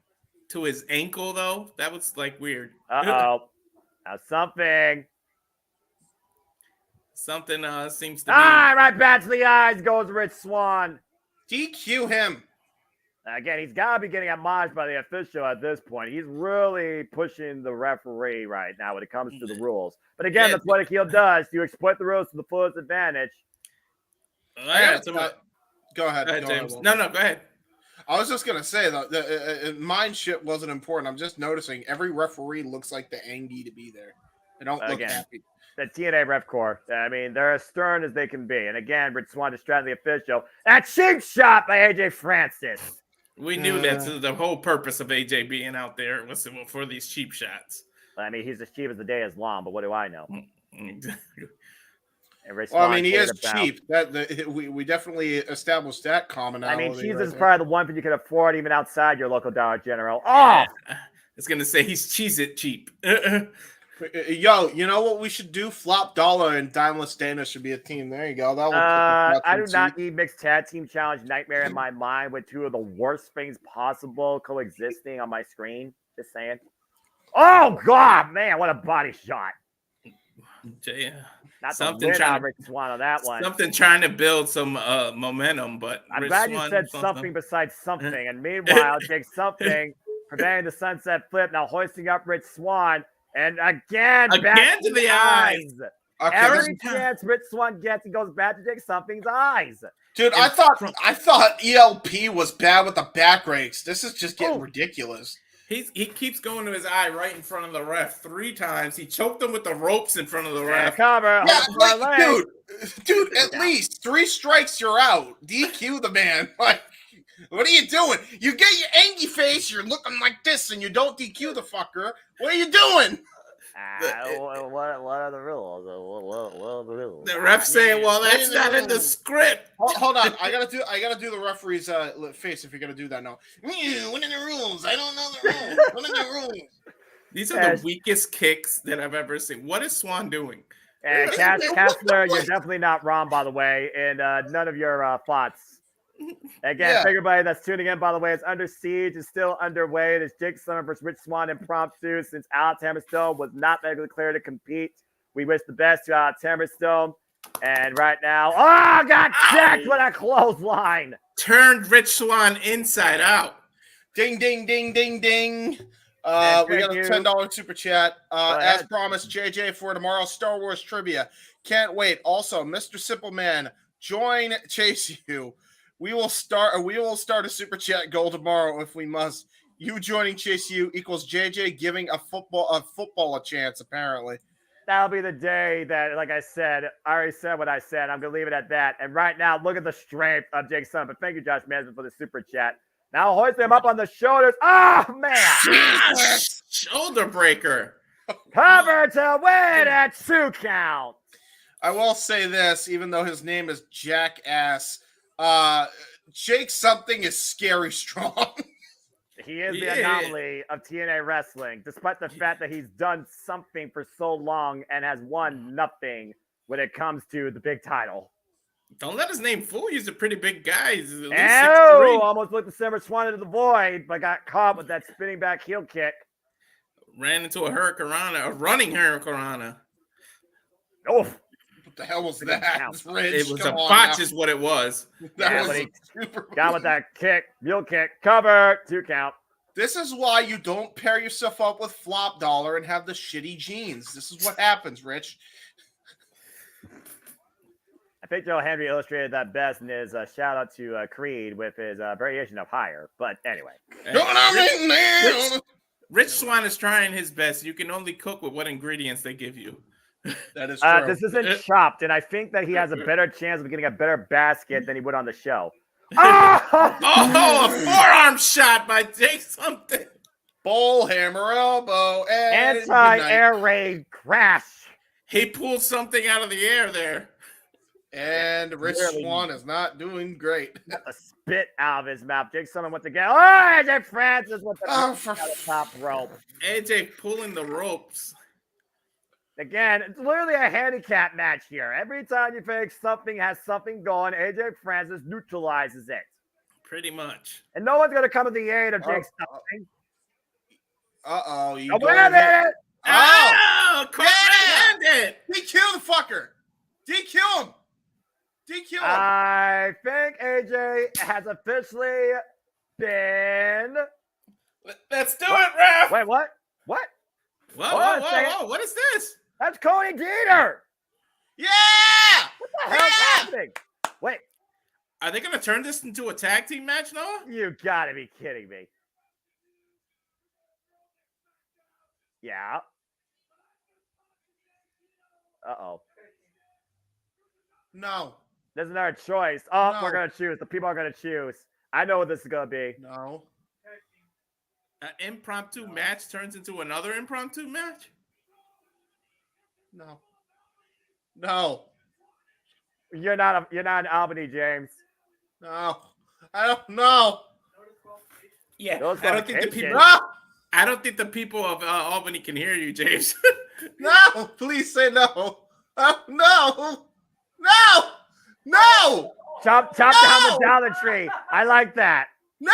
To his ankle, though? That was, like, weird. Uh-oh. Now something. Something seems to be... Right back to the eyes goes Rich Swann. DQ him. Again, he's got to be getting admonished by the official at this point. He's really pushing the referee right now when it comes to the rules. But again, that's what a heel does. You exploit the rules to the fullest advantage. Go ahead, James. No, go ahead. I was just going to say, though, the mind shit wasn't important. I'm just noticing every referee looks like the Angie to be there. They don't look happy. The TNA Ref Corps, I mean, they're as stern as they can be. And again, Rich Swann distracting the official. That cheap shot by AJ Francis. We knew that's the whole purpose of AJ being out there was for these cheap shots. I mean, he's as cheap as the day is long, but what do I know? Well, I mean, he is cheap. We definitely established that commonality. I mean, cheese is probably the one thing you can afford even outside your local Dollar General. Oh! I was going to say he's Cheez-It cheap. Yo, you know what we should do? Flop Dollar and Dimeless Dana should be a team. There you go. I do not need mixed tag team challenge nightmare in my mind with two of the worst things possible coexisting on my screen. Just saying. Oh, God, man, what a body shot. Not something the win Rich Swann on that one. Something trying to build some momentum, but I'm glad you said something besides something. And meanwhile, Jake something preventing the sunset flip, now hoisting up Rich Swann. And again back to the eyes. Okay, every chance Rich Swann gets, he goes back to Jake something's eyes. Dude, I thought ELP was bad with the back rakes. This is just getting ridiculous. He keeps going to his eye right in front of the ref 3 times. He choked him with the ropes in front of the ref. Cover. Yeah, dude, at least 3 strikes, you're out. DQ the man. Like, what are you doing? You get your Angie face, you're looking like this, and you don't DQ the fucker. What are you doing? What are the rules? What are the rules? The ref saying, "Well, that's not in the script." Hold on, I gotta do the referee's face if you're gonna do that now. What are the rules? I don't know the rules. What are the rules? These are the weakest kicks that I've ever seen. What is Swann doing? And Kastler, you're definitely not wrong, by the way, and none of your thoughts. Again, for everybody that's tuning in, by the way, it's Under Siege is still underway. It is Jake Summer versus Rich Swann impromptu since Alex Hammerstone was not medically cleared to compete. We wish the best to Alex Hammerstone. And right now, got checked with a clothesline. Turned Rich Swann inside out. Ding, ding, ding, ding, ding. We got a $10 super chat. As promised, JJ for tomorrow's Star Wars trivia. Can't wait. Also, Mr. Simpleman, join Chase U. We will start a super chat goal tomorrow if we must. You joining Chase U equals JJ giving a football a chance, apparently. That'll be the day that, like I said, I already said what I said. I'm going to leave it at that. And right now, look at the strength of Jake Summer. But thank you, Josh Manson, for the super chat. Now hoist him up on the shoulders. Oh, man. Shoulder breaker. Cover to win at 2 count. I will say this, even though his name is Jackass, Jake something is scary strong. He is the anomaly of TNA wrestling, despite the fact that he's done something for so long and has won nothing when it comes to the big title. Don't let his name fool you. He's a pretty big guy. He's at least 6'3". Almost looked the Summer Swann into the void, but got caught with that spinning back heel kick. Ran into a running hurricanrana. Oh. What the hell was that? It was a botch is what it was. Got with that kick, mule kick, cover, 2 count. This is why you don't pair yourself up with Flop Dollar and have the shitty jeans. This is what happens, Rich. I think Joe Henry illustrated that best in his shout out to Creed with his variation of higher. But anyway. Rich Swann is trying his best. You can only cook with what ingredients they give you. That is true. This isn't chopped, and I think that he has a better chance of getting a better basket than he would on the show. A forearm shot by Jake something. Bull hammer elbow. Anti-air raid crash. He pulled something out of the air there. And Rich Swann is not doing great. Got the spit out of his mouth. Jake Sullivan went to get. Oh, AJ Francis with the top rope. AJ pulling the ropes. Again, it's literally a handicap match here. Every time you think something has something going, AJ Francis neutralizes it. Pretty much. And no one's going to come to the aid of Jake Sullivan. Uh-oh. You win it! Oh! Right-handed! DQ the fucker! DQ him! DQ him! I think AJ has officially been... Let's do it, Ref! Wait, what? What? Whoa, what is this? That's Cody Deaner! Yeah! What the hell's happening? Wait. Are they going to turn this into a tag team match, Noah? You gotta be kidding me. Yeah. Uh-oh. No. There's another choice. Oh, No. we're going to choose. The people are going to choose. I know what this is going to be. No. An impromptu match turns into another impromptu match? No. No. You're not in Albany, James. No. I don't know. Yeah, Those I don't think the people. No. I don't think the people of Albany can hear you, James. No. Please say no. No. No. No. Chop down the Dollar Tree. I like that. No.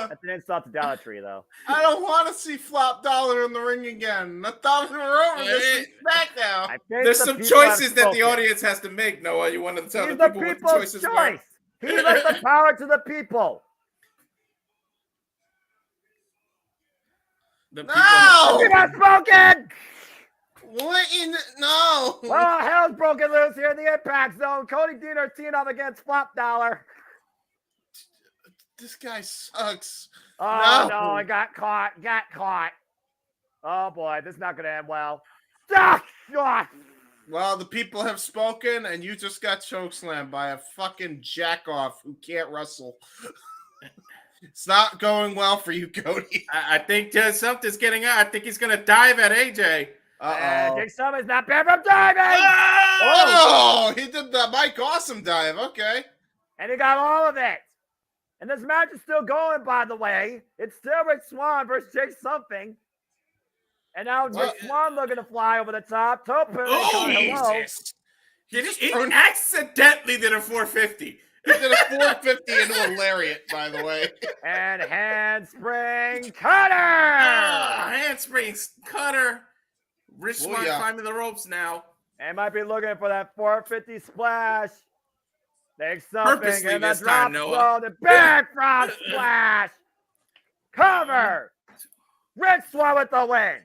That's an insult to Dollar Tree, though. I don't want to see Flop Dollar in the ring again. 1,000 over this is SmackDown. There's some choices that the audience has to make, Noah. You want to tell He's the people what the people's choices were? He left the power to the people. The No. You're not spoken. What in no. Well, hell's broken loose here in the Impact Zone. Cody Deaner teeing up against Flop Dollar. This guy sucks. Oh, no, I got caught. Oh, boy, this is not going to end well. Ah! Well, the people have spoken, and you just got chokeslammed by a fucking jack-off who can't wrestle. It's not going well for you, Cody. I think something's getting out. I think he's going to dive at AJ. Jake Summers not bad from diving. Oh, he did the Mike Awesome dive. Okay. And he got all of it. And this match is still going, by the way. It's still Rich Swann versus Jake something. And now Rich Swann looking to fly over the top. Jesus. He accidentally did a 450. He did a 450 into a lariat, by the way. And handspring cutter. Handspring cutter. Rich Swann climbing the ropes now. And might be looking for that 450 splash. Takes something. Purposely and this the time, drop Noah. throw, the back drop splash. Cover. Rich Swann with the win.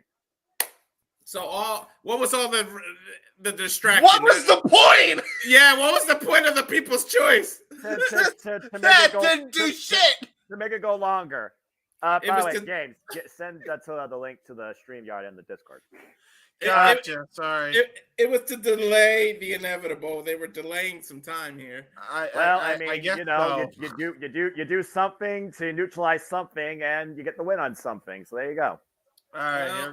So what was all the distraction? What was the point? Yeah, what was the point of the people's choice? To that didn't do shit. To make it go longer. By the way, to- James, send Datila the link to the StreamYard in the Discord. Gotcha. Sorry. It was to delay the inevitable. They were delaying some time here. I guess you know, so. you do something to neutralize something, and you get the win on something. So there you go. All right.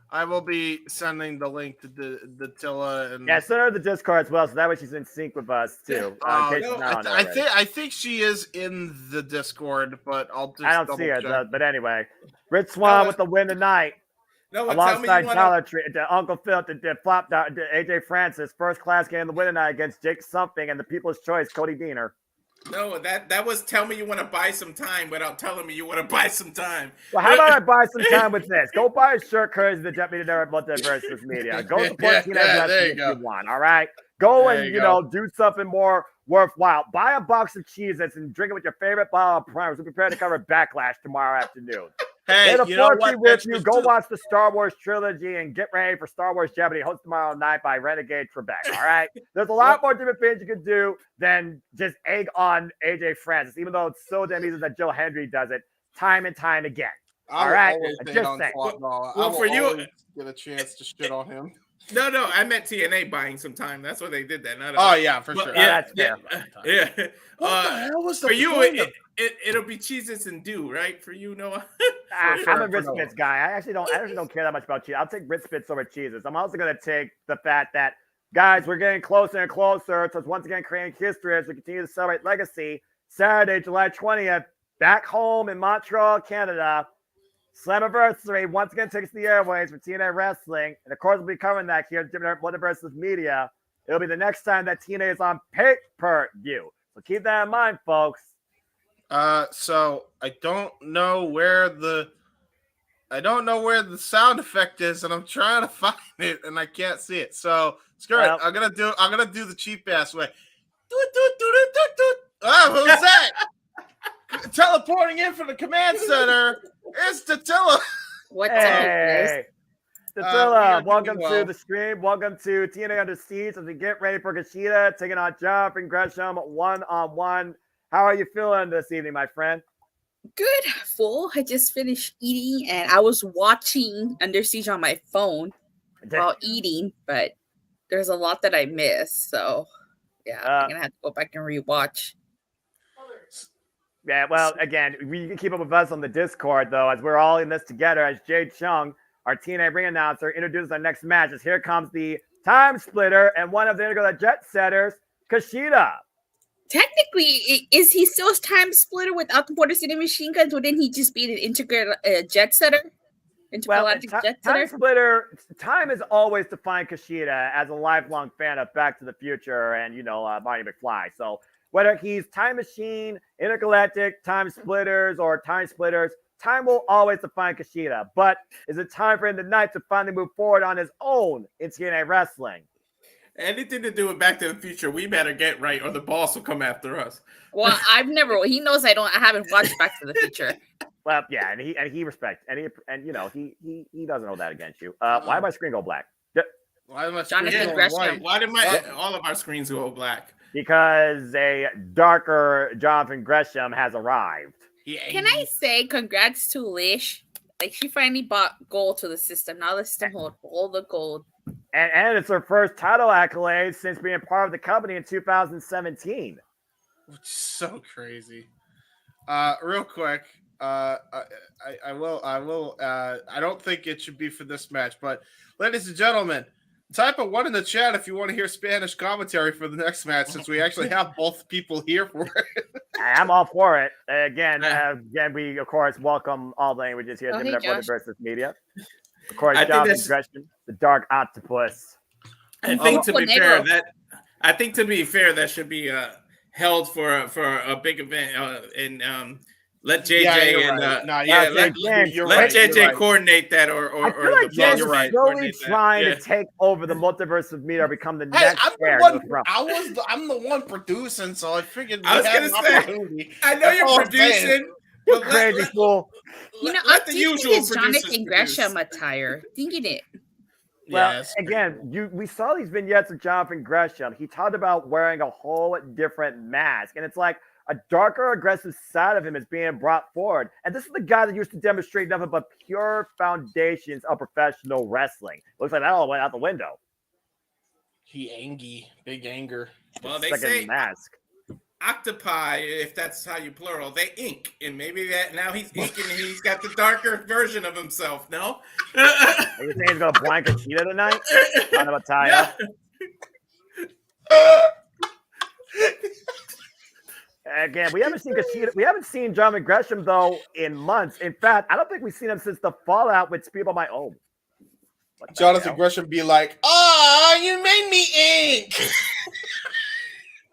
I will be sending the link to the Tilla and send her the Discord as well, so that way she's in sync with us too. I think she is in the Discord, but I don't see her. But anyway, Rich Swann with the win tonight. Alongside Dollar Tree, Uncle Phil, the flop, AJ Francis, first class game the win tonight against Jake something and the People's Choice, Cody Deaner. No, that was tell me you want to buy some time without telling me you want to buy some time. Well, how about I buy some time with this? Go buy a shirt courtesy of the Deputy Director of Multiverse Media. Go support TNA Wrestling if you want, all right? Go and, do something more worthwhile. Buy a box of Cheez-Its and drink it with your favorite bottle of primers. We're prepared to cover Backlash tomorrow afternoon. Hey, you know what? With you, go watch the Star Wars trilogy and get ready for Star Wars Jeopardy, hosted tomorrow night by Renegade Trebek. All right, there's a lot more different things you can do than just egg on AJ Francis, even though it's so damn easy that Joe Hendry does it time and time again. All right, just saying. Well, for you, get a chance to shit on him. No, I meant TNA buying some time. That's why they did that. For sure. That's fair. Yeah. What the hell was the for you? point It'll be Cheez-Its and Dew, right? For you, Noah. I'm a Ritz Bits guy. I actually don't care that much about cheese. I'll take Ritz Bits over Cheez-Its. I'm also going to take the fact that Guys, we're getting closer and closer to once again creating history as we continue to celebrate legacy. Saturday, July 20th, back home in Montreal, Canada. Slamiversary once again takes the airways for TNA Wrestling. And of course, we'll be covering that here at Multiverse Media. It'll be the next time that TNA is on pay-per-view. So keep that in mind, folks. So I don't know where the sound effect is, and I'm trying to find it, and I can't see it. So screw it. I'm gonna do the cheap ass way. Oh, who's that? Teleporting in from the command center. It's Datila. What's up, Datila? Welcome to the stream. Welcome to TNA Under Siege as we get ready for Kushida taking on Jonathan Gresham one-on-one. How are you feeling this evening, my friend? Good, full. I just finished eating and I was watching Under Siege on my phone while eating, but there's a lot that I missed. So, yeah, I'm going to have to go back and rewatch. Yeah, well, again, you can keep up with us on the Discord, though, as we're all in this together, as Jay Chung, our TNA ring announcer, introduces our next match. As here comes the time splitter and one of the jet setters, Kushida. Technically, is he still time splitter without the Border City machine guns? Wouldn't he just be an integrated jet setter? Time splitter, time has always defined Kushida as a lifelong fan of Back to the Future and, Marty McFly. So whether he's Time Machine, Intergalactic, Time Splitters, or Time Splitters, time will always define Kushida. But is it time for him tonight to finally move forward on his own in TNA Wrestling? Anything to do with Back to the Future, we better get right, or the boss will come after us. Well, he knows I haven't watched Back to the Future. Well, yeah, and he respects, and he doesn't hold that against you. Why did my screen go black? Why did my screen go white? Why did all of our screens go black? Because a darker Jonathan Gresham has arrived. Can I say congrats to Lish? Like, she finally bought gold to the system. Now the system holds all the gold. And it's her first title accolade since being part of the company in 2017. Which is so crazy. Real quick, I don't think it should be for this match, but ladies and gentlemen, type a 1 in the chat if you want to hear Spanish commentary for the next match, since we actually have both people here for it. I'm all for it. Again, we of course welcome all languages here at Multiverse Media. Of course, Jonathan Gresham, the Dark Octopus. I think to be fair, that should be held for a big event and let JJ let JJ coordinate that or I feel like JJ's slowly trying to take over the Multiverse of Media, become the next heir to the throne. I'm the one producing, so I figured I was gonna say, I know you're producing. You crazy fool. I'm thinking it's Jonathan Gresham attire. Thinking it. Well, again, we saw these vignettes of Jonathan Gresham. He talked about wearing a whole different mask, and it's like a darker, aggressive side of him is being brought forward. And this is the guy that used to demonstrate nothing but pure foundations of professional wrestling. Looks like that all went out the window. Big anger. Well, they say mask. Octopi, if that's how you plural, they ink, and maybe that now he's inking and he's got the darker version of himself. No, are you saying he's gonna blank a cheetah tonight? On about Taya. Again, we haven't seen Kushida. We haven't seen John Gresham though in months. In fact, I don't think we've seen him since the fallout with Speedball My Own. Jonathan Gresham be like, "Oh, you made me ink."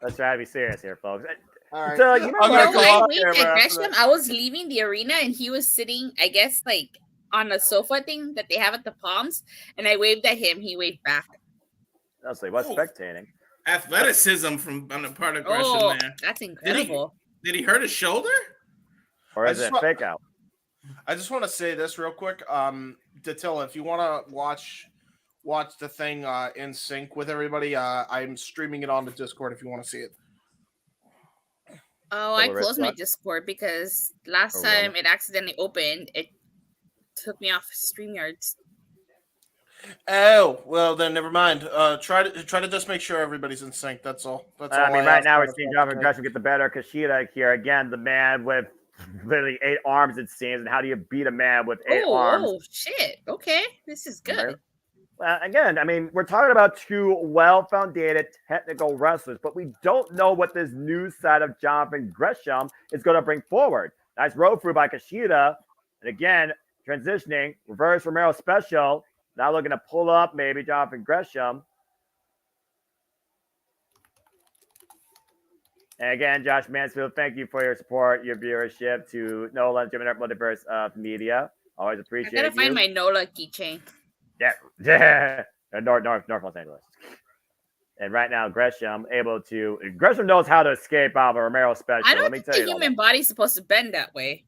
Let's try to be serious here, folks. All right. So, I waved at Gresham. I was leaving the arena and he was sitting, I guess, like on a sofa thing that they have at the Palms. And I waved at him. He waved back. That's like, what's spectating? Athleticism on the part of Gresham there. That's incredible. Did he hurt his shoulder? Or is it fake out? I just want to say this real quick. Datila, if you want to watch the thing in sync with everybody, I'm streaming it on the Discord if you want to see it. Oh, I closed my Discord because last time it accidentally opened, it took me off StreamYards. Oh, well then never mind. Try to just make sure everybody's in sync. That's all. That's all. I mean, right now we're seeing Jonathan Gresham get the better of Kushida here. Again, the man with literally 8 arms, it seems. And how do you beat a man with 8 arms? Oh shit! Okay, this is good. Again, I mean, we're talking about two well-founded technical wrestlers, but we don't know what this new side of Jonathan Gresham is going to bring forward. Nice roll through by Kushida. And again, transitioning, reverse Romero special. Now looking to pull up maybe Jonathan Gresham. And again, Josh Mansfield, thank you for your support, your viewership to NOLA and JMN Multiverse of Media. Always appreciate I gotta find my NOLA keychain. Yeah. North Los Angeles. And right now, Gresham knows how to escape out of a Romero special. I don't think the human body's supposed to bend that way.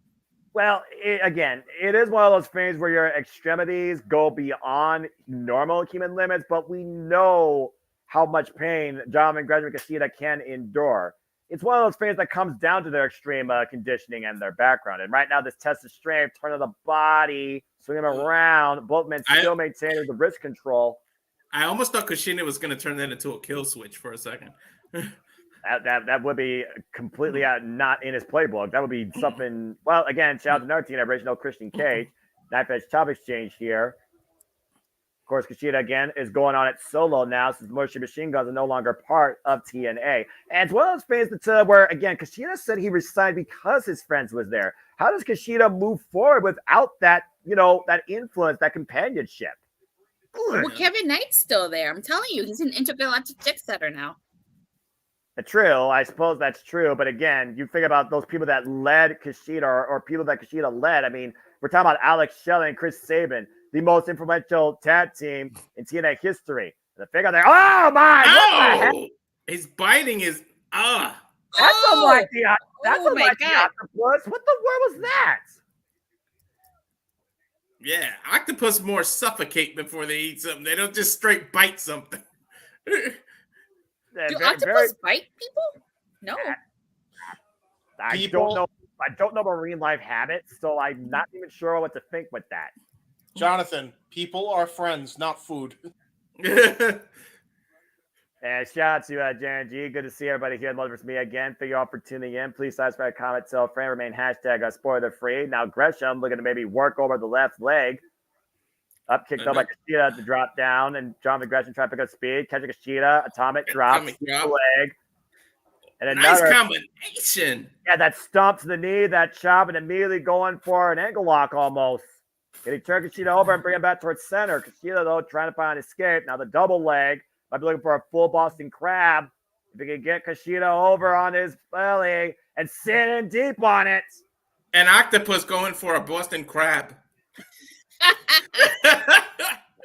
Well, it is one of those things where your extremities go beyond normal human limits, but we know how much pain Jonathan Gresham and Kushida can endure. It's one of those things that comes down to their extreme conditioning and their background. And right now, this test of strength, turn of the body, swing them around, both men still maintaining the wrist control. I almost thought Kushida was going to turn that into a kill switch for a second. That would be completely not in his playbook. That would be something. Well, again, shout out to another team, original Christian Cage. Knife edge top exchange here. Of course, Kushida again is going on it solo now since Moshi Machine Guns are no longer part of TNA. And it's one of those things that where again Kushida said he resigned because his friends was there. How does Kushida move forward without that, that influence, that companionship? Well, Kevin Knight's still there. I'm telling you, he's an intergalactic jet setter now. True, I suppose that's true. But again, you think about those people that led Kushida or people that Kushida led. I mean, we're talking about Alex Shelley and Chris Sabin, the most influential tag team in TNA history. The figure there. Oh my! What the heck? His biting is That's like the octopus. What the word was that? Yeah, octopus more suffocate before they eat something. They don't just straight bite something. Do octopus bite people? No. I don't know marine life habits, so I'm not even sure what to think with that. Jonathan, people are friends, not food. And shout out to Jaren G. Good to see everybody here at Multiverse Me again. Thank you all for tuning in. Please subscribe, comment, tell a friend, remain hashtag spoiler free. Now Gresham looking to maybe work over the left leg. Up kicked up by Kushida to drop down, and Jonathan Gresham trying to pick up speed. Catching Kushida, atomic drop, the leg. And another nice combination. Yeah, that stomp to the knee, that chop, and immediately going for an ankle lock almost. Can he turn Kushida over and bring him back towards center? Kushida, though, trying to find an escape. Now the double leg. Might be looking for a full Boston Crab. If he can get Kushida over on his belly and sit in deep on it. An octopus going for a Boston Crab.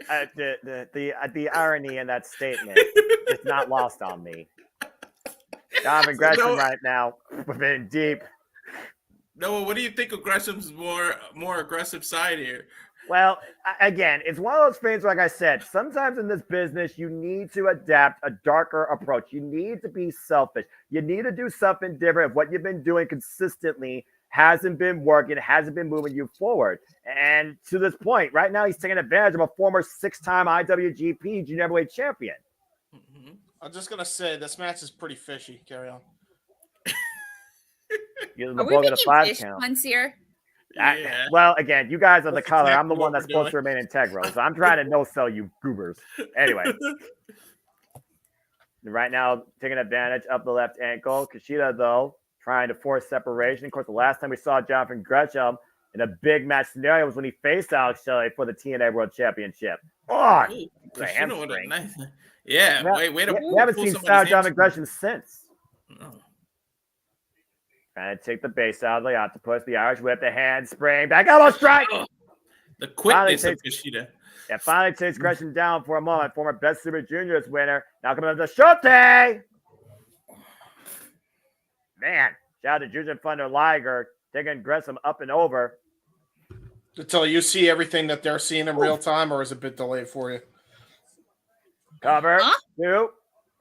The irony in that statement is not lost on me. Jonathan Gresham right now, within deep. Noah, what do you think of Gresham's more aggressive side here? Well, again, it's one of those things, like I said, sometimes in this business, you need to adapt a darker approach. You need to be selfish. You need to do something different. If what you've been doing consistently hasn't been working, hasn't been moving you forward. And to this point, right now, he's taking advantage of a former 6-time IWGP Junior Heavyweight Champion. Mm-hmm. I'm just going to say, this match is pretty fishy. Carry on. Are we making fish puns here? Yeah. Well, again, you guys are the color. I'm the one that's supposed to remain integral. So I'm trying to no-sell you goobers. Anyway. Right now, taking advantage of the left ankle. Kushida, though, trying to force separation. Of course, the last time we saw Jonathan Gresham in a big match scenario was when he faced Alex Shelley for the TNA World Championship. Oh, the hamstring. Yeah, we haven't seen Jonathan Gresham since. No. Trying to take the base out of the octopus, the Irish whip, the handspring, back elbow strike. The quickness of Kushida. Yeah, finally takes Gresham down for a moment. Former Best Super Juniors winner. Now coming up to Shote. Man, shout out to Jushin Thunder Liger taking Gresham up and over. Until you see everything that they're seeing in real time, or is it a bit delayed for you? Cover, 2,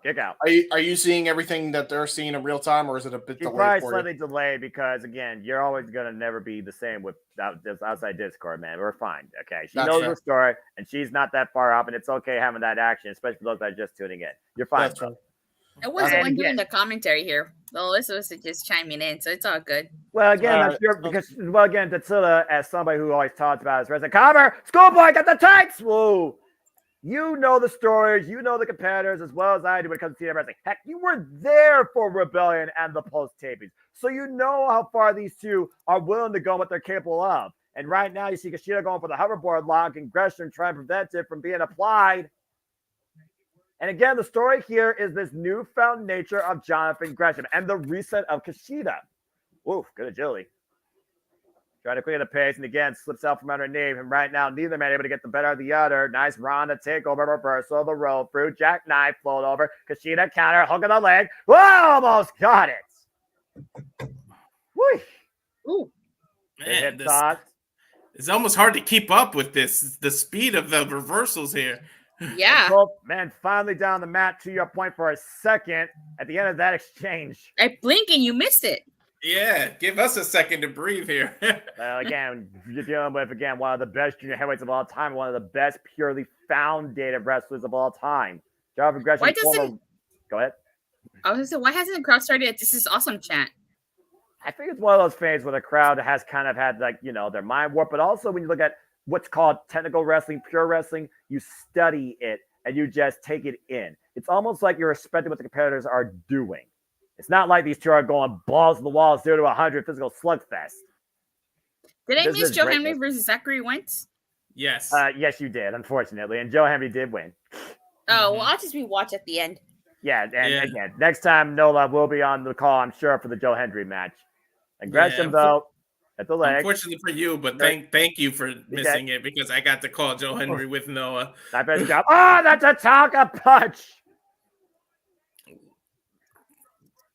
kick out. Are you seeing everything that they're seeing in real time, or is it a bit delayed probably for slightly you? delayed because, again, you're always going to never be the same with this outside Discord, man. We're fine, okay? She knows the story, and she's not that far off, and it's okay having that action, especially for those that are just tuning in. You're fine, bro. I wasn't the one doing the commentary here. Alyssa was just chiming in, so it's all good. Well, again, I'm sure because, again, Datila, as somebody who always talks about his wrestling, cover, schoolboy, got the tights, whoa. You know the stories, you know the competitors as well as I do when it comes to TNA wrestling. Heck, you were there for Rebellion and the post tapings, so you know how far these two are willing to go and what they're capable of. And right now, you see Kushida going for the hoverboard lock and Gresham trying to prevent it from being applied. And again, the story here is this newfound nature of Jonathan Gresham and the reset of Kushida. Ooh, good agility. Trying to clear the pace, and again, slips out from underneath. And right now, neither man able to get the better of the other. Nice Ronda takeover, reversal, the roll through, jackknife, float over. Kushida counter, hook of the leg. Whoa, almost got it. Whee. Ooh. Man, it's almost hard to keep up with this, the speed of the reversals here. Yeah. Man, finally down the mat, to your point for a second. At the end of that exchange. I blink and you missed it. Yeah, give us a second to breathe here. Again, you're dealing with, one of the best junior heavyweights of all time, one of the best purely founded wrestlers of all time. Jonathan Gresham. Go ahead. I was going to say, why hasn't the crowd started at This Is Awesome chant? I think it's one of those things where the crowd has kind of had, their mind warp, but also when you look at what's called technical wrestling, pure wrestling, you study it and you just take it in. It's almost like you're respecting what the competitors are doing. It's not like these two are going balls to the wall, 0 to 100, physical slugfest. Did I miss Joe Henry versus Zachary Wentz? Yes. Yes, you did, unfortunately. And Joe Henry did win. Oh, well, I'll just rewatch at the end. Yeah, and again, next time Nola will be on the call, I'm sure, for the Joe Henry match. And Gresham, though, at the leg. Unfortunately for you, but thank you for missing it because I got to call Joe Henry with Noah. I bet you got. Oh, that's a Tonka punch.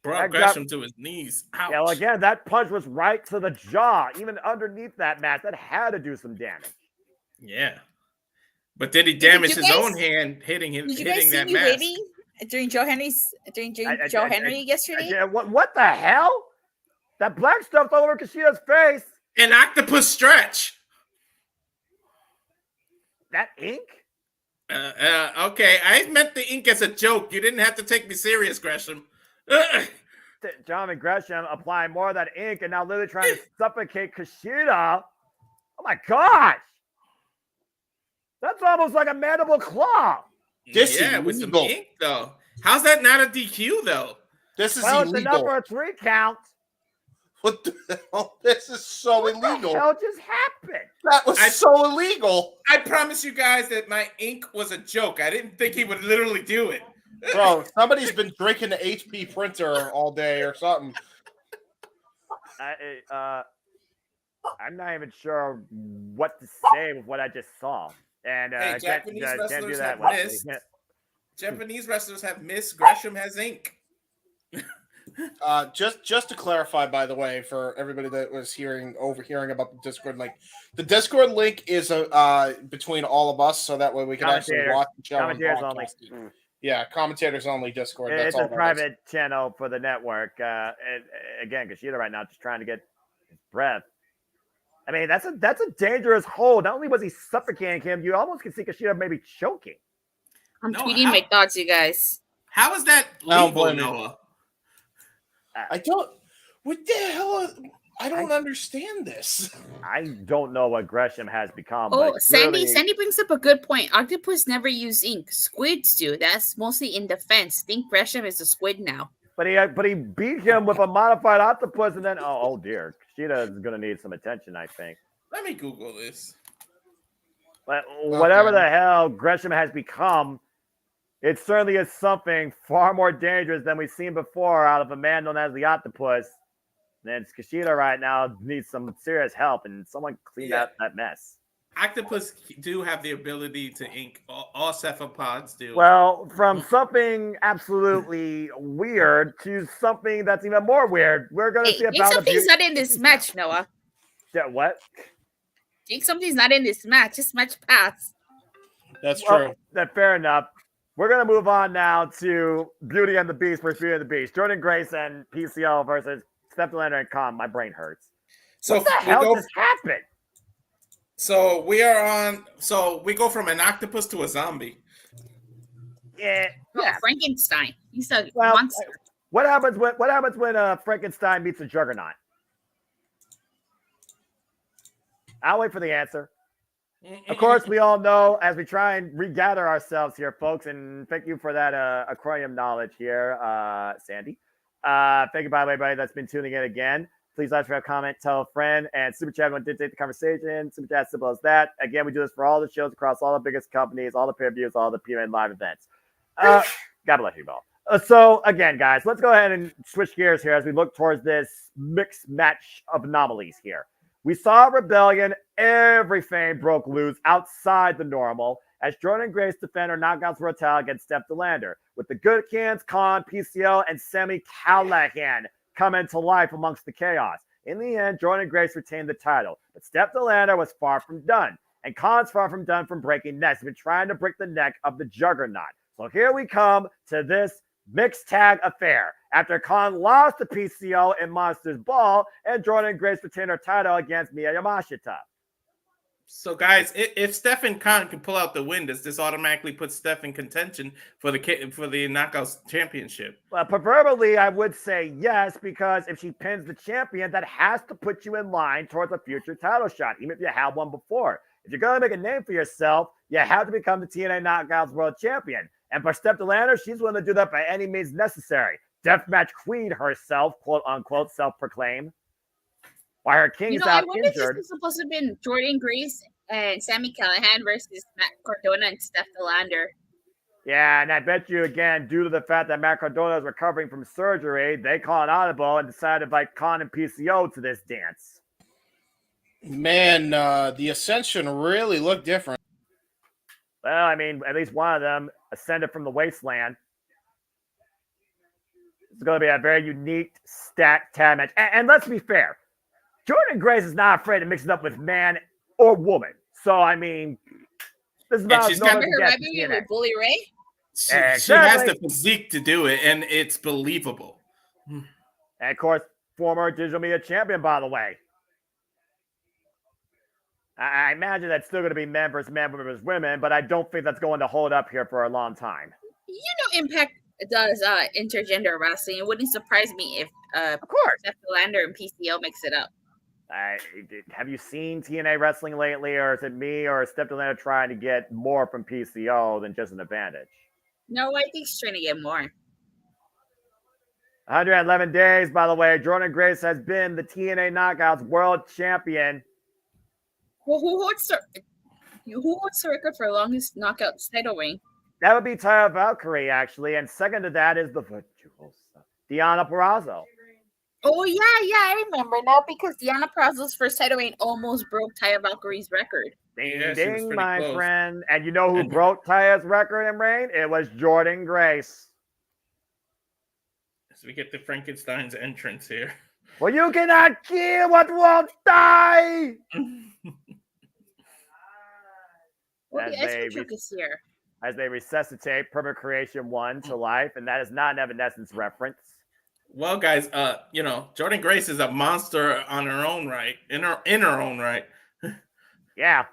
Brought Gresham to his knees. Ouch. Yeah, well, again, that punch was right to the jaw, even underneath that mat. That had to do some damage. Yeah. But did he damage his own hand hitting that mask? Waving during Joe Henry yesterday? Yeah, what the hell? That black stuff all over Kushida's face. An octopus stretch. That ink? Okay, I meant the ink as a joke. You didn't have to take me serious, Gresham. Jonathan Gresham applying more of that ink and now literally trying to suffocate Kushida. Oh my gosh. That's almost like a mandible claw. With some ink, though. How's that not a DQ, though? This is illegal. It's enough for a 3 count. What the hell? This is so illegal. What the hell just happened? That was so illegal. I promise you guys that my ink was a joke. I didn't think he would literally do it. Bro, somebody's been drinking the HP printer all day or something. I'm not even sure what to say with what I just saw. And Japanese can't wrestlers do that have missed. Japanese wrestlers have missed. Gresham has ink. Just to clarify, by the way, for everybody that was overhearing about the Discord link, the Discord link is between all of us, so that way we can actually watch the show. Commentators only. Yeah, commentators only Discord. That's it's all a private channel for the network. And again, Kushida right now just trying to get his breath. I mean, that's a dangerous hold. Not only was he suffocating him, you almost can see Kushida maybe choking. I'm tweeting my thoughts, you guys. How is that legal, Noah? I don't. What the hell? I don't understand this. I don't know what Gresham has become. Oh, but Sandy brings up a good point. Octopus never use ink. Squids do. That's mostly in defense. Think Gresham is a squid now. But he beat him with a modified octopus, and then oh dear, Kushida is going to need some attention, I think. Let me Google this. But whatever the hell Gresham has become, it certainly is something far more dangerous than we've seen before out of a man known as the Octopus. And Kushida right now needs some serious help and someone clean out that mess. Octopus do have the ability to ink. All cephalopods do. Well, from something absolutely weird to something that's even more weird. We're going to see about something's not in this match, Noah. Yeah, what? Think something's not in this match. This match passed. That's true. Fair enough. We're going to move on now to Beauty and the Beast versus Beauty and the Beast. Jordynne Grace and PCO versus Steph and Khan. My brain hurts. So what the hell just happened? So we are on. So we go from an octopus to a zombie. Yeah. Frankenstein. He's a monster. What happens when Frankenstein meets a juggernaut? I'll wait for the answer. Of course, we all know as we try and regather ourselves here, folks, and thank you for that aquarium knowledge here, Sandy. Thank you, by the way, everybody that's been tuning in again. Please like, subscribe, comment, tell a friend, and super chat when dictate the conversation. Super chat, simple as that. Again, we do this for all the shows across all the biggest companies, all the pay-per-views, all the PMN live events. God bless you all. So again, guys, let's go ahead and switch gears here as we look towards this mixed match of anomalies here. We saw Rebellion. Everything broke loose outside the normal as Jordynne Grace defend her knockouts for a title against Steph DeLander, with the Good Cans, Khan, PCO, and Sami Callihan coming to life amongst the chaos. In the end, Jordynne Grace retained the title, but Steph DeLander was far from done, and Khan's far from done from breaking necks. He's been trying to break the neck of the Juggernaut. So here we come to this mixed tag affair. After Khan lost to PCO in Monsters Ball, and Jordynne Grace retained her title against Miya Yamashita. So, guys, if Steph and Khan can pull out the win, does this automatically put Steph in contention for the Knockouts Championship? Well, proverbially, I would say yes, because if she pins the champion, that has to put you in line towards a future title shot, even if you had one before. If you're going to make a name for yourself, you have to become the TNA Knockouts World Champion. And for Steph DeLander, she's willing to do that by any means necessary. Deathmatch Queen herself, quote unquote, self-proclaimed. While her king's out I wonder injured. if this was supposed to have been Jordynne Grace and Sami Callihan versus Matt Cardona and Steph DeLander. Yeah, and I bet you, again, due to the fact that Matt Cardona is recovering from surgery, they call an audible and decide to invite Khan and PCO to this dance. Man, the Ascension really looked different. Well, I mean, at least one of them ascended from the wasteland. It's going to be a very unique, stacked tag match. And let's be fair. Jordynne Grace is not afraid to mix it up with man or woman. So, I mean, this is about she's got her rivalry with Bully Ray. She has the physique to do it, and it's believable. And, of course, former digital media champion, by the way. I imagine that's still going to be men versus men, women versus women, but I don't think that's going to hold up here for a long time. Impact does intergender wrestling. It wouldn't surprise me if of course Steph DeLander and PCO mix it up. Have you seen TNA wrestling lately, or is it me or Steph DeLander trying to get more from PCO than just an advantage? No, I think she's trying to get more. 111 days, by the way. Jordynne Grace has been the TNA Knockouts World Champion. Well, who holds the record for longest knockouts title reign? That would be Taya Valkyrie, actually. And second to that is the virtuosa Deonna Purrazzo. Oh, yeah, I remember now because Deonna Purrazzo's first title reign almost broke Taya Valkyrie's record. Ding, ding, my friend. And you know who broke Taya's record in reign? It was Jordynne Grace. So we get the Frankenstein's entrance here. Well, you cannot kill what won't die! Well, the ice cream is here. As they resuscitate Perma Creation 1 to life, and that is not an Evanescence reference. Well, guys, Jordynne Grace is a monster on her own right, in her own right. Yeah.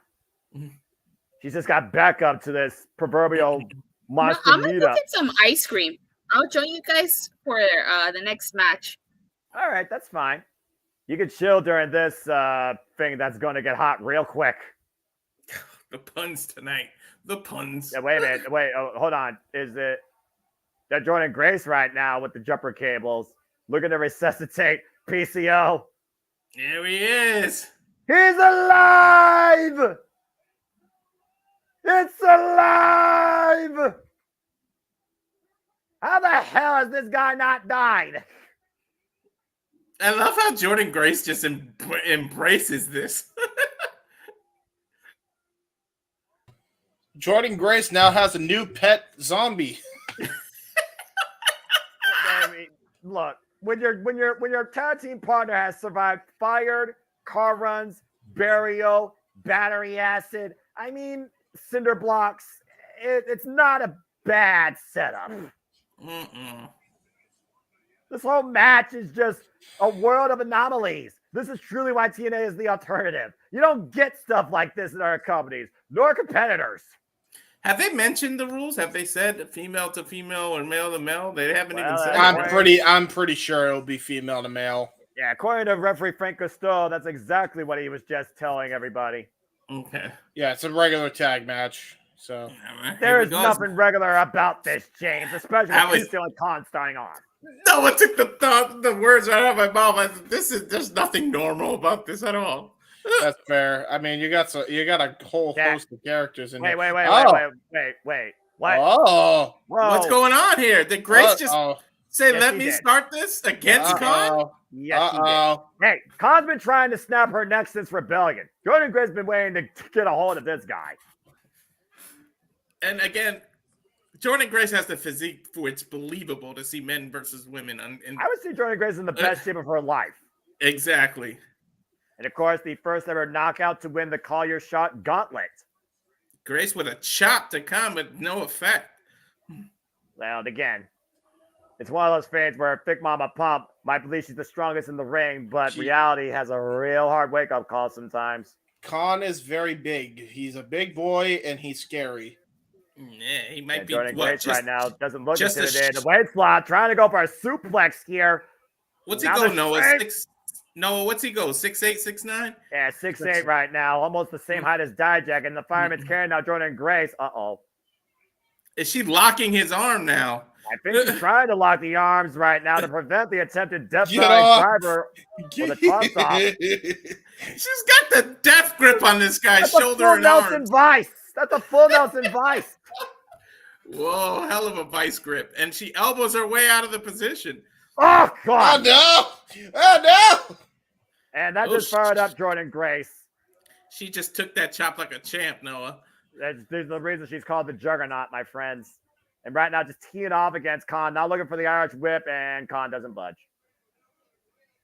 She's just got back up to this proverbial monster I'm going to meetup. go get some ice cream. I'll join you guys for the next match. All right, that's fine. You can chill during this thing that's going to get hot real quick. The puns tonight. The puns. Yeah, wait a minute. Wait, hold on. Is it that Jordynne Grace right now with the jumper cables looking to resuscitate PCO? Here he is. He's alive! It's alive! How the hell has this guy not died? I love how Jordynne Grace just embraces this. Jordynne Grace now has a new pet zombie. I mean, look, when your tag team partner has survived fired, car runs, burial, battery acid, I mean, cinder blocks, it's not a bad setup. This whole match is just a world of anomalies. This is truly why TNA is the alternative. You don't get stuff like this in our companies, nor competitors. Have they mentioned the rules? Have they said female to female or male to male? They haven't even said. I'm pretty sure it'll be female to male. Yeah, according to referee Frank Costello, that's exactly what he was just telling everybody. Okay. Yeah, it's a regular tag match. So There's nothing regular about this, James, especially with PCO and Khan starting off. No one took the words right out of my mouth. There's nothing normal about this at all. That's fair. I mean, you got a whole host of characters in Wait. there. What? Oh, what's going on here? Did Grace just say, Yes, "Let he me did. start this against Khan"? Yes, he did. Hey, Khan's been trying to snap her neck since Rebellion. Jordynne Grace's been waiting to get a hold of this guy. And again, Jordynne Grace has the physique for it's believable to see men versus women. I would say Jordynne Grace is in the best shape of her life. Exactly. And of course, the first ever knockout to win the Call Your Shot Gauntlet. Grace with a chop to come, but no effect. Well, again, it's one of those things where Thick Mama Pump might believe she's the strongest in the ring, but reality has a real hard wake-up call sometimes. Khan is very big. He's a big boy, and he's scary. Yeah, he might be. Jordynne Grace right now doesn't look just intimidated. The weight slot trying to go for a suplex here. What's he go, Noah? Noah, what's he go? 6'8", 6'9"? Yeah, 6'8" right now. Almost the same height as Dijak. And the fireman's carrying now Jordynne Grace. Uh-oh. Is she locking his arm now? I think she's trying to lock the arms right now to prevent the attempted death driver with a toss-off. She's got the death grip on this guy's shoulder and Nelson arms. Vice. That's a full Nelson Vice. Whoa, hell of a vice grip. And she elbows her way out of the position. Oh, God. Oh, no. Oh, no. And that just fired up Jordynne Grace. She just took that chop like a champ, Noah. That's the reason she's called the Juggernaut, my friends. And right now, just teeing off against Khan. Now looking for the Irish whip, and Khan doesn't budge.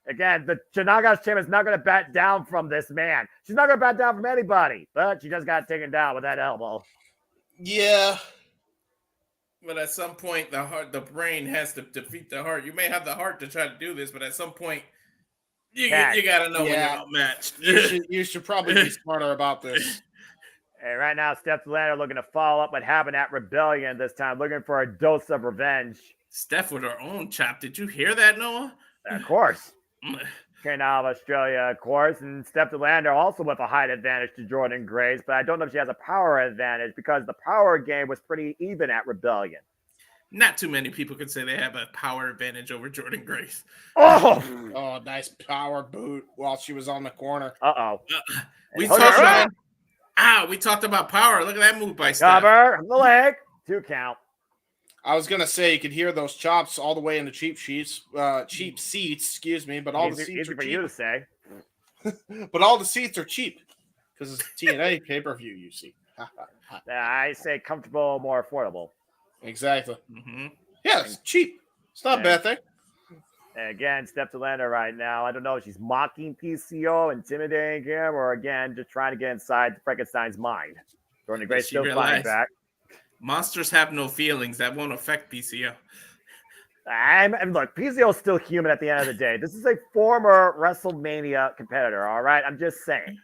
Again, the Janaga's champ is not going to bat down from this man. She's not going to bat down from anybody, but she just got taken down with that elbow. Yeah. But at some point, the brain has to defeat the heart. You may have the heart to try to do this, but at some point, you got to know when you're outmatched. You should probably be smarter about this. And right now, Steph Lander looking to follow up what happened at Rebellion this time, looking for a dose of revenge. Steph with her own chop. Did you hear that, Noah? Of course. Came out of Australia, of course. And Steph Lander also with a height advantage to Jordynne Grace, but I don't know if she has a power advantage because the power game was pretty even at Rebellion. Not too many people could say they have a power advantage over Jordynne Grace. Oh, nice power boot while she was on the corner. Uh-oh. We talked about power. Look at that move by Steph. Cover the leg. 2 count. I was gonna say you could hear those chops all the way in the cheap seats, but all the seats easy are for cheap. you to say. But all the seats are cheap because it's TNA pay-per-view. You see. I say comfortable, more affordable. Exactly. Mm-hmm. Yeah, it's cheap. It's not a bad thing. And again, Steph Lander right now. I don't know if she's mocking PCO, intimidating him, or again, just trying to get inside Frankenstein's mind. Jordynne Grace still fighting back. Monsters have no feelings. That won't affect PCO. And look, PCO's still human at the end of the day. This is a former WrestleMania competitor, all right? I'm just saying.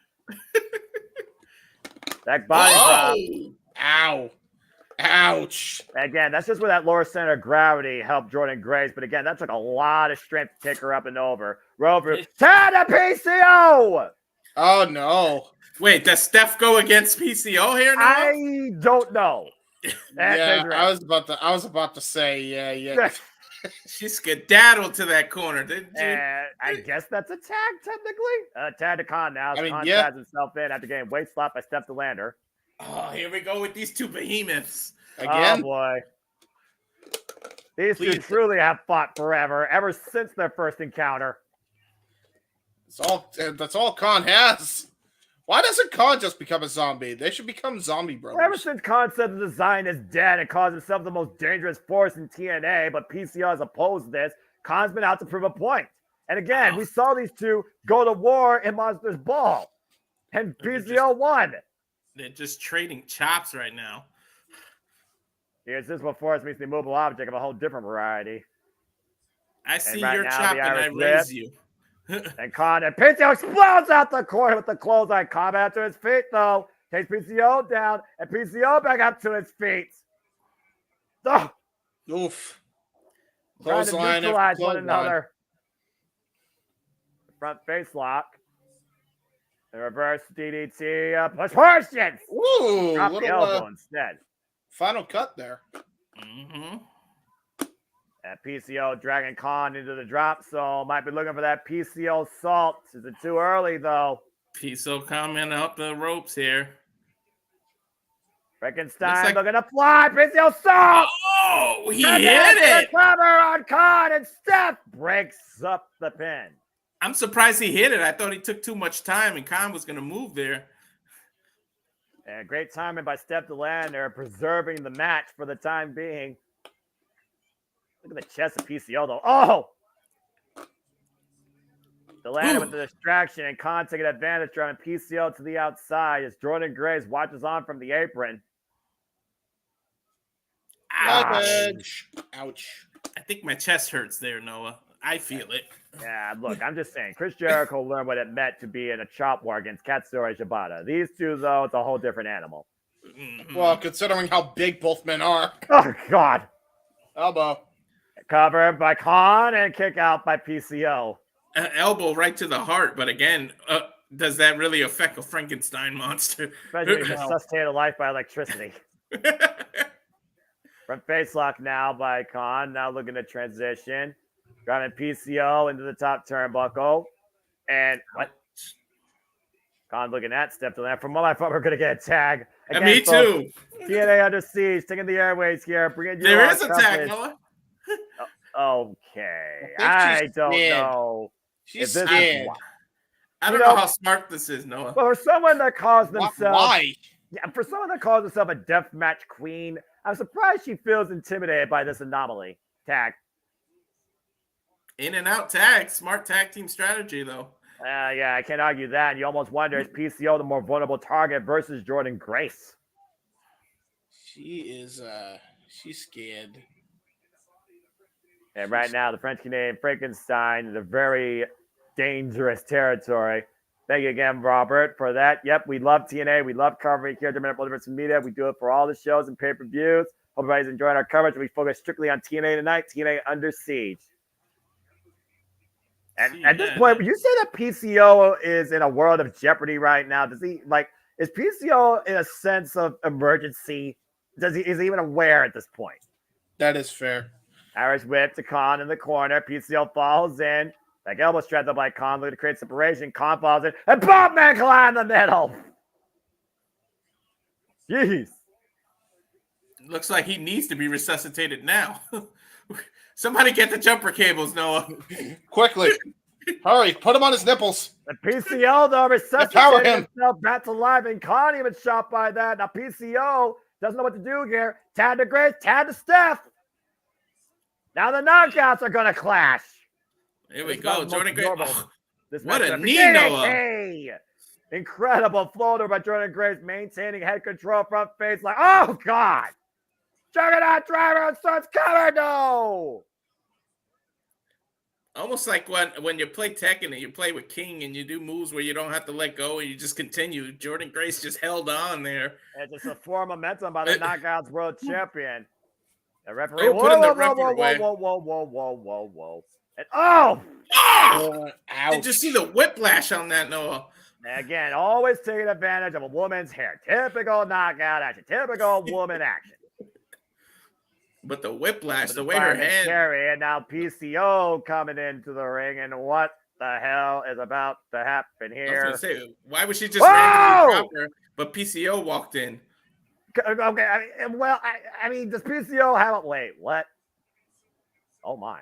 That body drop. Ow. Ouch. Again, that's just where that lower center of gravity helped Jordynne Grace. But again, that took a lot of strength to take her up and over. Rover. Turn to PCO! Oh, no. Wait, does Steph go against PCO here now? I don't know. I was about to say, yeah. She skedaddled to that corner, didn't she? I guess that's a tag, technically. Tag to Khan now. Khan yeah. tags himself in after getting weight slapped by Steph Lander. Oh, here we go with these two behemoths. Again? Oh, boy. These two truly have fought forever, ever since their first encounter. That's all Khan has. Why doesn't Khan just become a zombie? They should become zombie brothers. Ever since Khan said the design is dead and calls himself the most dangerous force in TNA, but PCO has opposed this, Khan's been out to prove a point. And again, we saw these two go to war in Monsters Ball, and PCO won. They're just trading chops right now. Here's this what force meets the immovable object of a whole different variety. I see right your now, chop and I raise you. And Khan and PCO explodes out the corner with the clothesline combat to his feet, though. Takes PCO down, and PCO back up to his feet. Oh. Oof. Trying to neutralize one another. Front face lock. The reverse DDT push portions. Ooh, Drop the little elbow instead. final cut there. Mm-hmm. And PCO dragging Khan into the drop zone. Might be looking for that PCO salt. Is it too early though? PCO coming up the ropes here. Frankenstein looking to fly. PCO salt. Oh, he and hit it. Cover on Khan, and Steph breaks up the pin. I'm surprised he hit it. I thought he took too much time, and Khan was going to move there. And great timing by Steph to land there, preserving the match for the time being. Look at the chest of PCO, though. Oh! Delaney with the distraction, and Khan taking advantage, driving PCO to the outside as Jordynne Grace watches on from the apron. Ouch. Ouch. I think my chest hurts there, Noah. I feel it. Yeah, look, I'm just saying. Chris Jericho learned what it meant to be in a chop war against Katsuyori Shibata. These two, though, it's a whole different animal. Well, considering how big both men are. Oh, God. Elbow. Covered by Khan and kick out by PCO. Elbow right to the heart, but again, does that really affect a Frankenstein monster? Especially resuscitated life by electricity. Front face lock now by Khan. Now looking to transition. Driving PCO into the top turnbuckle. And what? Khan looking at Steph to land. From what I thought we were going to get a tag. Again, me too. TNA under siege. Taking the airways here. Bringing you there is a tag, Noah. Okay. I don't know. She's scared. I don't know how smart this is, Noah. But for someone that calls themselves... Why? Yeah, for someone that calls herself a deathmatch queen, I'm surprised she feels intimidated by this anomaly. Tag. In and out tag. Smart tag team strategy, though. Yeah, I can't argue that. You almost wonder, is PCO the more vulnerable target versus Jordynne Grace? She is, she's scared. And right now, the French-Canadian Frankenstein is a very dangerous territory. Thank you again, Robert, for that. Yep, we love TNA. We love covering here at Multiverse Media. We do it for all the shows and pay-per-views. Hope everybody's enjoying our coverage. We focus strictly on TNA tonight. TNA Under Siege. And at this point, you say that PCO is in a world of jeopardy right now. Does he, is PCO in a sense of emergency? Is he even aware at this point? That is fair. Irish whip to Khan in the corner. PCO falls in. Like elbow strapped by Khan, looking to create separation. Khan falls in. And Bob Mankala in the middle. Jeez. Looks like he needs to be resuscitated now. Somebody get the jumper cables, Noah. Quickly. Hurry. Put him on his nipples. The PCO, though, resuscitated himself back to life. And Khan even shot by that. Now PCO doesn't know what to do here. Tad to Grace. Tad to Steph. Now the knockouts are going to clash. Here we go. Jordynne Grace. Oh, what a knee, Noah. Incredible floater by Jordynne Grace, maintaining head control, front face. Like, oh, God. Juggernaut driver starts covered, no. Almost like when you play Tekken and you play with King and you do moves where you don't have to let go and you just continue. Jordynne Grace just held on there. It's just a form of momentum by the Knockouts World Champion. The referee. Oh, put in the referee away. Whoa. And ouch. Did you see the whiplash on that, Noah? Again, always taking advantage of a woman's hair. Typical knockout action. Typical woman action. But the whiplash, the way her hand... Carry, and now PCO coming into the ring, and what the hell is about to happen here? I was going to say, why would she just randomly drop her, but PCO walked in? Okay, I mean, does PCO have... Wait, what? Oh, my.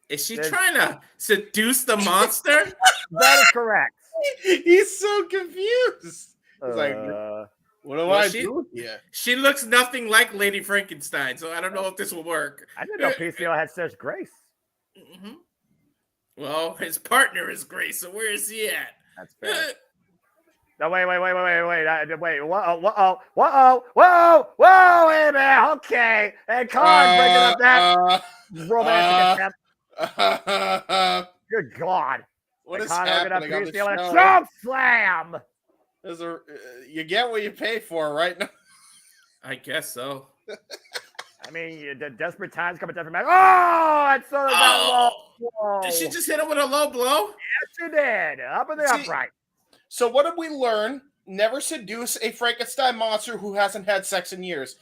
Is she trying to seduce the monster? That is correct. He's so confused. He's like, what do I do? Yeah. She looks nothing like Lady Frankenstein, so I don't know if this will work. I didn't know PCO had such grace. Mm-hmm. Well, his partner is Grace, so where is he at? That's fair. No, wait. Whoa, wait a minute. Okay. And Khan breaking up that romantic attempt. Good God. What is happening on the show? A choke slam. You get what you pay for, right? I guess so. I mean, the desperate times come at different matches. Oh, and so that low blow. Did she just hit him with a low blow? Yes, she did. Up in the upright. So what did we learn? Never seduce a Frankenstein monster who hasn't had sex in years.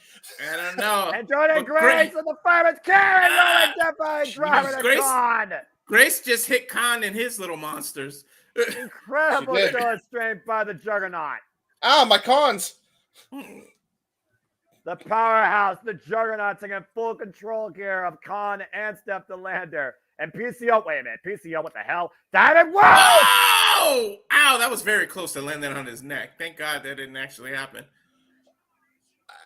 I don't know. And Jordynne Grace and the fireman's carry, rolling definitely driving a Khan. Grace just hit Khan and his little monsters. Incredible show of strength by the Juggernaut. Ah, my cons. The powerhouse, the Juggernaut, taking full control here of Khan and Steph the Lander. And PCO, wait a minute, PCO, what the hell? Diamond, whoa! Oh! Ow, that was very close to landing on his neck. Thank God that didn't actually happen.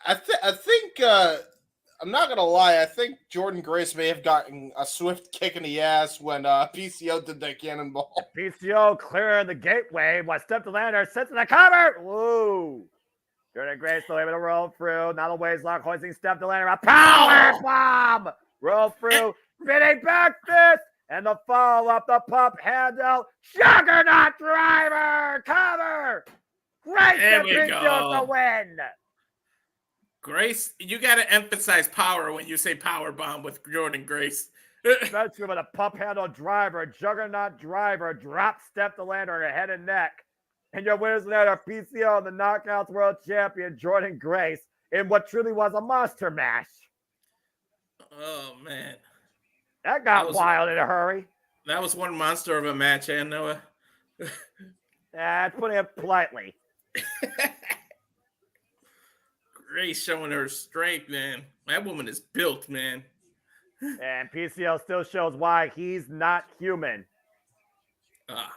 I think, I'm not going to lie, I think Jordynne Grace may have gotten a swift kick in the ass when PCO did that cannonball. PCO clearing the gateway while Steph the Lander sits in the cover. Whoa! Jordynne Grace still able to roll through. Now the waist lock, hoisting Steph the Lander. A power bomb! Roll through. Spinning back fist. And the follow-up, the pump handle. Juggernaut driver! Cover! Grace There the we go. to win. Grace, you got to emphasize power when you say power bomb with Jordynne Grace. Especially with a pump handle driver, Juggernaut driver, drop Steph the Lander on her head and neck. And your winners tonight are PCO and the Knockouts World Champion, Jordynne Grace, in what truly was a monster mash. Oh, man. That got wild in a hurry. That was one monster of a match, and Noah. Putting it politely. Grace showing her strength, man. That woman is built, man. And PCO still shows why he's not human.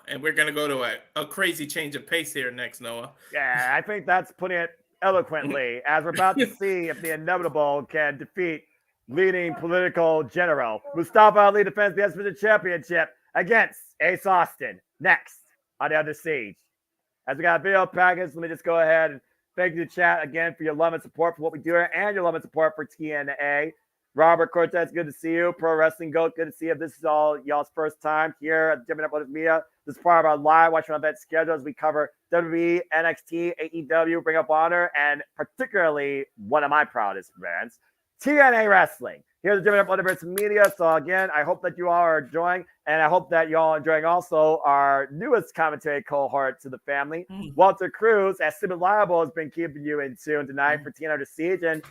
And we're going to go to a crazy change of pace here next, Noah. Yeah, I think that's putting it eloquently, as we're about to see if the inevitable can defeat leading political general. Mustafa Ali defends the X-Division Championship against Ace Austin next on the Under Siege. As we got a video package, let me just go ahead and thank you to chat again for your love and support for what we do here and your love and support for TNA. Robert Cortez, good to see you. Pro Wrestling Goat, good to see you. If this is all y'all's first time here at JMN Motive Media, this is part of our live watching event schedule as we cover WWE, NXT, AEW, Ring of Honor, and particularly one of my proudest events, TNA Wrestling. Here's the JMN Multiverse Media. So again, I hope that you all are enjoying, and I hope that you all are enjoying also our newest commentary cohort to the family, Walter Cruz, as Super Liable has been keeping you in tune tonight for TNA Under Siege. And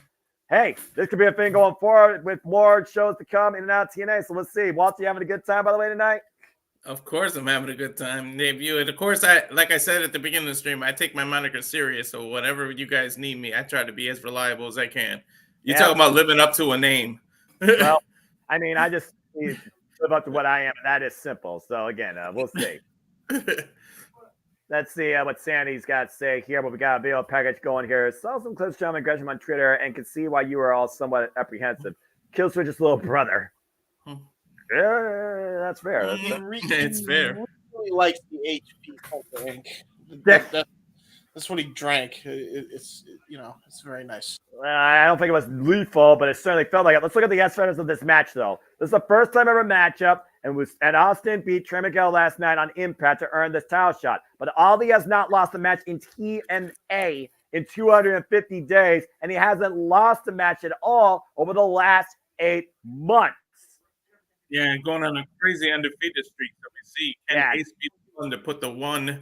hey, this could be a thing going forward with more shows to come in and out of TNA. So let's see. Walter, you having a good time, by the way, tonight? Of course I'm having a good time. Debut. And of course, like I said at the beginning of the stream, I take my moniker serious. So whenever you guys need me, I try to be as reliable as I can. You're talking about living up to a name. Well, I mean, I just need to live up to what I am. That is simple. So again, we'll see. Let's see what Sandy's got to say here. But we got a video package going here. Saw some clips from Gresham on Twitter and can see why you were all somewhat apprehensive. Killswitch's little brother. Yeah, that's fair. It's fair. Really likes the HP thing. That's what he drank. It's very nice. I don't think it was lethal, but it certainly felt like it. Let's look at the S-Fighters of this match, though. This is the first time ever matchup, and Austin beat Trey Miguel last night on Impact to earn this title shot. But Ali has not lost a match in TNA in 250 days, and he hasn't lost a match at all over the last 8 months. Yeah, and going on a crazy undefeated streak. So we see can Ace be the one to put the one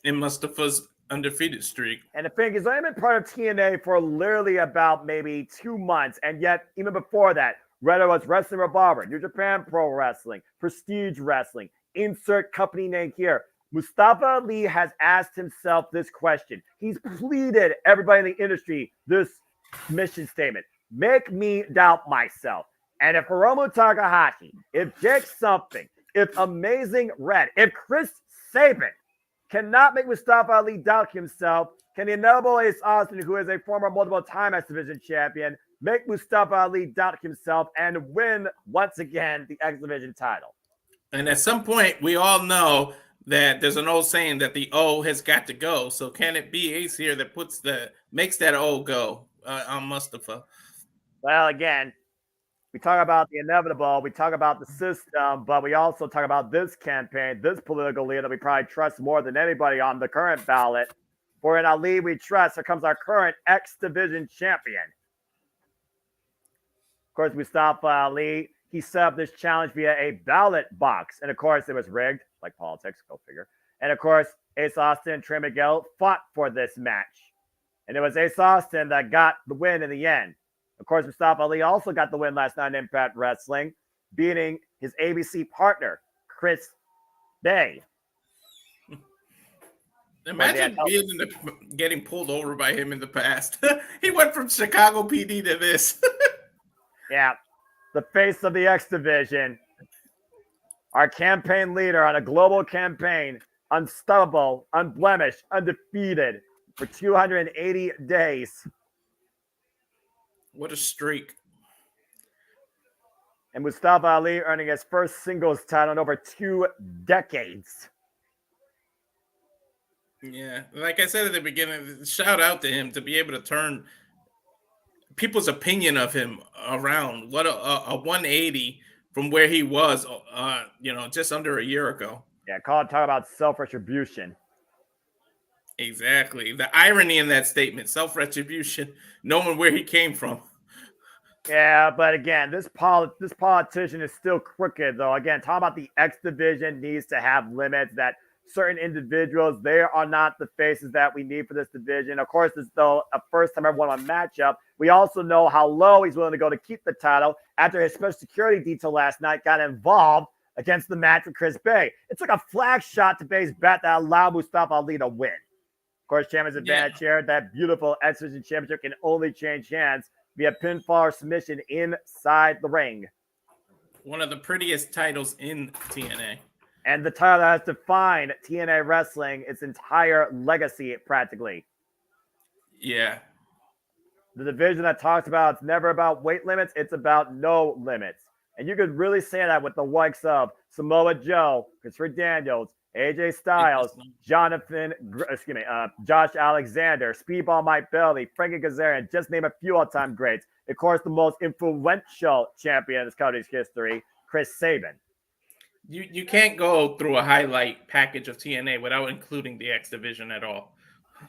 in Mustafa's undefeated streak. And the thing is, I've been part of TNA for literally about maybe 2 months. And yet, even before that, whether it was Wrestling Revolver, New Japan Pro Wrestling, Prestige Wrestling, insert company name here, Mustafa Ali has asked himself this question. He's pleaded everybody in the industry this mission statement. Make me doubt myself. And if Hiromu Takahashi, if Jake Something, if Amazing Red, if Chris Sabin cannot make Mustafa Ali doubt himself, can the inevitable Ace Austin, who is a former multiple-time X Division champion, make Mustafa Ali doubt himself and win once again the X Division title? And at some point, we all know that there's an old saying that the O has got to go. So can it be Ace here that makes that O go on Mustafa? Well, again, we talk about the inevitable, we talk about the system, but we also talk about this campaign, this political leader that we probably trust more than anybody on the current ballot. For in Ali we trust, here comes our current X Division champion. Of course, Mustafa Ali, he set up this challenge via a ballot box. And of course, it was rigged, like politics, go figure. And of course, Ace Austin and Trey Miguel fought for this match. And it was Ace Austin that got the win in the end. Of course, Mustafa Ali also got the win last night in Impact Wrestling, beating his ABC partner, Chris Bay. Imagine getting pulled over by him in the past. He went from Chicago PD to this. Yeah, the face of the X Division, our campaign leader on a global campaign, unstoppable, unblemished, undefeated for 280 days. What a streak. And Mustafa Ali earning his first singles title in over 2 decades. Yeah, like I said at the beginning, shout out to him to be able to turn people's opinion of him around. What a 180 from where he was, just under a year ago. Yeah, talk about self-retribution. Exactly. The irony in that statement, self-retribution, knowing where he came from. Yeah, but again, this politician is still crooked, though. Again, talk about the X Division needs to have limits, that certain individuals, they are not the faces that we need for this division. Of course, this is though a first-time everyone matchup. We also know how low he's willing to go to keep the title after his special security detail last night got involved against the match with Chris Bay. It took a flag shot to Bay's bat that allowed Mustafa Ali to win. Of course, champion's advantage here. That beautiful X Division championship can only change hands via pinfall or submission inside the ring. One of the prettiest titles in TNA. And the title that has defined TNA wrestling, its entire legacy, practically. Yeah. The division that talks about it's never about weight limits, it's about no limits. And you could really say that with the likes of Samoa Joe, Christopher Daniels, AJ Styles, Josh Alexander, Speedball Mike Bailey, Frankie Kazarian, just name a few all-time greats. Of course, the most influential champion in this country's history, Chris Sabin. You can't go through a highlight package of TNA without including the X Division at all. Of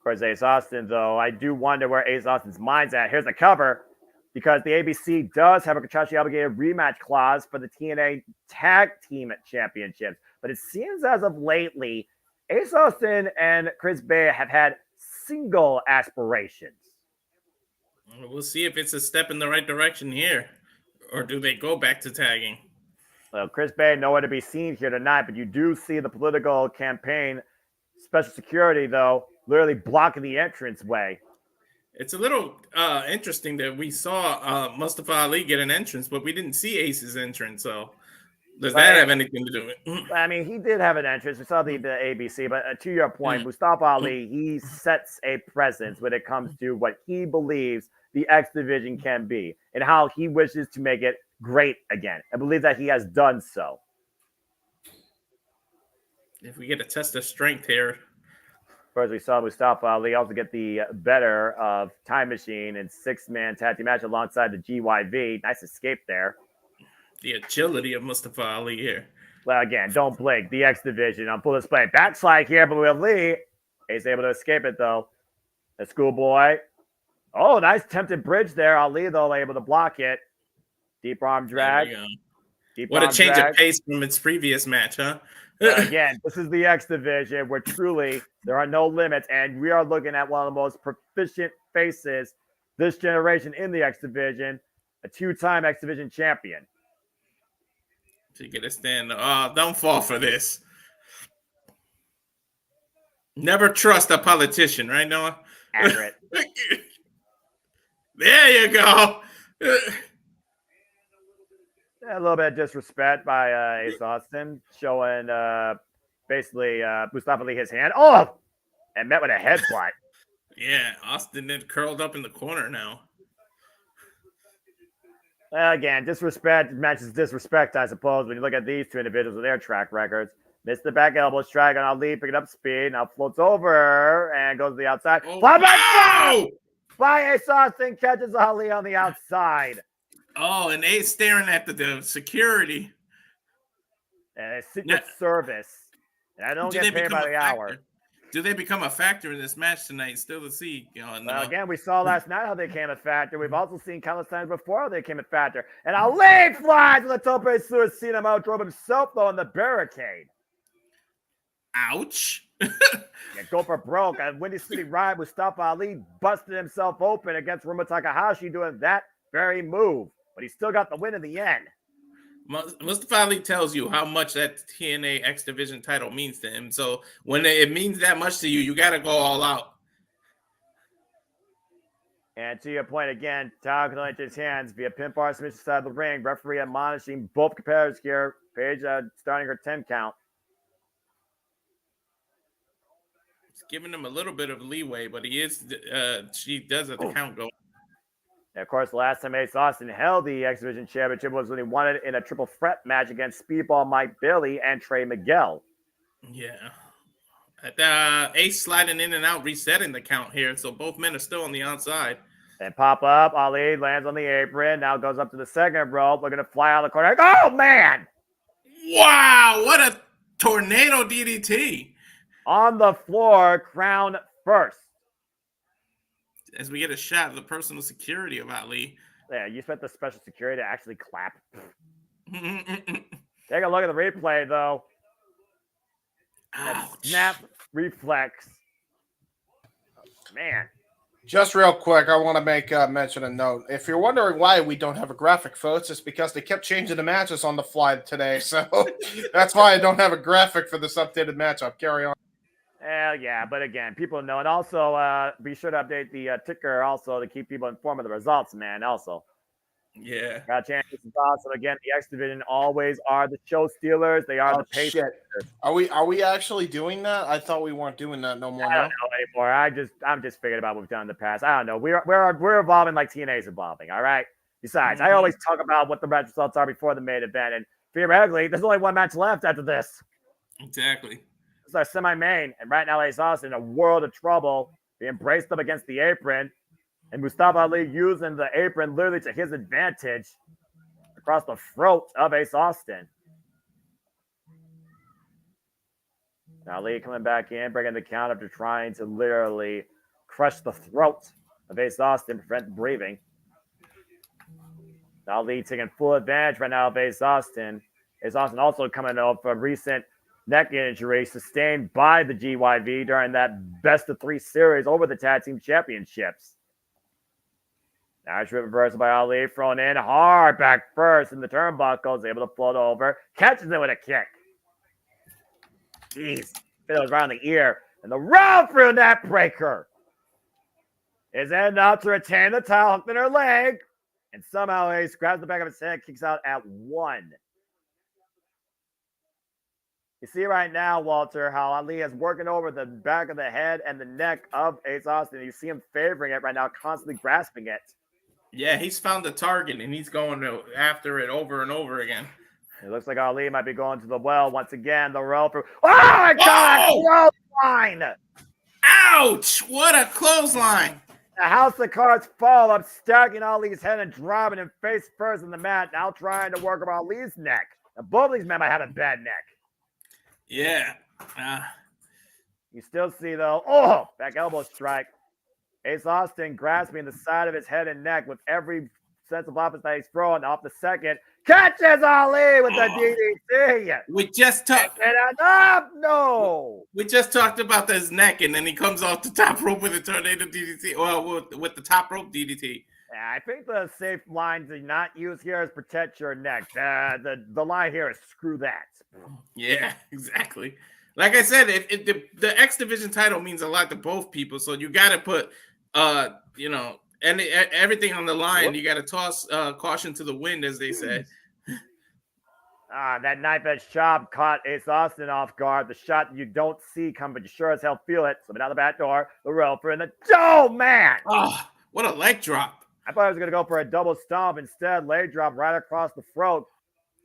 course, Ace Austin, though, I do wonder where Ace Austin's mind's at. Here's the cover, because the ABC does have a contractually obligated rematch clause for the TNA Tag Team Championships. But it seems as of lately, Ace Austin and Chris Bay have had single aspirations. We'll see if it's a step in the right direction here. Or do they go back to tagging? Well, Chris Bay nowhere to be seen here tonight, but you do see the political campaign special security, though, literally blocking the entranceway. It's a little interesting that we saw Mustafa Ali get an entrance, but we didn't see Ace's entrance. So does that have anything to do with it? I mean, he did have an entrance. We saw the ABC, but to your point, Mustafa Ali, he sets a presence when it comes to what he believes the X Division can be and how he wishes to make it great again. I believe that he has done so. If we get a test of strength here. Of course, we saw Mustafa Ali also get the better of Time Machine and 6-man tag team match alongside the GYV. Nice escape there. The agility of Mustafa Ali here. Well, again, don't blink. The X Division on full display. Backslide here, but with Lee, he's able to escape it, though. The Schoolboy. Oh, nice tempted bridge there. Ali, though, able to block it. Deep arm drag. What a change of pace from its previous match, huh? Again, this is the X Division where truly there are no limits, and we are looking at one of the most proficient faces this generation in the X Division, a 2-time X Division champion. To get a stand. Don't fall for this. Never trust a politician, right, Noah? Accurate. There you go. A little bit of disrespect by Ace Austin, showing basically Mustafa Ali his hand. Oh! And met with a headbutt. Yeah, Austin then curled up in the corner now. Again, disrespect matches disrespect, I suppose, when you look at these two individuals with their track records. Missed the back elbow strike on Ali, picking up speed. Now floats over and goes to the outside. By Ace Austin, catches Ali on the outside. Oh, and Ace staring at the security. And a Secret Service. And I don't get paid by the hour. Do they become a factor in this match tonight? Still to see. Well, again, we saw last night how they came a factor. We've also seen countless times before how they came a factor. And Ali flies with a tope suicida. Drove himself, though, on the barricade. Ouch. Yeah, go for broke. At Windy City Ride, Mustafa Ali busted himself open against Ruma Takahashi doing that very move. But he still got the win in the end. Mustafa Ali tells you how much that TNA X Division title means to him. So when it means that much to you, you got to go all out. And to your point again, Tao can into his hands via pinfall submission side of the ring. Referee admonishing both competitors here. Paige starting her 10 count. It's giving him a little bit of leeway, but she does have the count go. And of course, the last time Ace Austin held the X Division Championship was when he won it in a triple threat match against Speedball Mike Bailey and Trey Miguel. Yeah. Ace sliding in and out, resetting the count here. So both men are still on the outside. And pop up. Ali lands on the apron. Now goes up to the second rope. Looking to fly out of the corner. Oh, man! Wow, what a tornado DDT. On the floor, crown first. As we get a shot of the personal security of Ali. Yeah, you spent the special security to actually clap. Take a look at the replay, though. Snap reflex. Oh, man. Just real quick, I want to make mention a note. If you're wondering why we don't have a graphic, folks, it's because they kept changing the matches on the fly today. So that's why I don't have a graphic for this updated matchup. Carry on. Hell yeah, but again, people know. And also, be sure to update the ticker also to keep people informed of the results, man, also. Yeah. Got chances is awesome. Again, the X Division always are the show stealers. They are the pace. Are we actually doing that? I thought we weren't doing that no more. I don't know anymore. I'm just figuring about what we've done in the past. I don't know. We're evolving like TNA's evolving. All right. Besides, I always talk about what the match results are before the main event, and theoretically, there's only one match left after this. Exactly. It's our semi-main, and right now Ace Austin in a world of trouble. He embraced them against the apron. And Mustafa Ali using the apron literally to his advantage across the throat of Ace Austin. Now Ali coming back in, bringing the count after trying to literally crush the throat of Ace Austin, prevent breathing. Now Ali taking full advantage right now of Ace Austin. Ace Austin also coming off a recent neck injury sustained by the GYV during that best-of-3 series over the Tag Team Championships. Now it's reversal by Ali, thrown in hard back first in the turnbuckles, able to float over, catches it with a kick. Jeez, it was right on the ear, and the round through net breaker is ending up to retain the title, hooked in her leg, and somehow Ace grabs the back of his head, kicks out at 1. You see right now, Walter, how Ali is working over the back of the head and the neck of Ace Austin. You see him favoring it right now, constantly grasping it. Yeah, he's found the target, and he's going after it over and over again. It looks like Ali might be going to the well once again. The rope. Oh, my God! Clothesline! Ouch! What a clothesline! The house of cards fall up, stacking Ali's head and dropping him face first in the mat, now trying to work over Ali's neck. Now, both of these men might have a bad neck. Yeah. You still see, though, back elbow strike. Ace Austin grasping the side of his head and neck with every sense of offense that he's throwing. Off the second, catches Ali with the DDT. We just talked. No. We just talked about his neck, and then he comes off the top rope with a tornado DDT. Well, with the top rope DDT. Yeah, I think the safe line to not use here is protect your neck. The line here is screw that. Yeah, exactly. Like I said, the X Division title means a lot to both people, so you got to put, and everything on the line. You got to toss caution to the wind, as they say. That knife edge chop caught Ace Austin off guard. The shot you don't see come, but you sure as hell feel it. Slipping out the back door, the roper, and man! Oh, what a leg drop! I thought I was going to go for a double stomp. Instead, leg drop right across the throat.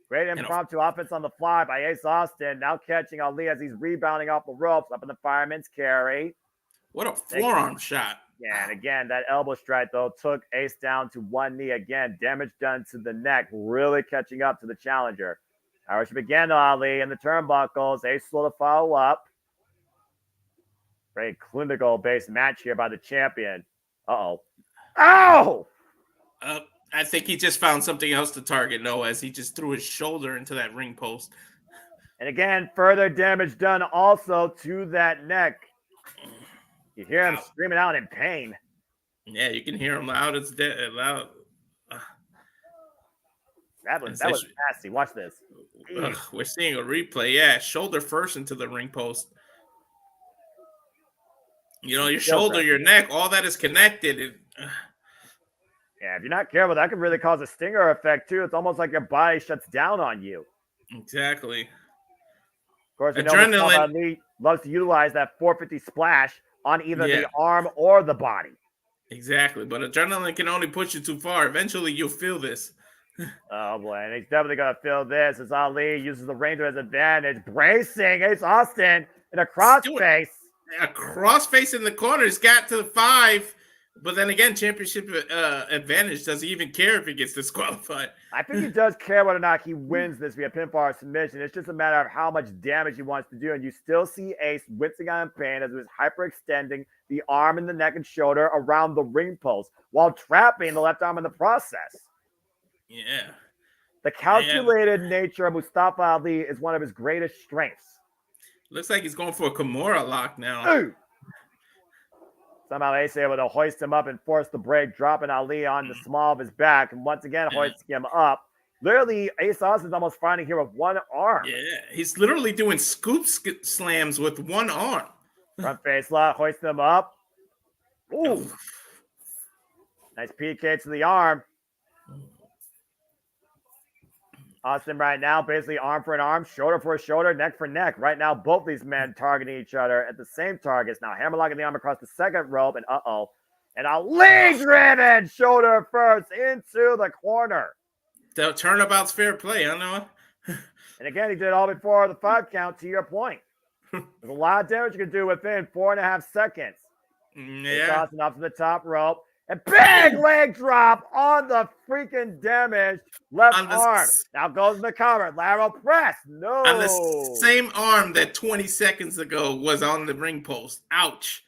Great impromptu offense on the fly by Ace Austin. Now catching Ali as he's rebounding off the ropes up in the fireman's carry. What a forearm shot. Yeah, and again, that elbow strike, though, took Ace down to one knee again. Damage done to the neck, really catching up to the challenger. Irish again to Ali in the turnbuckles. Ace slow to follow up. Very clinical-based match here by the champion. Uh-oh. Ow! I think he just found something else to target, as he just threw his shoulder into that ring post. And again, further damage done also to that neck. You hear him screaming out in pain. Yeah, you can hear him loud as loud. That was nasty. Watch this. We're seeing a replay. Yeah, shoulder first into the ring post. You know, your shoulder, your neck, all that is connected. Yeah, if you're not careful, that could really cause a stinger effect too. It's almost like your body shuts down on you. Exactly. Of course, you know Mustafa Ali loves to utilize that 450 splash on either the arm or the body. Exactly, but adrenaline can only push you too far. Eventually, you'll feel this. Oh boy, and he's definitely gonna feel this as Ali uses the range to his advantage, bracing Ace Austin in a crossface. A crossface in the corner. He's got to the 5, but then again, championship advantage. Does he even care if he gets disqualified? I think he does care whether or not he wins this via pinfall or submission. It's just a matter of how much damage he wants to do, and you still see Ace wincing on pain as he was hyperextending the arm and the neck and shoulder around the ring post while trapping the left arm in the process. Yeah. The calculated nature of Mustafa Ali is one of his greatest strengths. Looks like he's going for a Kimura lock now. Ooh. Somehow Ace able to hoist him up and force the break, dropping Ali on the small of his back, and once again hoisting him up. Literally, Ace Austin's almost finding here with one arm. Yeah, he's literally doing scoop slams with one arm. Front face lock, hoist him up. Ooh. Nice PK to the arm. Austin right now, basically arm for an arm, shoulder for a shoulder, neck for neck. Right now, both these men targeting each other at the same targets. Now, hammerlocking the arm across the second rope, and And Ali driven shoulder first into the corner. The turnabout's fair play, I know. And again, he did it all before the 5 count, to your point. There's a lot of damage you can do within 4.5 seconds. Yeah. Austin up to the top rope. And big leg drop on the freaking damaged left arm. Now goes in the cover. Lateral press. No. On the same arm that 20 seconds ago was on the ring post. Ouch.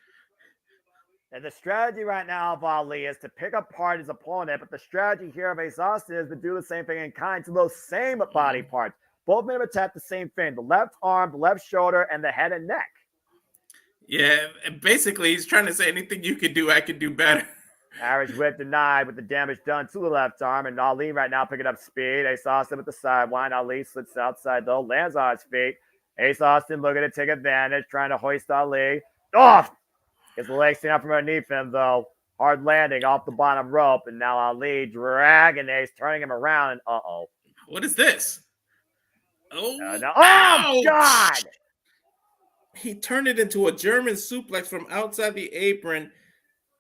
And the strategy right now of Ali is to pick apart his opponent, but the strategy here of Ace Austin is to do the same thing in kind to those same body parts. Both men attack the same thing. The left arm, the left shoulder, and the head and neck. Yeah, basically he's trying to say anything you could do, I could do better. Irish whip denied with the damage done to the left arm. And Ali right now picking up speed. Ace Austin with the sidewind. Ali slips outside though. Lands on his feet. Ace Austin looking to take advantage. Trying to hoist Ali. Off! Gets the leg stand up from underneath him though. Hard landing off the bottom rope. And now Ali dragging Ace. Turning him around. And uh-oh. What is this? Oh, no. Oh God! He turned it into a German suplex from outside the apron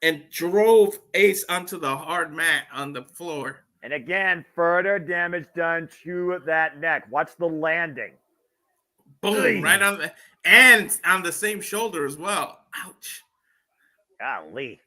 and drove Ace onto the hard mat on the floor. And again, further damage done to that neck. Watch the landing. Boom, right on the and on the same shoulder as well. Ouch. Golly.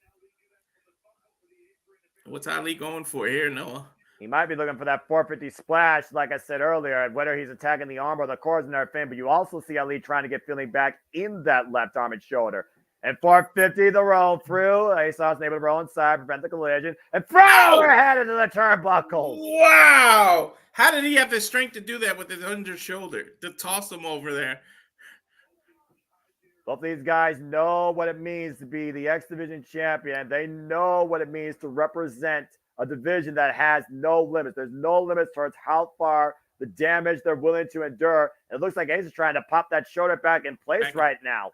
What's Ali going for here, Noah? He might be looking for that 450 splash, like I said earlier, whether he's attacking the arm or the core is another thing, but you also see Ali trying to get feeling back in that left arm and shoulder. And 450, the roll through. Ace Austin able to roll inside, prevent the collision, and throw overhead into the turnbuckle. Wow! How did he have the strength to do that with his under shoulder? To toss him over there. Both these guys know what it means to be the X Division champion. They know what it means to represent a division that has no limits. There's no limits towards how far the damage they're willing to endure. It looks like Ace is trying to pop that shoulder back in place right now.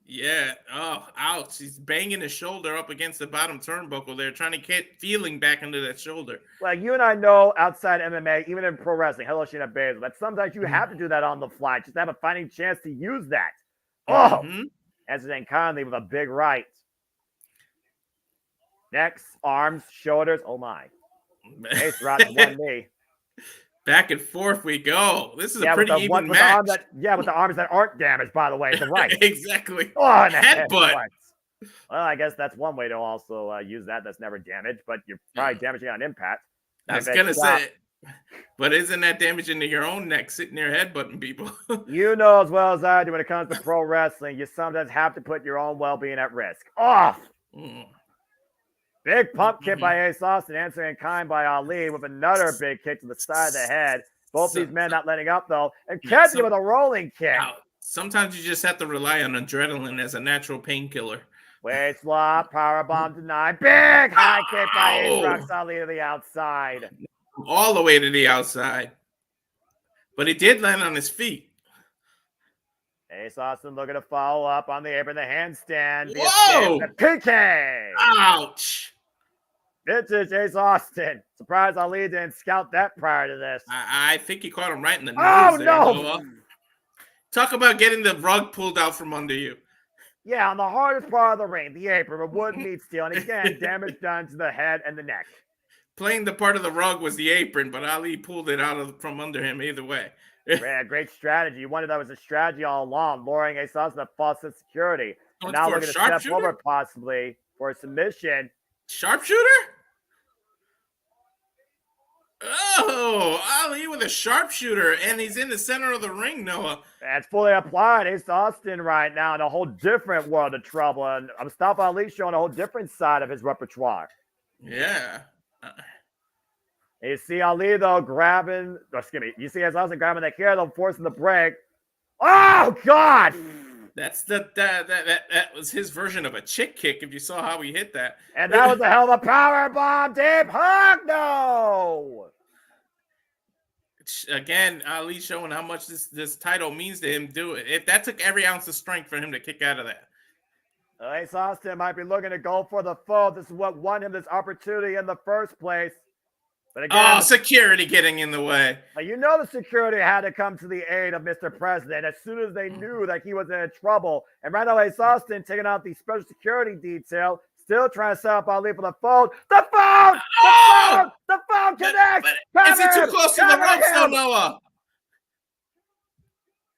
Yeah. Oh, ouch. He's banging his shoulder up against the bottom turnbuckle there, trying to get feeling back into that shoulder. Like you and I know outside MMA, even in pro wrestling, hello, Shayna Baszler, that sometimes you have to do that on the fly just to have a fighting chance to use that. Oh, Answer Conley with a big right. Necks, arms, shoulders. Oh, my. Ace drops one knee. Back and forth we go. This is a pretty even match. With the arms that aren't damaged, by the way. The right. Exactly. Oh, and headbutt. Well, I guess that's one way to also use that. That's never damaged, but you're probably damaging on impact. I was going to say, but isn't that damaging to your own neck sitting there headbutting people? You know as well as I do when it comes to pro wrestling, you sometimes have to put your own well-being at risk. Off! Big pump kick by Ace Austin, answering in kind by Ali with another big kick to the side of the head. Both these men not letting up, though. And catching with a rolling kick. Sometimes you just have to rely on adrenaline as a natural painkiller. Waist lock, powerbomb denied. Big high kick by Ace Rocks Ali to the outside. All the way to the outside. But he did land on his feet. Ace Austin looking to follow up on the apron, the handstand. Whoa! The PK! Ouch! Vintage Ace Austin. Surprised Ali didn't scout that prior to this. I think he caught him right in the nose. Oh, there, no! Noah. Talk about getting the rug pulled out from under you. Yeah, on the hardest part of the ring, the apron, with wood meat steel. And again, damage done to the head and the neck. Playing the part of the rug was the apron, but Ali pulled it out from under him either way. Yeah, great strategy. You wondered that was a strategy all along, luring Ace Austin to false sense of security. Oh, Now for a looking to step sharpshooter? over possibly for a submission. Sharpshooter? Oh, Ali with a sharpshooter, and he's in the center of the ring, Noah. That's fully applied. Ace Austin right now in a whole different world of trouble. And Mustafa Ali showing a whole different side of his repertoire. Yeah. You see Ali, though, grabbing, you see Ace Austin grabbing the hair, though, forcing the break. Oh, God! That's that was his version of a chick kick, if you saw how he hit that. And that was a hell of a power bomb, deep hook, no! Again, Ali showing how much this title means to him. Do it. If that took every ounce of strength for him to kick out of that. Ace Austin might be looking to go for the foe. This is what won him this opportunity in the first place. But again, security getting in the way. You know the security had to come to the aid of Mr. President as soon as they knew that he was in trouble. And right now, Ace Austin taking out the special security detail, still trying to set up Ali for the phone. The phone! The phone connects! Is he too close to the ropes, though, Noah?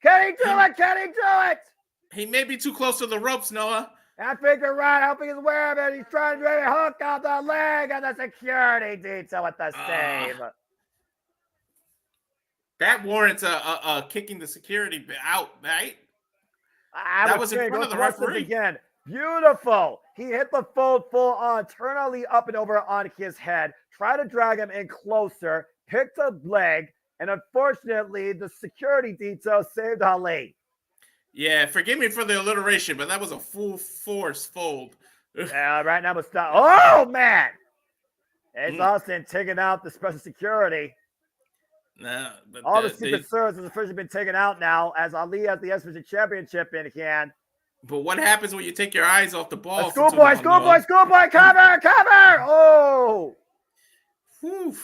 Can he do it? Can he do it? He may be too close to the ropes, Noah. I think you're right. Helping his wearer, he's trying to hook out the leg and the security detail with the save. That warrants a kicking the security out, right? That was in front of the referee. Again. Beautiful. He hit the full on, turn Ali up and over on his head, try to drag him in closer, picked a leg, and unfortunately, the security detail saved Ali. Yeah, forgive me for the alliteration, but that was a full force fold. Right now, Mustafa. Oh, man! Ace Austin taking out the special security. No, but all the Secret Service has officially been taken out now as Ali has the SVG Championship in hand. But what happens when you take your eyes off the ball? Schoolboy, cover! Oh! Whew.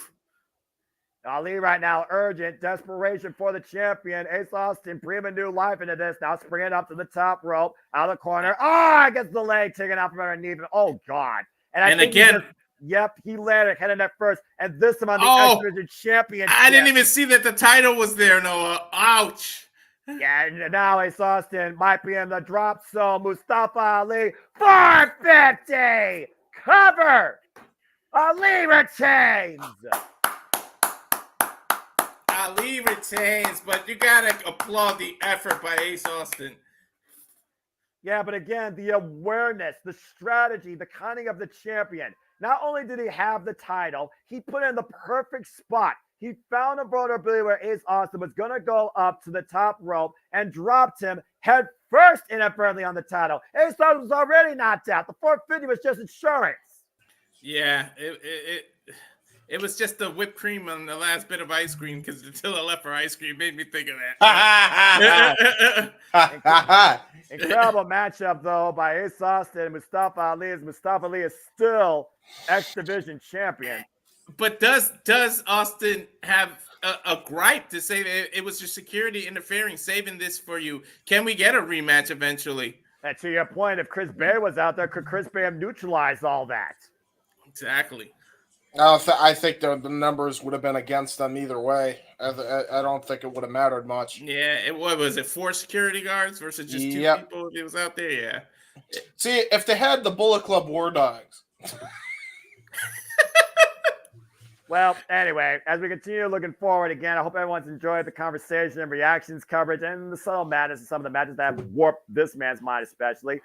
Ali right now, urgent, desperation for the champion. Ace Austin breathing new life into this. Now springing up to the top rope, out of the corner. Oh, gets the leg taken out from underneath. Oh, God. And again, he landed head and neck first. And this time on the X-Division Championship. I didn't even see that the title was there, Noah. Ouch. Yeah, now Ace Austin might be in the drop zone. Mustafa Ali, 450. Cover. Ali retains. Ali retains, but you gotta applaud the effort by Ace Austin. Yeah, but again, the awareness, the strategy, the cunning of the champion. Not only did he have the title, he put in the perfect spot. He found a vulnerability where Ace Austin was going to go up to the top rope and dropped him head first inadvertently on the title. Ace Austin was already knocked out. The 450 was just insurance. Yeah, it was just the whipped cream on the last bit of ice cream because Datila left for ice cream. Made me think of that. Incredible matchup, though, by Ace Austin and Mustafa Ali. As Mustafa Ali is still X-Division champion. But does Austin have a gripe to say that it was your security interfering, saving this for you? Can we get a rematch eventually? And to your point, if Chris Bay was out there, could Chris Bay have neutralized all that? Exactly. I think the numbers would have been against them either way. I don't think it would have mattered much. Yeah, what was it? 4 security guards versus just 2 people if it was out there? Yeah. See, if they had the Bullet Club War Dogs. Well, anyway, as we continue looking forward again, I hope everyone's enjoyed the conversation and reactions, coverage, and the subtle madness of some of the matches that have warped this man's mind especially.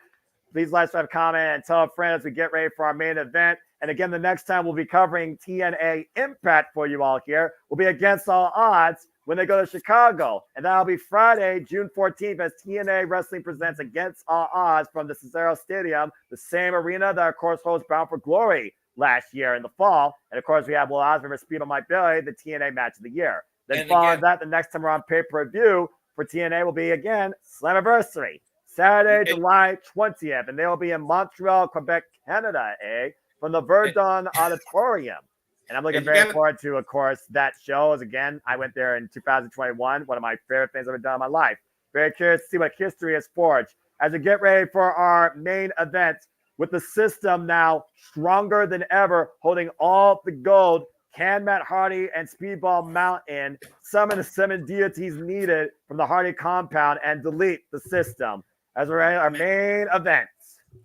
Please like, subscribe, comment, and tell a friend as we get ready for our main event. And again, the next time we'll be covering TNA Impact for you all here will be Against All Odds when they go to Chicago. And that'll be Friday, June 14th, as TNA Wrestling presents Against All Odds from the Cesaro Stadium, the same arena that, of course, hosts Bound for Glory last year in the fall. And, of course, we have Will Ospreay versus Speedball Mike Bailey, the TNA match of the year. Then following that, the next time we're on pay-per-view for TNA will be, again, Slammiversary, Saturday, July 20th. And they will be in Montreal, Quebec, Canada, from the Verdun Auditorium. And I'm looking very forward to, of course, that show. As again, I went there in 2021, one of my favorite things I've ever done in my life. Very curious to see what history has forged. As we get ready for our main event, with the system now stronger than ever, holding all the gold, can Matt Hardy and Speedball Mountain summon the 7 deities needed from the Hardy compound and delete the system? As we're at our main event.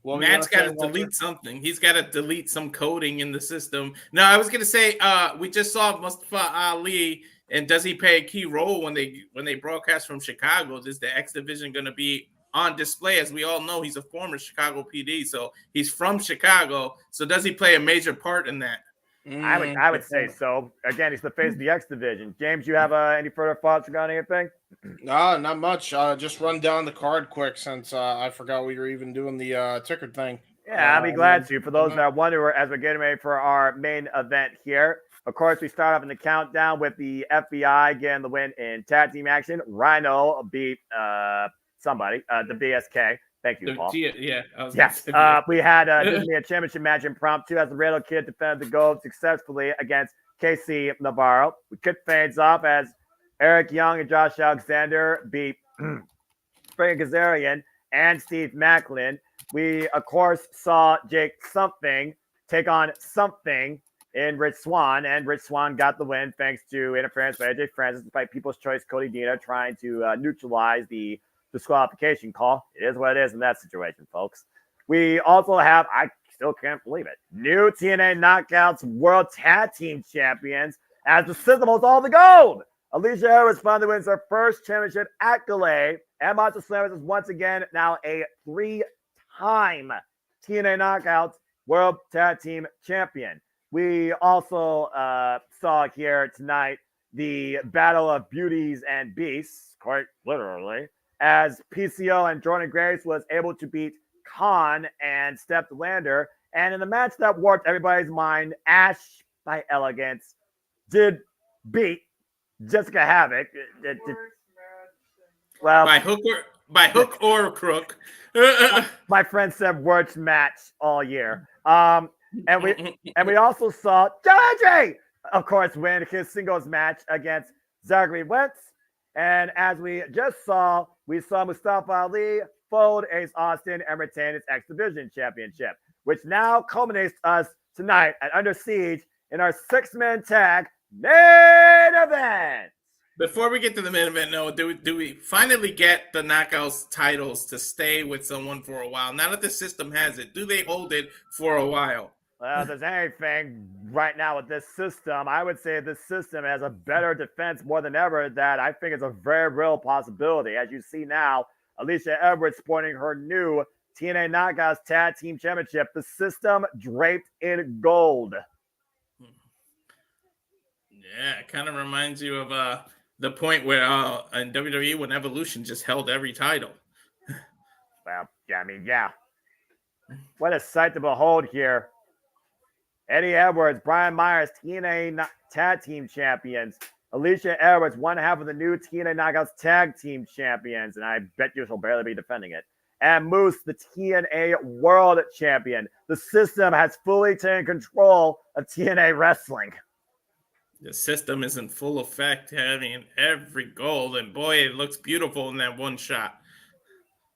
Well, Matt's got to delete something. He's got to delete some coding in the system. No, I was going to say, we just saw Mustafa Ali, and does he play a key role when they broadcast from Chicago? Is the X Division going to be on display? As we all know, he's a former Chicago PD, so he's from Chicago. So does he play a major part in that? I would say so. Again, he's the face of the X Division. James, you have any further thoughts regarding anything? No, not much. Just run down the card quick since I forgot we were even doing the ticker thing. Yeah, I'll be glad to. For those that wonder, as we're getting ready for our main event here, of course, we start off in the countdown with the FBI getting the win in tag team action. Rhino beat somebody, the BSK. Thank you, Paul. Yes. We had a championship match impromptu as the Laredo Kid defended the gold successfully against KC Navarro. We kicked things off as Eric Young and Josh Alexander beat Frank Kazarian and Steve Macklin. We, of course, saw Jake Something take on Something in Rich Swann, and Rich Swann got the win thanks to interference by AJ Francis despite People's Choice Cody Dean trying to neutralize the disqualification call. It is what it is in that situation, folks. We also have, I still can't believe it, new TNA Knockouts World Tag Team Champions as the system holds all the gold. Alisha Harris finally wins her first championship accolade, and Masha is once again now a 3-time TNA Knockouts World Tag Team Champion. We also saw here tonight the Battle of Beauties and Beasts, quite literally, as PCO and Jordynne Grace was able to beat Khan and Steph Lander. And in the match that warped everybody's mind, Ash by Elegance did beat Jessica Havoc. Well, by hook or crook. My friend said worst match all year. And we also saw Jody, of course, win his singles match against Zachary Wentz. And as we just saw, we saw Mustafa Ali fold Ace Austin and retain his X Division Championship, which now culminates us tonight at Under Siege in our 6-man tag main event. Before we get to the main event, no, do we finally get the Knockouts titles to stay with someone for a while? Now that the system has it, do they hold it for a while? Well, if there's anything right now with this system, I would say this system has a better defense more than ever that I think is a very real possibility. As you see now, Alisha Edwards sporting her new TNA Knockouts Tag Team Championship, the system draped in gold. Yeah, it kind of reminds you of the point where in WWE when Evolution just held every title. Well, yeah, I mean, yeah. What a sight to behold here. Eddie Edwards, Brian Myers, TNA Tag Team Champions. Alisha Edwards, one half of the new TNA Knockouts Tag Team Champions, and I bet you she'll barely be defending it. And Moose, the TNA World Champion. The system has fully taken control of TNA Wrestling. The system is in full effect, having every goal, and boy, it looks beautiful in that one shot.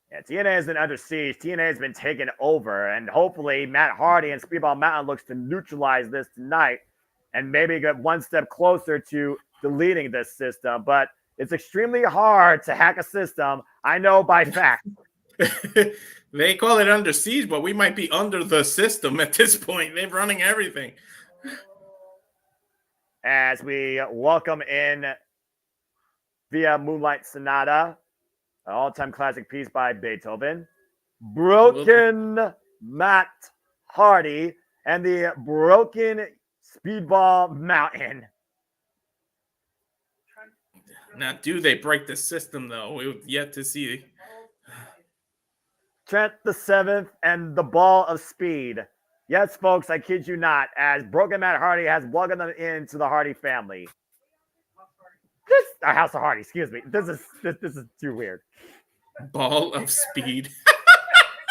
Yeah, TNA has been under siege. TNA has been taken over, and hopefully Matt Hardy and Speedball Mountain looks to neutralize this tonight and maybe get one step closer to deleting this system. But it's extremely hard to hack a system, I know by fact. They call it under siege, but we might be under the system at this point. They're running everything. As we welcome in via Moonlight Sonata, an all-time classic piece by Beethoven, Broken Matt Hardy and the broken Speedball Mountain. Now, do they break the system, though? We've yet to see. Trent the 7th and the Ball of Speed. Yes, folks, I kid you not, as Broken Matt Hardy has welcomed them into the Hardy family. House of Hardy, excuse me. This is too weird. Ball of Speed.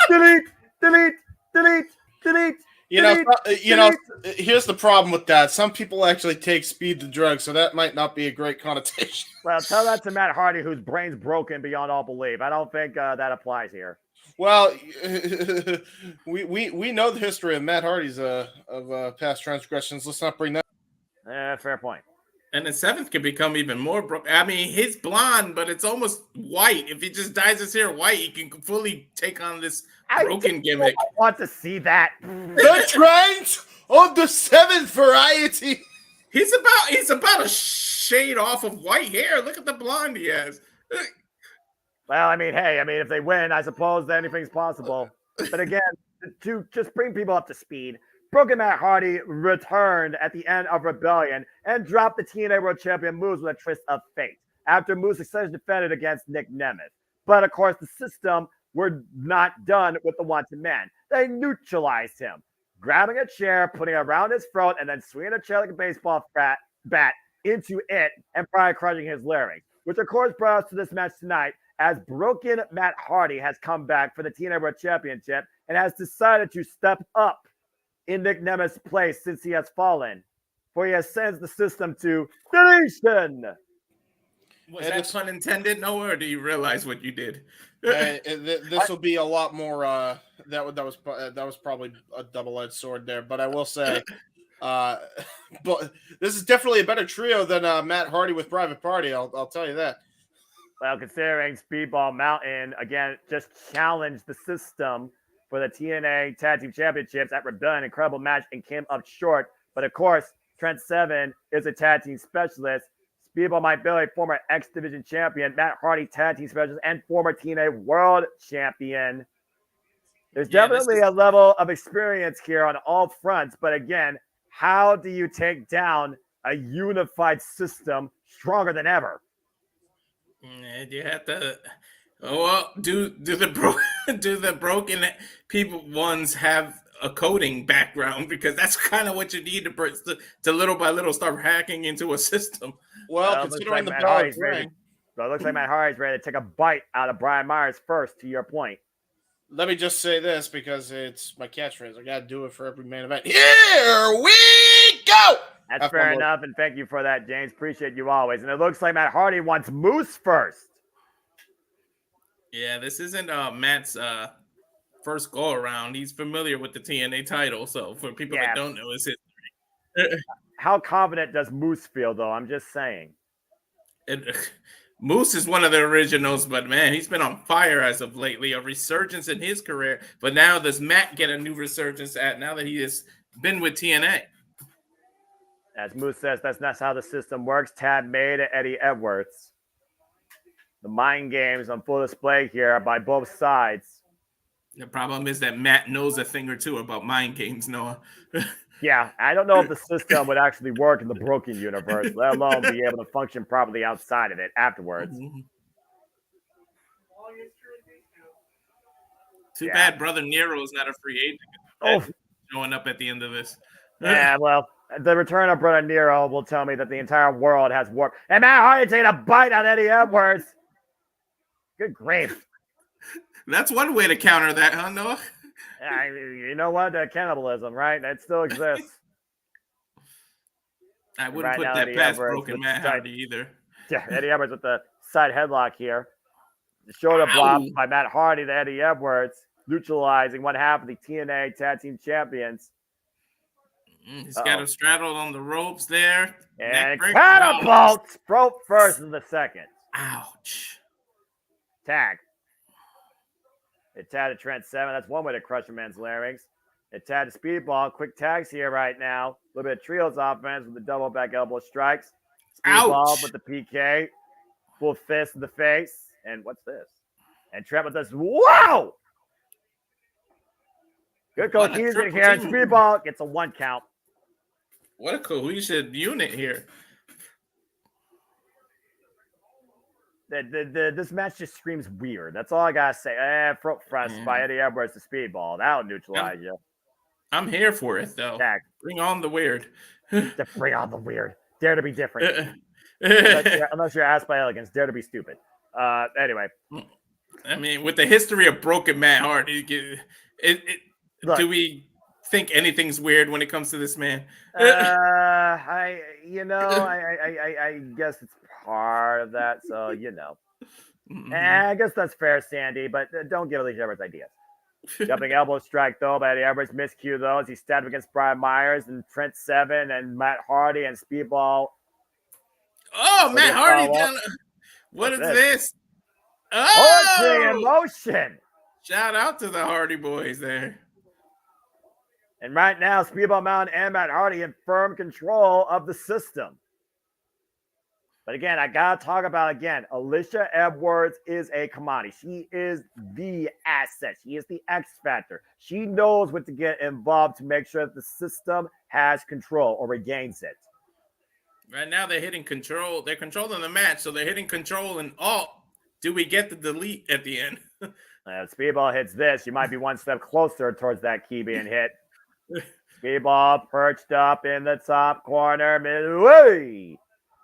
Delete, delete, delete, delete. Here's the problem with that. Some people actually take speed the drug, so that might not be a great connotation. Well, tell that to Matt Hardy, whose brain's broken beyond all belief. I don't think that applies here. Well, we know the history of Matt Hardy's of past transgressions. Let's not bring that. Fair point. And the 7th can become even more broken. I mean, he's blonde, but it's almost white. If he just dyes his hair white, he can fully take on this broken gimmick. I want to see that. The Trent of the 7th variety. He's about a shade off of white hair. Look at the blonde he has. Well, I mean, hey, if they win, I suppose that anything's possible. But again, to just bring people up to speed, Broken Matt Hardy returned at the end of Rebellion and dropped the TNA World Champion Moose with a twist of fate after Moose successfully defended against Nick Nemeth. But of course, the system were not done with the Wanted Man. They neutralized him, grabbing a chair, putting it around his throat, and then swinging a chair like a baseball bat into it and probably crushing his larynx, which of course brought us to this match tonight, as Broken Matt Hardy has come back for the TNA World Championship and has decided to step up in Nick Nemeth's place since he has fallen, for he has sent the system to deletion. Was that pun intended, Noah, or do you realize what you did? This will be a lot more. That was probably a double-edged sword there, but I will say, but this is definitely a better trio than Matt Hardy with Private Party. I'll tell you that. Well, considering Speedball Mountain, again, just challenged the system for the TNA Tag Team Championships at Rebellion, incredible match, and came up short. But of course, Trent 7 is a tag team specialist. Speedball Mike Billy, former X Division champion. Matt Hardy, tag team specialist, and former TNA World Champion. There's definitely a level of experience here on all fronts. But again, how do you take down a unified system stronger than ever? You have to. Do the broken people ones have a coding background, because that's kind of what you need to little by little start hacking into a system. Well, considering the power of Trey. So it looks like Matt Hardy's ready to take a bite out of Brian Myers first, to your point. Let me just say this, because it's my catchphrase. I got to do it for every main event. Here we go! That's fair enough, and thank you for that, James. Appreciate you always. And it looks like Matt Hardy wants Moose first. Yeah, this isn't Matt's first go around. He's familiar with the TNA title, so for people that don't know his history. How confident does Moose feel, though? I'm just saying. Moose is one of the originals, but man, he's been on fire as of lately. A resurgence in his career, but now does Matt get a new resurgence now that he has been with TNA? As Moose says, that's not how the system works. Tad made Eddie Edwards. The mind games on full display here by both sides. The problem is that Matt knows a thing or two about mind games, Noah. Yeah, I don't know if the system would actually work in the broken universe, let alone be able to function properly outside of it afterwards. Too bad Brother Nero is not a free agent. Showing up at the end of this. Yeah, well, the return of Brother Nero will tell me that the entire world has warped. And Matt Hardy taking a bite on Eddie Edwards. Good grief. That's one way to counter that, huh, Noah? You know what? Cannibalism, right? That still exists. I wouldn't put that past broken Matt Hardy either. Yeah, Eddie Edwards with the side headlock here. The shoulder block by Matt Hardy to Eddie Edwards, neutralizing one half of the TNA Tag Team Champions. He's got him straddled on the ropes there. And catapult! Broke first in the second. Ouch. Tag. It tagged to Trent 7. That's one way to crush a man's larynx. It tagged to Speedball. Quick tags here right now. A little bit of trios offense with the double back elbow strikes. Speedball with the PK. Full fist in the face. And what's this? And Trent with this. Wow! Good cohesion here. And Speedball gets a 1 count. What a cohesive unit here. This match just screams weird. That's all I gotta say. Front press by Eddie Edwards to Speedball. That'll neutralize you. I'm here for it, though. Bring on the weird. Bring on the weird. Dare to be different. unless you're asked by elegance. Dare to be stupid. Anyway. I mean, with the history of broken Matt Hardy, do we think anything's weird when it comes to this man? I guess it's part of that. So, I guess that's fair, Sandy, but don't give Alisha Edwards ideas. Jumping elbow strike, though, by Eddie Edwards. Miscue, though, as he stabbed against Brian Myers and Trent 7 and Matt Hardy and Speedball. Oh, Matt Hardy. What is this? Poetry in motion. Shout out to the Hardy boys there. And right now, Speedball Mountain and Matt Hardy in firm control of the system. But again, I got to talk about, Alisha Edwards is a commodity. She is the asset. She is the X factor. She knows what to get involved to make sure that the system has control or regains it. Right now, they're hitting control. They're controlling the match, so they're hitting control and alt. Do we get the delete at the end? Speedball hits this. You might be one step closer towards that key being hit. Speedball perched up in the top corner. Midway.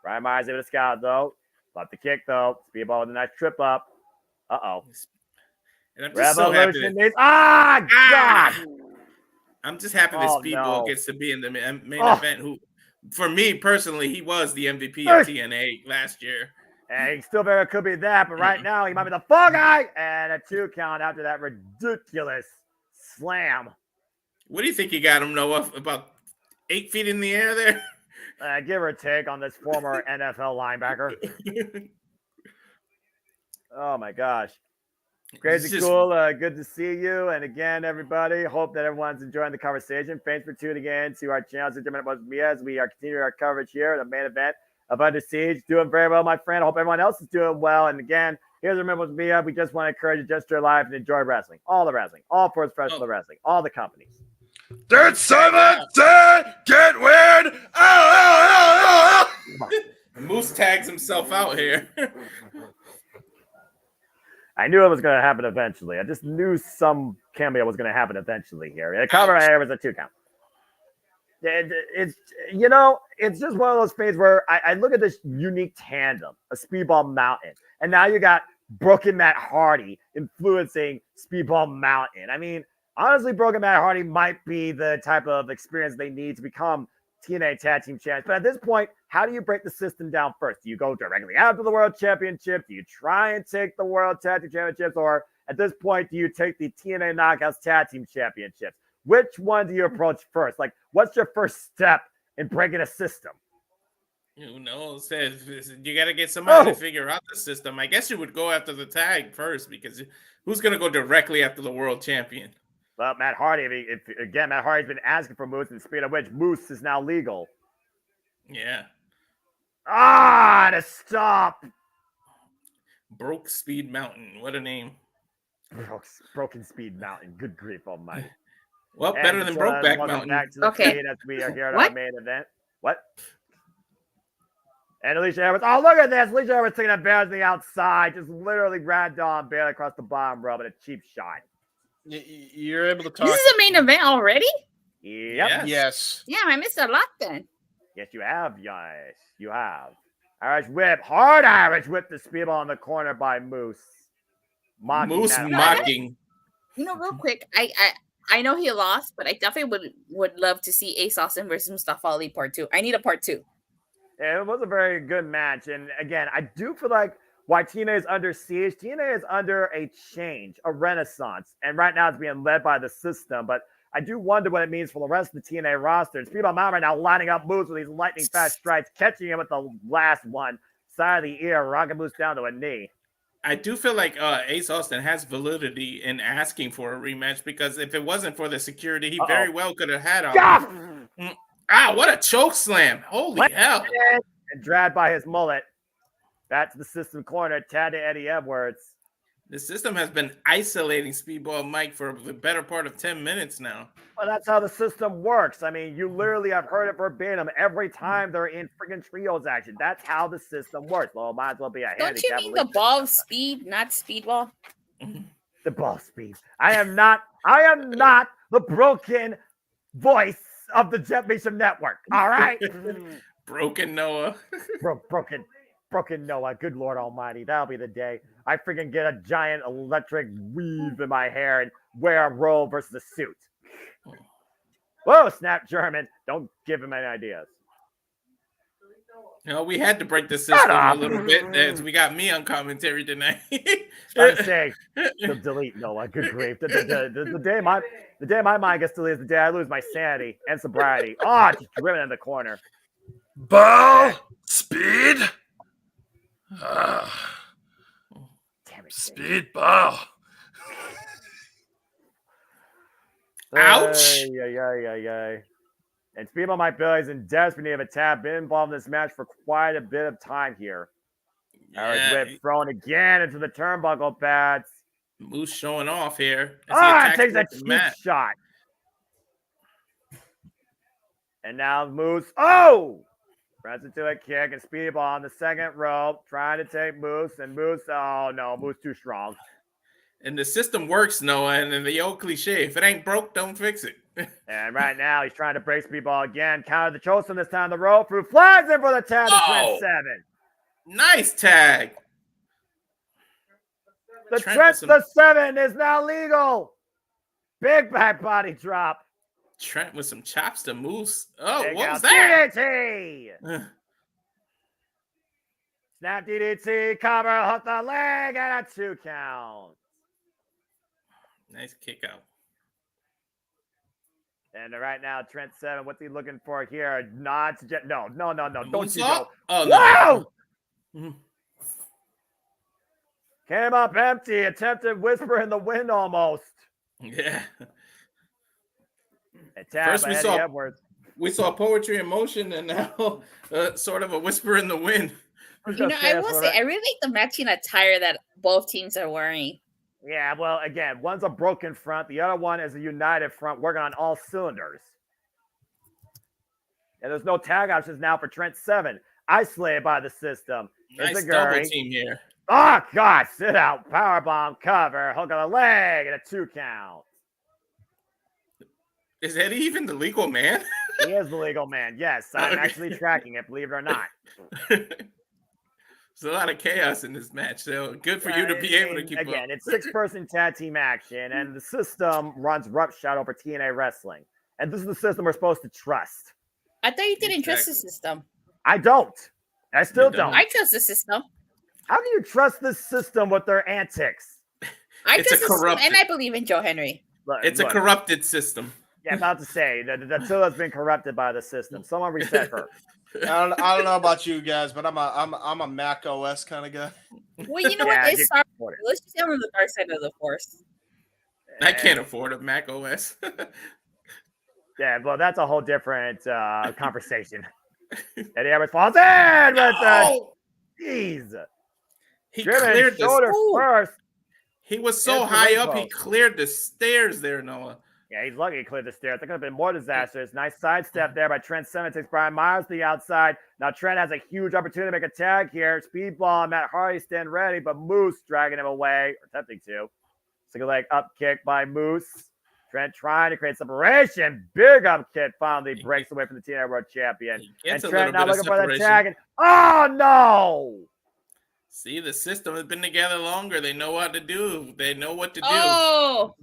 Brian Myers able to scout, though. Love the kick, though. Speedball with a nice trip up. Uh-oh. And I'm just so happy God! I'm just happy that Speedball gets to be in the main event. Who, for me personally, he was the MVP of TNA last year. And he still very could be that, but right now he might be the fall guy. And a 2 count after that ridiculous slam. What do you think you got him, Noah? About 8 feet in the air there? Give or take on this former NFL linebacker. Oh, my gosh. Crazy cool. Good to see you. And again, everybody, hope that everyone's enjoying the conversation. Thanks for tuning in to our channel, as we are continuing our coverage here, the main event of Under Siege. Doing very well, my friend. I hope everyone else is doing well. And again, here's Remember with Mia. We just want to encourage you just to live and enjoy wrestling. All the wrestling. All professional wrestling. All the companies. Did 17 get weird? Moose tags himself out here. I knew it was going to happen eventually. I just knew some cameo was going to happen eventually here. The cover right here was a 2 count. It's just one of those things where I look at this unique tandem, a Speedball Mountain, and now you got Broken Matt Hardy influencing Speedball Mountain. I mean, honestly, Broken Matt Hardy might be the type of experience they need to become TNA Tag Team Champions. But at this point, how do you break the system down first? Do you go directly after the World Championship? Do you try and take the World Tag Team Championships? Or at this point, do you take the TNA Knockouts Tag Team Championships? Which one do you approach first? Like, what's your first step in breaking a system? Who knows? You got to get somebody to figure out the system. I guess you would go after the tag first, because who's going to go directly after the World Champion? Well, Matt Hardy, Matt Hardy's been asking for Moose, and speed of which Moose is now legal. Yeah. To stop. Broke Speed Mountain. What a name. Broken Speed Mountain. Good grief almighty. Well, better than Brokeback Mountain. Back to the feed as we are here at our main event. What? And Alisha Edwards. Oh, look at this. Alisha Edwards taking advantage of the outside. Just literally grabbed on barely across the bottom row, but a cheap shot. You're able to talk. This is the main event already? Yep. Yes. Yeah, I missed a lot then. Yes, you have. Yes, you have. Irish whip. Hard Irish whip to Speedball in the corner by Moose. Moose mocking. Real quick. I know he lost, but I definitely would love to see Ace Austin versus Mustafa Ali part 2. I need a part 2. Yeah, it was a very good match. And again, I do feel like why TNA is under siege. TNA is under a change, a renaissance. And right now it's being led by the system. But I do wonder what it means for the rest of the TNA roster. And Speedball Mountain right now lining up moves with these lightning fast strikes, catching him with the last one, side of the ear, rocking Moose down to a knee. I do feel like Ace Austin has validity in asking for a rematch, because if it wasn't for the security, he very well could have had a... what a choke slam. Holy hell. And dragged by his mullet. Back to the system corner. Tad to Eddie Edwards. The system has been isolating Speedball Mike for the better part of 10 minutes now. Well, that's how the system works. I mean, you literally have heard it verbatim every time they're in freaking trios action. That's how the system works. Well, it might as well be a Don't you mean the ball of speed, not Speedball? The ball of speed. I am not the broken voice of the Jet Meacham Network. All right. Broken Noah. Broken Noah. Good Lord Almighty. That'll be the day I freaking get a giant electric weave in my hair and wear a robe versus a suit. Whoa, snap German. Don't give him any ideas. You know, we had to break the system a little bit as we got me on commentary tonight. I'm saying, delete Noah. Good grief. The day my mind gets deleted is the day I lose my sanity and sobriety. Oh, just driven in the corner. Ball speed. Damn it. Speedball. Ouch. Yeah. And Speedball Mike Billy's in desperate need of a tap. Been involved in this match for quite a bit of time here. Whip thrown again into the turnbuckle pads. Moose showing off here. Takes a cheap shot. And now Moose. Runs into a kick and Speedball on the second rope, trying to take Moose. And Moose, Moose too strong. And the system works, Noah. And then the old cliche, if it ain't broke, don't fix it. And right now, he's trying to break Speedball again. Counter the chosen this time, the rope through. Flags in for the tag to Trent 7. Nice tag. The Trent the 7 is now legal. Big back body drop. Trent with some chops to Moose. Oh, Big what was that? DDT. Snap DDT, cover, hook the leg, and a 2 count. Nice kick out. And right now, Trent 7, what's he looking for here? Not to no. Don't you go. go. Oh, Wow! No. Came up empty, attempted whisper in the wind almost. Yeah. First we saw poetry in motion and now sort of a whisper in the wind. You know, I will say, I really like the matching attire that both teams are wearing. Yeah, well, again, one's a broken front. The other one is a united front working on all cylinders. And there's no tag options now for Trent 7. Isolated by the system. Nice double team here. Oh, God. Sit out. Powerbomb cover. Hook on the leg and a 2 count. Is Eddie even the legal man? He is the legal man. Yes, I'm actually tracking it, believe it or not. There's a lot of chaos in this match, so good for you to be able to keep again, up. It's 6-person tag team action, and the system runs roughshod over TNA wrestling. And this is the system we're supposed to trust. I thought you didn't trust the system. I don't. I still don't. I trust the system. How do you trust this system with their antics? I trust the system, and I believe in Joe Henry. It's a corrupted system. Yeah, I'm about to say that Datila's been corrupted by the system. Someone reset her. I don't know about you guys, but I'm a Mac OS kind of guy. Well, you know what? Let's just say I'm on the dark side of the force. I can't afford a Mac OS. Yeah, well, that's a whole different conversation. Eddie Edwards falls in with the jeez. He cleared the shoulder first. He was so high up, he cleared the stairs there, Noah. Yeah, he's lucky he cleared the stairs. That could have been more disastrous. Nice sidestep there by Trent 7. Takes Brian Myers to the outside. Now Trent has a huge opportunity to make a tag here. Speedball and Matt Hardy stand ready, but Moose dragging him away, or attempting to. Single leg up kick by Moose. Trent trying to create separation. Big up kick finally breaks away from the TNA World Champion. And Trent now looking for the tag. And, oh, no! See, the system has been together longer. They know what to do. They know what to do. Oh!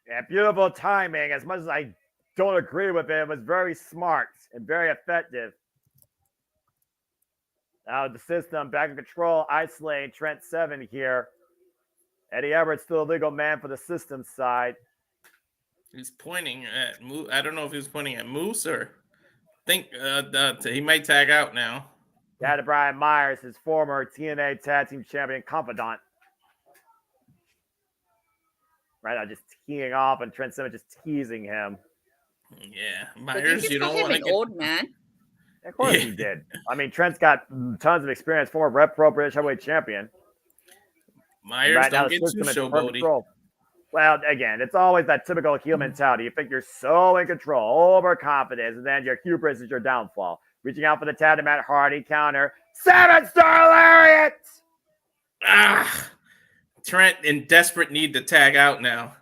Yeah, beautiful timing. As much as I don't agree with it, it was very smart and very effective. Now the system back in control, isolating Trent 7 here. Eddie Edwards still a legal man for the system side. He's pointing at Moose. I don't know if he was pointing at Moose or think he might tag out now. Yeah, to Brian Myers, his former TNA Tag Team Champion confidant. Right now, just teeing off, and Trent 7 just teasing him. Yeah, Myers, you don't want to get old man. Of course he did. I mean, Trent's got tons of experience. Former Rep Pro British Heavyweight Champion. Myers, right now, don't the get system too is in perfect showboaty. control. Well, again, it's always that typical heel mentality. You think you're so in control, overconfident, and then your hubris is your downfall. Reaching out for the tag to Matt Hardy, counter. 7-star lariat! Trent in desperate need to tag out now.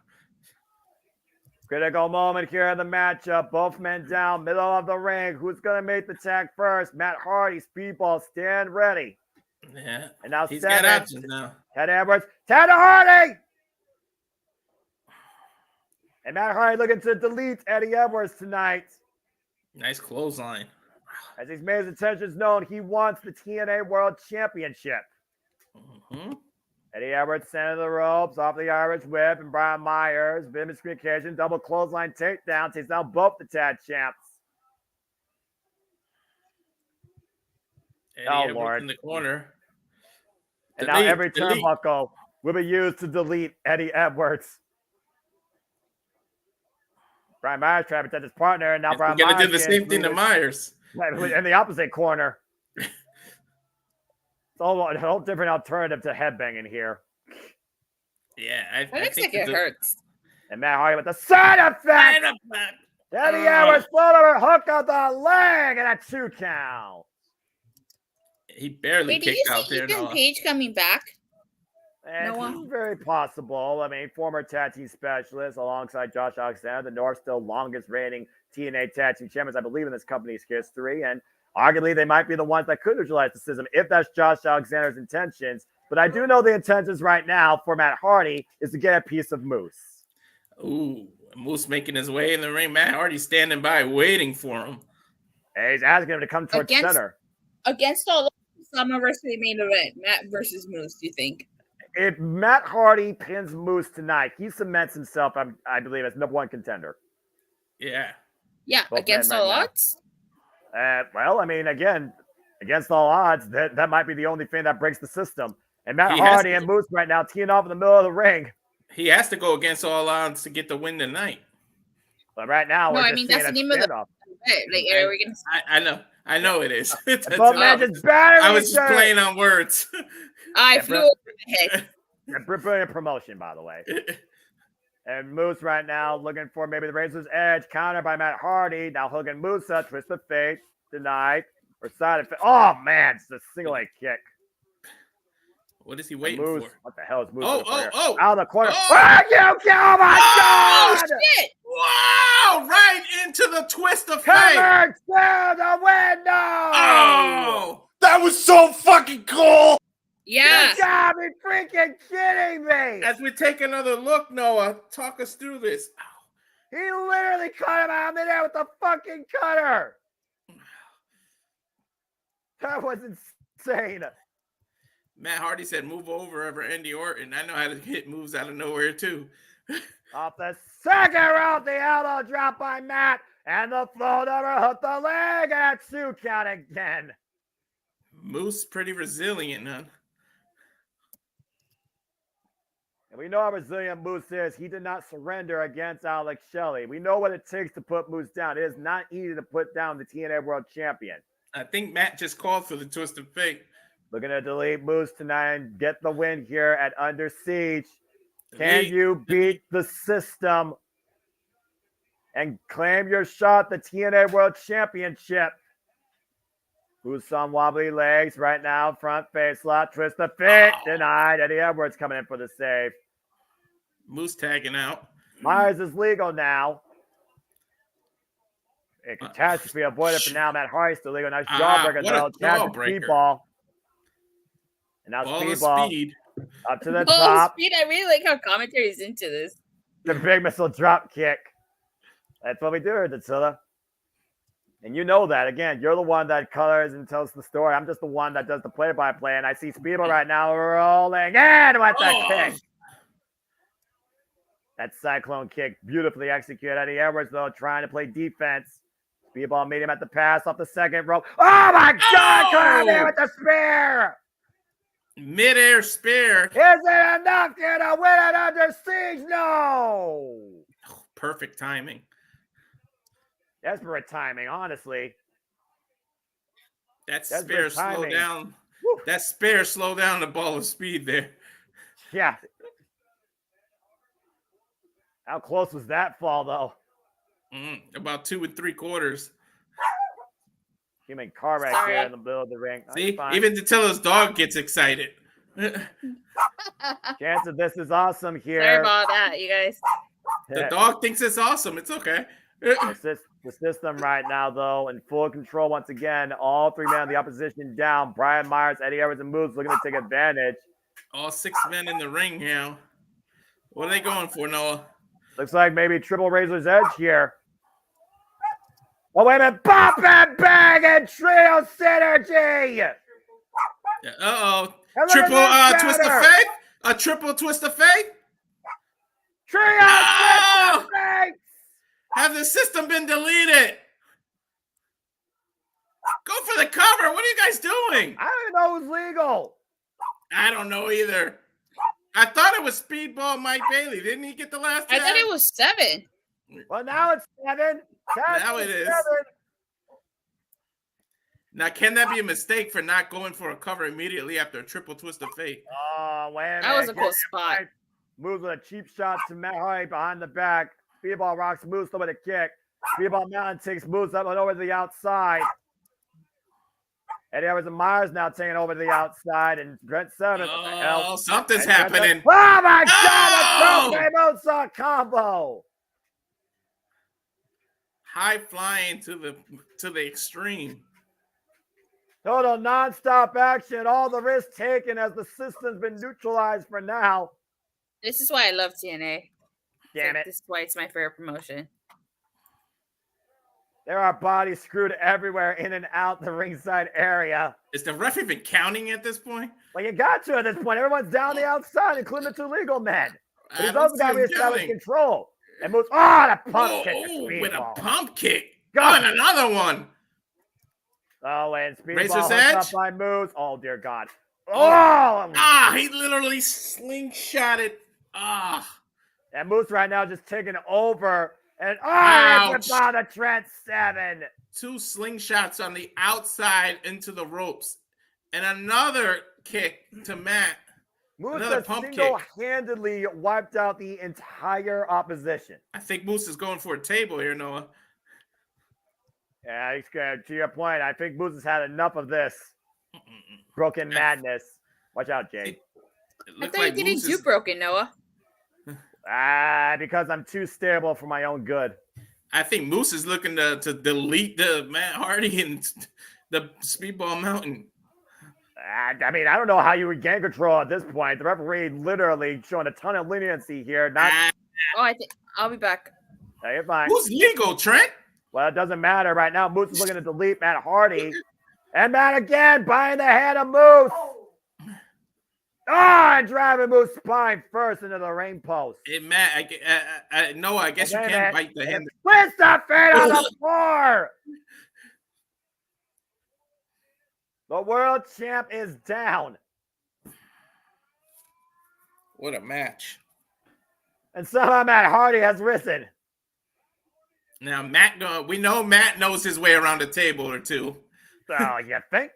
Critical moment here in the matchup. Both men down, middle of the ring. Who's going to make the tag first? Matt Hardy, Speedball, stand ready. Yeah. And now he's 7. got options now. Ted Edwards. Ted Hardy! And Matt Hardy looking to delete Eddie Edwards tonight. Nice clothesline. As he's made his intentions known, he wants the TNA World Championship. Mm-hmm. Eddie Edwards center the ropes, off the Irish whip, and Brian Myers, bit of miscommunication, double clothesline takedown, takes down both the tag champs. Eddie Edwards Lord. in the corner. And now every turnbuckle will be used to delete Eddie Edwards. Brian Myers trying to protect his partner, and now Brian Myers gonna do the same thing to Myers. In the opposite corner. It's a whole different alternative to headbanging here. Yeah, I looks like it hurts. And Matt Hardy with the side effect. Eddie Edwards float over, hook on the leg, and a 2 count. He barely Wait, do you kicked out see there. Ethan Page coming back? And it's very possible. I mean, former tag team specialist alongside Josh Alexander, the North's still longest reigning TNA tag team champions, I believe, in this company's history. And arguably, they might be the ones that could neutralize the system if that's Josh Alexander's intentions. But I do know the intentions right now for Matt Hardy is to get a piece of Moose. Ooh, Moose making his way in the ring. Matt Hardy standing by, waiting for him. And he's asking him to come towards center. Against all of Summerverse main event, Matt versus Moose, do you think? If Matt Hardy pins Moose tonight, he cements himself, I believe, as #1 contender. Yeah. Yeah, both against all odds? Well, I mean, again, against all odds, that might be the only thing that breaks the system. And Matt Hardy and Moose right now teeing off in the middle of the ring. He has to go against all odds to get the win tonight. But right now, no, I mean, that's the name of the like, are we gonna... I know it is. Both men just battering I was just playing on words. I flew over my head. Brilliant promotion, by the way. And Moose right now looking for maybe the Razor's Edge, countered by Matt Hardy. Now hooking Moose up, twist of fate, denied, or side of fate. Oh, man, it's a single leg kick. What is he waiting Moose, for? what the hell is Moose? Oh! Out of the corner. Oh, oh my God! Shit! Wow! Right into the twist of fate. Covered through the window! Oh! That was so fucking cool! Yeah. You gotta be freaking kidding me! As we take another look, Noah, talk us through this. He literally cut him out of midair with the fucking cutter! That was insane. Matt Hardy said, move over Andy Orton. I know how to hit moves out of nowhere, too. Off the second rope, the elbow drop by Matt, and the float over hooked the leg, and a 2 count again. Moose pretty resilient, huh? And we know how resilient Moose is. He did not surrender against Alex Shelley. We know what it takes to put Moose down. It is not easy to put down the TNA World Champion. I think Matt just called for the twist of fate. Looking to delete Moose tonight and get the win here at Under Siege. Can you beat the system and claim your shot at the TNA World Championship? Moose on wobbly legs right now. Front face lock, twist the fate. Denied. Eddie Edwards coming in for the save. Moose tagging out. Myers is legal now. A catastrophe avoided for now. Matt Hardy still legal. Nice jawbreaker though. Speedball. And now Speedball up to the top. Speed, I really like how commentary is into this. The big missile drop kick. That's what we do here, Datila. And you know that. Again, you're the one that colors and tells the story. I'm just the one that does the play-by-play. And I see Speedball right now rolling in with the kick. That cyclone kick beautifully executed. Eddie Edwards, though, trying to play defense. Speedball meet him at the pass off the second rope. Oh, my God! Come in with the spear! Mid-air spear. Is it enough here to win it Under Siege? No! Perfect timing. Desperate timing, honestly. That spear slowed down. That spear slowed down the ball of speed there. Yeah. How close was that fall, though? About 2 3/4. Human car right there in the middle of the ring. See, even Datila's dog gets excited. Chance of this is awesome here. Sorry about that, you guys. The dog thinks it's awesome. It's okay. The system right now, though, in full control once again. All 3 men of the opposition down. Brian Myers, Eddie Edwards, and Moose looking to take advantage. All 6 men in the ring now. What are they going for, Noah? Looks like maybe triple Razor's Edge here. Oh, wait a minute. Pop and bang and trio synergy. Uh-oh. Triple twist of fate? A triple twist of fate? Trio twist of fate. Have the system been deleted? Go for the cover. What are you guys doing? I don't even know who's legal. I don't know either. I thought it was Speedball Mike Bailey. Didn't he get the last I thought it was 7. Well, now it's 7. Now it is. Now, can that be a mistake for not going for a cover immediately after a triple twist of fate? Oh, wait a minute. That was a cool spot. Moves with a cheap shot to Matt Hardy behind the back. Speedball rocks Moose with a kick. Speedball Mountain takes Moose up and over to the outside. Eddie Edwards and Myers now taking over to the outside. And Trent 7. Oh, something's happening. Oh, my God. A Moonsault combo. High flying to the extreme. Total nonstop action. All the risks taken as the system's been neutralized for now. This is why I love TNA. Damn it. This is why it's my favorite promotion. There are bodies screwed everywhere in and out the ringside area. Is the ref even counting at this point? Well, you got to at this point. Everyone's down the outside, including the 2 legal men. But he's also got to reestablish control. And moves. Oh, the pump kick. With a pump kick. God. Oh, and another one. Oh, and Speedball Razor's Edge up by moves. Oh, dear God. Oh! He literally slingshotted. And Moose right now just taking over. And it's about a Trent 7. 2 slingshots on the outside into the ropes. And another kick to Matt. Moose has single-handedly wiped out the entire opposition. I think Moose is going for a table here, Noah. Yeah, to your point, I think Moose has had enough of this broken madness. Watch out, Jay. I thought you didn't do broken, Noah. Because I'm too stable for my own good. I think Moose is looking to delete the Matt Hardy and the Speedball Mountain. I mean, I don't know how you would gain control at this point. The referee literally showing a ton of leniency here. I think I'll be back. No, you're fine. Who's legal, Trent? Well, it doesn't matter right now. Moose is looking to delete Matt Hardy. And Matt again buying the head of Moose. And driving Moose spine first into the ring post. Hey, Matt, Noah, I guess you can bite the hand. Twist the feet on the floor. The world champ is down. What a match. And somehow Matt Hardy has risen. Now, we know Matt knows his way around a table or two. Oh, you think?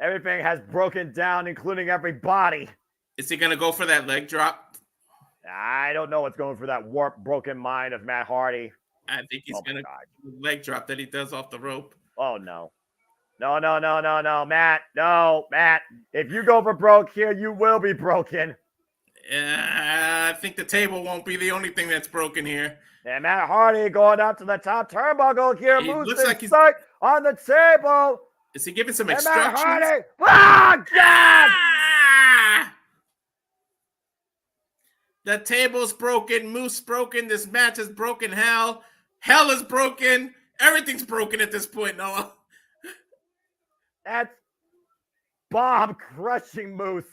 Everything has broken down, including every body. Is he going to go for that leg drop? I don't know what's going for that warped, broken mind of Matt Hardy. I think he's going to leg drop that he does off the rope. Oh, no. No, Matt. No, Matt. If you go for broke here, you will be broken. I think the table won't be the only thing that's broken here. And Matt Hardy going up to the top turnbuckle here. Moves looks like he's sight on the table. Is he giving some and instructions? Matt Hardy. Oh, God! The table's broken. Moose broken. This match is broken. Hell is broken. Everything's broken at this point, Noah. That's bomb-crushing Moose.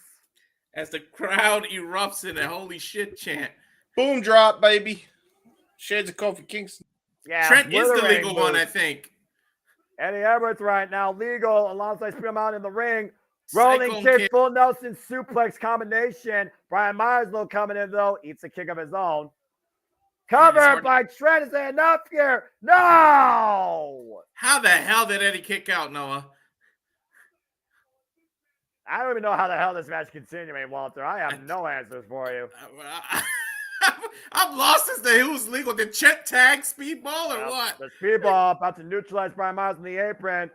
As the crowd erupts in a holy shit chant. Boom drop, baby. Shades of Kofi Kingston. Yeah, Trent is the legal one, I think. Eddie Edwards right now, legal, alongside Speedball in the ring. Rolling Cyclone kick, kick. full Nelson suplex combination. Brian Myers, though, coming in, though. Eats a kick of his own. Covered by Trent. Is there enough here? No! How the hell did Eddie kick out, Noah? I don't even know how the hell this match continuing, Walter. I have no answers for you. I'm lost as to who's legal. Did Trent tag Speedball or what? The Speedball about to neutralize Brian Myers on the apron.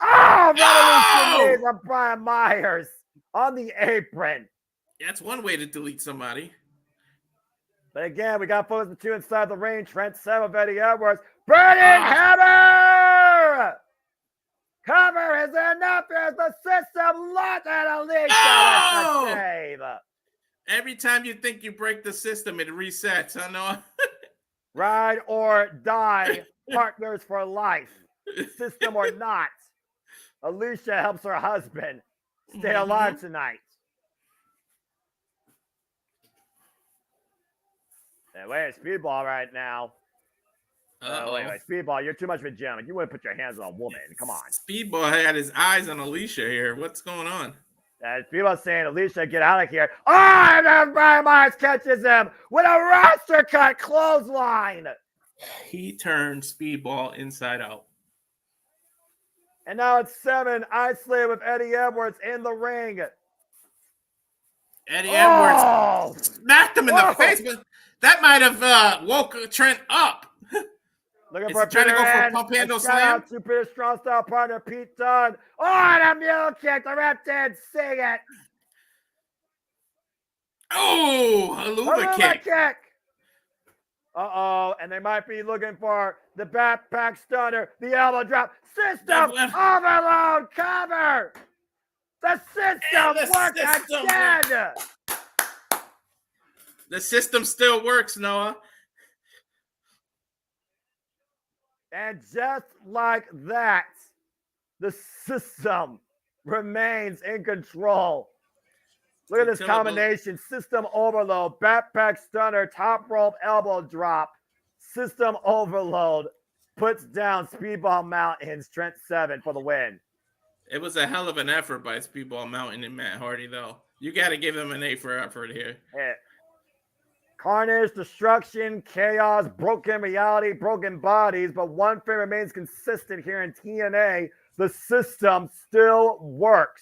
Oh, revolution from Brian Myers on the apron. That's one way to delete somebody. But again, we got focus with two inside the ring. Trent 7 of Eddie Edwards. Burning hammer! Cover is enough as the system locked at Alisha with the save. Every time you think you break the system, it resets. I know. Ride or die, partners for life. System or not. Alisha helps her husband stay alive tonight. And wait, Speedball right now. Wait, Speedball, you're too much of a gentleman. You wouldn't put your hands on a woman. Come on. Speedball had his eyes on Alisha here. What's going on? Speedball saying, Alisha, get out of here. Oh, and then Brian Myers catches him with a roster cut clothesline. He turned Speedball inside out. And now it's 7 isolated with Eddie Edwards in the ring. Eddie Edwards smacked him in the face, but that might have woke Trent up. Looking for a trying to go for a pump handle slam. To Peter Strong style partner Pete Dunne. Oh, and a mule kick. The ref did sing it. Oh, a Luba kick. Uh-oh, and they might be looking for the backpack stunner, the elbow drop. System overload cover. The system works again. The system still works, Noah. And just like that, the system remains in control. Look at this combination. System overload, backpack stunner, top rope elbow drop. System overload puts down Speedball Mountains, Trent 7 for the win. It was a hell of an effort by Speedball Mountain and Matt Hardy, though. You got to give him an A for effort here. Yeah. Carnage, destruction, chaos, broken reality, broken bodies, but one thing remains consistent here in TNA. The system still works.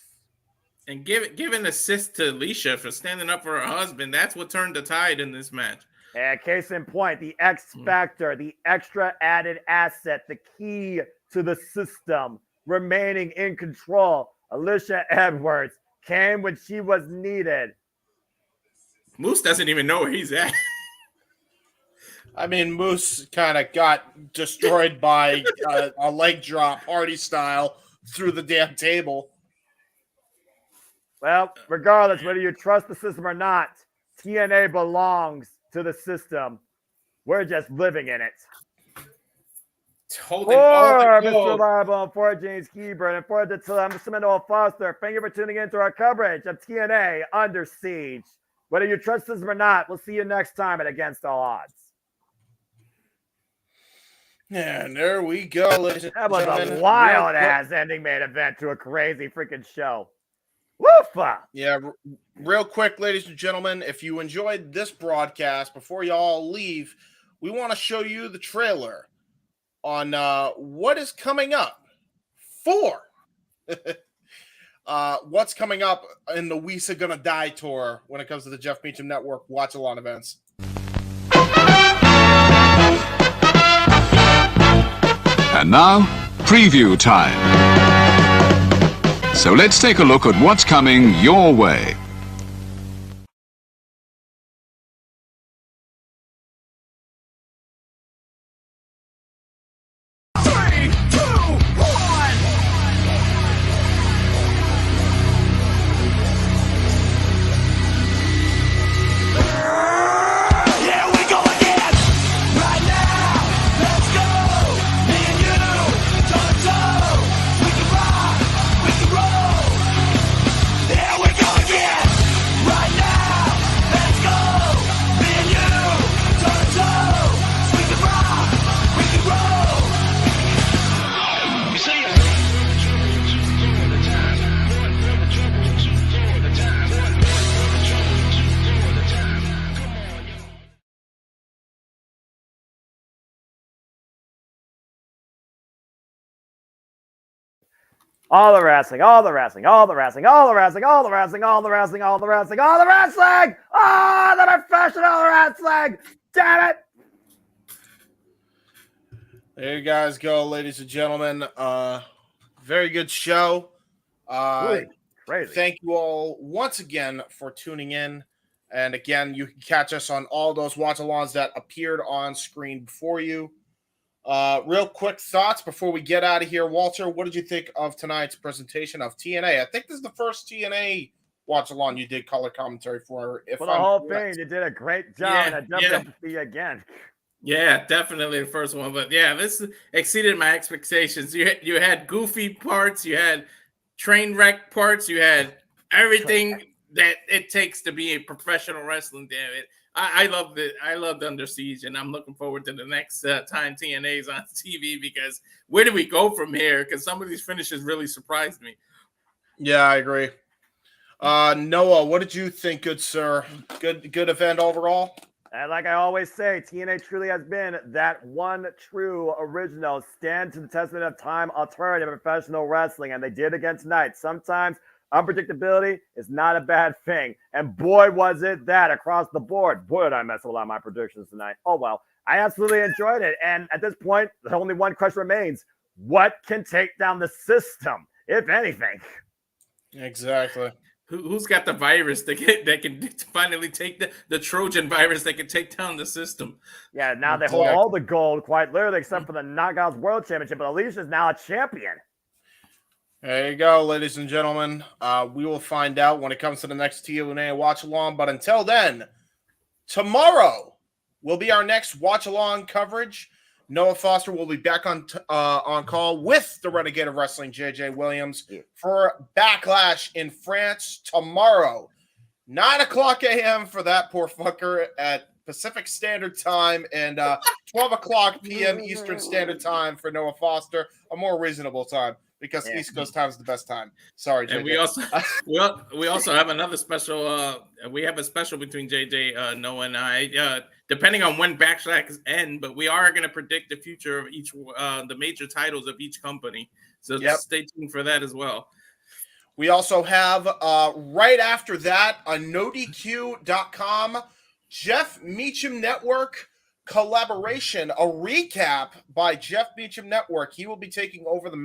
And give an assist to Alisha for standing up for her husband. That's what turned the tide in this match. And case in point, the X factor, the extra added asset, the key to the system remaining in control. Alisha Edwards came when she was needed. Moose doesn't even know where he's at. I mean, Moose kind of got destroyed by a leg drop, Hardy style, through the damn table. Well, regardless whether you trust the system or not, TNA belongs to the system. We're just living in it. For Mr. Reliable and for James Keeburn and for Datila, I'm Mr. Noah Foster. Thank you for tuning in to our coverage of TNA Under Siege. Whether you trust us or not, we'll see you next time at Against All Odds. And there we go, ladies and gentlemen. That was a wild-ass ending main event to a crazy freaking show. Woofa! Yeah, real quick, ladies and gentlemen, if you enjoyed this broadcast, before you all leave, we want to show you the trailer on what is coming up for what's coming up in the Weesa Gonna Die tour when it comes to the Jeff Meacham Network watch-along events. And now, preview time. So let's take a look at what's coming your way. Here we go again! All the wrestling, all the wrestling, all the wrestling, all the wrestling, all the wrestling, all the wrestling, all the wrestling, all the wrestling! Oh, the professional wrestling! Damn it! There you guys go, ladies and gentlemen. Very good show. Crazy. Thank you all once again for tuning in. And again, you can catch us on all those watch-alongs that appeared on screen before you. Real quick thoughts before we get out of here. Walter, what did you think of tonight's presentation of TNA? I think this is the first TNA watch-along you did color commentary for. For the whole thing, you did a great job. And I jumped up to see you again. Yeah, definitely the first one. But yeah, this exceeded my expectations. You had goofy parts, you had train wreck parts, you had everything that it takes to be a professional wrestling. Damn it. I loved it. I loved Under Siege, and I'm looking forward to the next time TNA is on TV, because where do we go from here? Because some of these finishes really surprised me. Yeah, I agree. Noah, what did you think, good sir? Good event overall? And like I always say, TNA truly has been that one true original stand to the testament of time alternative professional wrestling, and they did again tonight. Sometimes unpredictability is not a bad thing, and boy was it that across the board. Boy, did I mess with a lot of my predictions tonight. Oh well, I absolutely enjoyed it, and at this point, only one question remains: what can take down the system, if anything? Exactly. Who's got the virus that can finally take the Trojan virus that can take down the system? Yeah, now they hold all the gold, quite literally, except for the Knockouts World Championship. But Alisha is now a champion. There you go, ladies and gentlemen. We will find out when it comes to the next TNA watch-along. But until then, tomorrow will be our next watch-along coverage. Noah Foster will be back on call with the Renegade of Wrestling, JJ Williams, for Backlash in France tomorrow. 9 o'clock a.m. for that poor fucker at Pacific Standard Time, and 12 o'clock p.m. Eastern Standard Time for Noah Foster, a more reasonable time, because East Coast time is the best time. Sorry, JJ. And we also have another special. We have a special between JJ, Noah, and I. Depending on when Backlash end, but we are going to predict the future of each the major titles of each company. So stay tuned for that as well. We also have right after that on NoDQ.com, Jeff Meacham Network collaboration, a recap by Jeff Meacham Network. He will be taking over the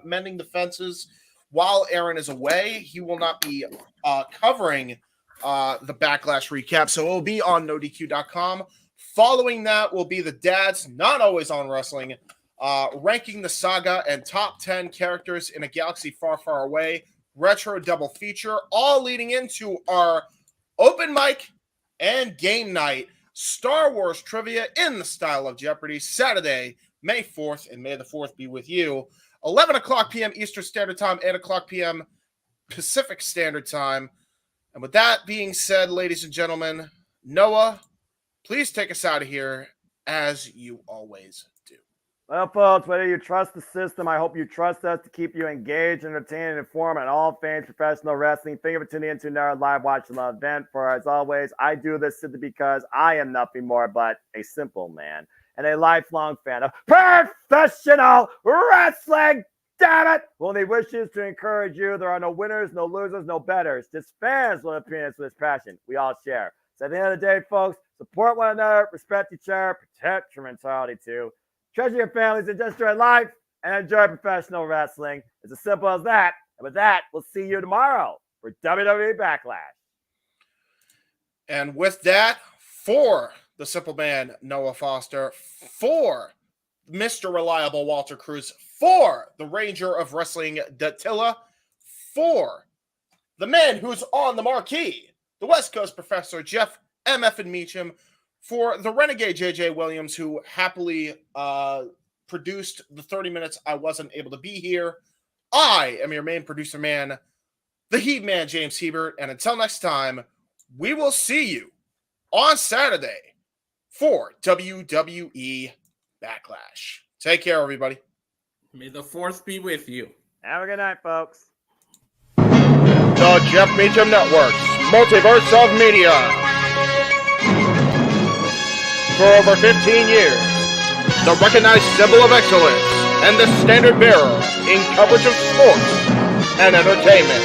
Mending the Fences while Aaron is away. He will not be covering the Backlash recap, so it will be on NoDQ.com. Following that will be the Dads, not always on wrestling, ranking the saga and top 10 characters in a galaxy far, far away. Retro double feature, all leading into our open mic and game night Star Wars trivia in the style of Jeopardy, Saturday, May 4th, and may the 4th be with you. 11 o'clock p.m. Eastern Standard Time, 8 o'clock p.m. Pacific Standard Time. And with that being said, ladies and gentlemen, Noah, please take us out of here as you always do. Well, folks, whether you trust the system, I hope you trust us to keep you engaged, entertained, and informed on all things professional wrestling. Thank you for tuning into another live watching the event. For as always, I do this simply because I am nothing more but a simple man and a lifelong fan of professional wrestling. Damn it! Well, he wishes to encourage you. There are no winners, no losers, no betters. Just fans with opinions with this passion we all share. So at the end of the day, folks, support one another, respect each other, protect your mentality too. Treasure your families and just enjoy life and enjoy professional wrestling. It's as simple as that. And with that, we'll see you tomorrow for WWE Backlash. And with that, for the simple man, Noah Foster, for Mr. Reliable Walter Cruz, for the Ranger of Wrestling, Datila, for the man who's on the marquee, the West Coast Professor, Jeff M.F. and Meacham, for the Renegade J.J. Williams, who happily produced the 30 minutes I wasn't able to be here. I am your main producer man, the Heat Man, James Hebert, and until next time, we will see you on Saturday for WWE Backlash. Take care, everybody. May the 4th be with you. Have a good night, folks. The Jeff Meacham Network's Multiverse of Media. For over 15 years, the recognized symbol of excellence and the standard bearer in coverage of sports and entertainment.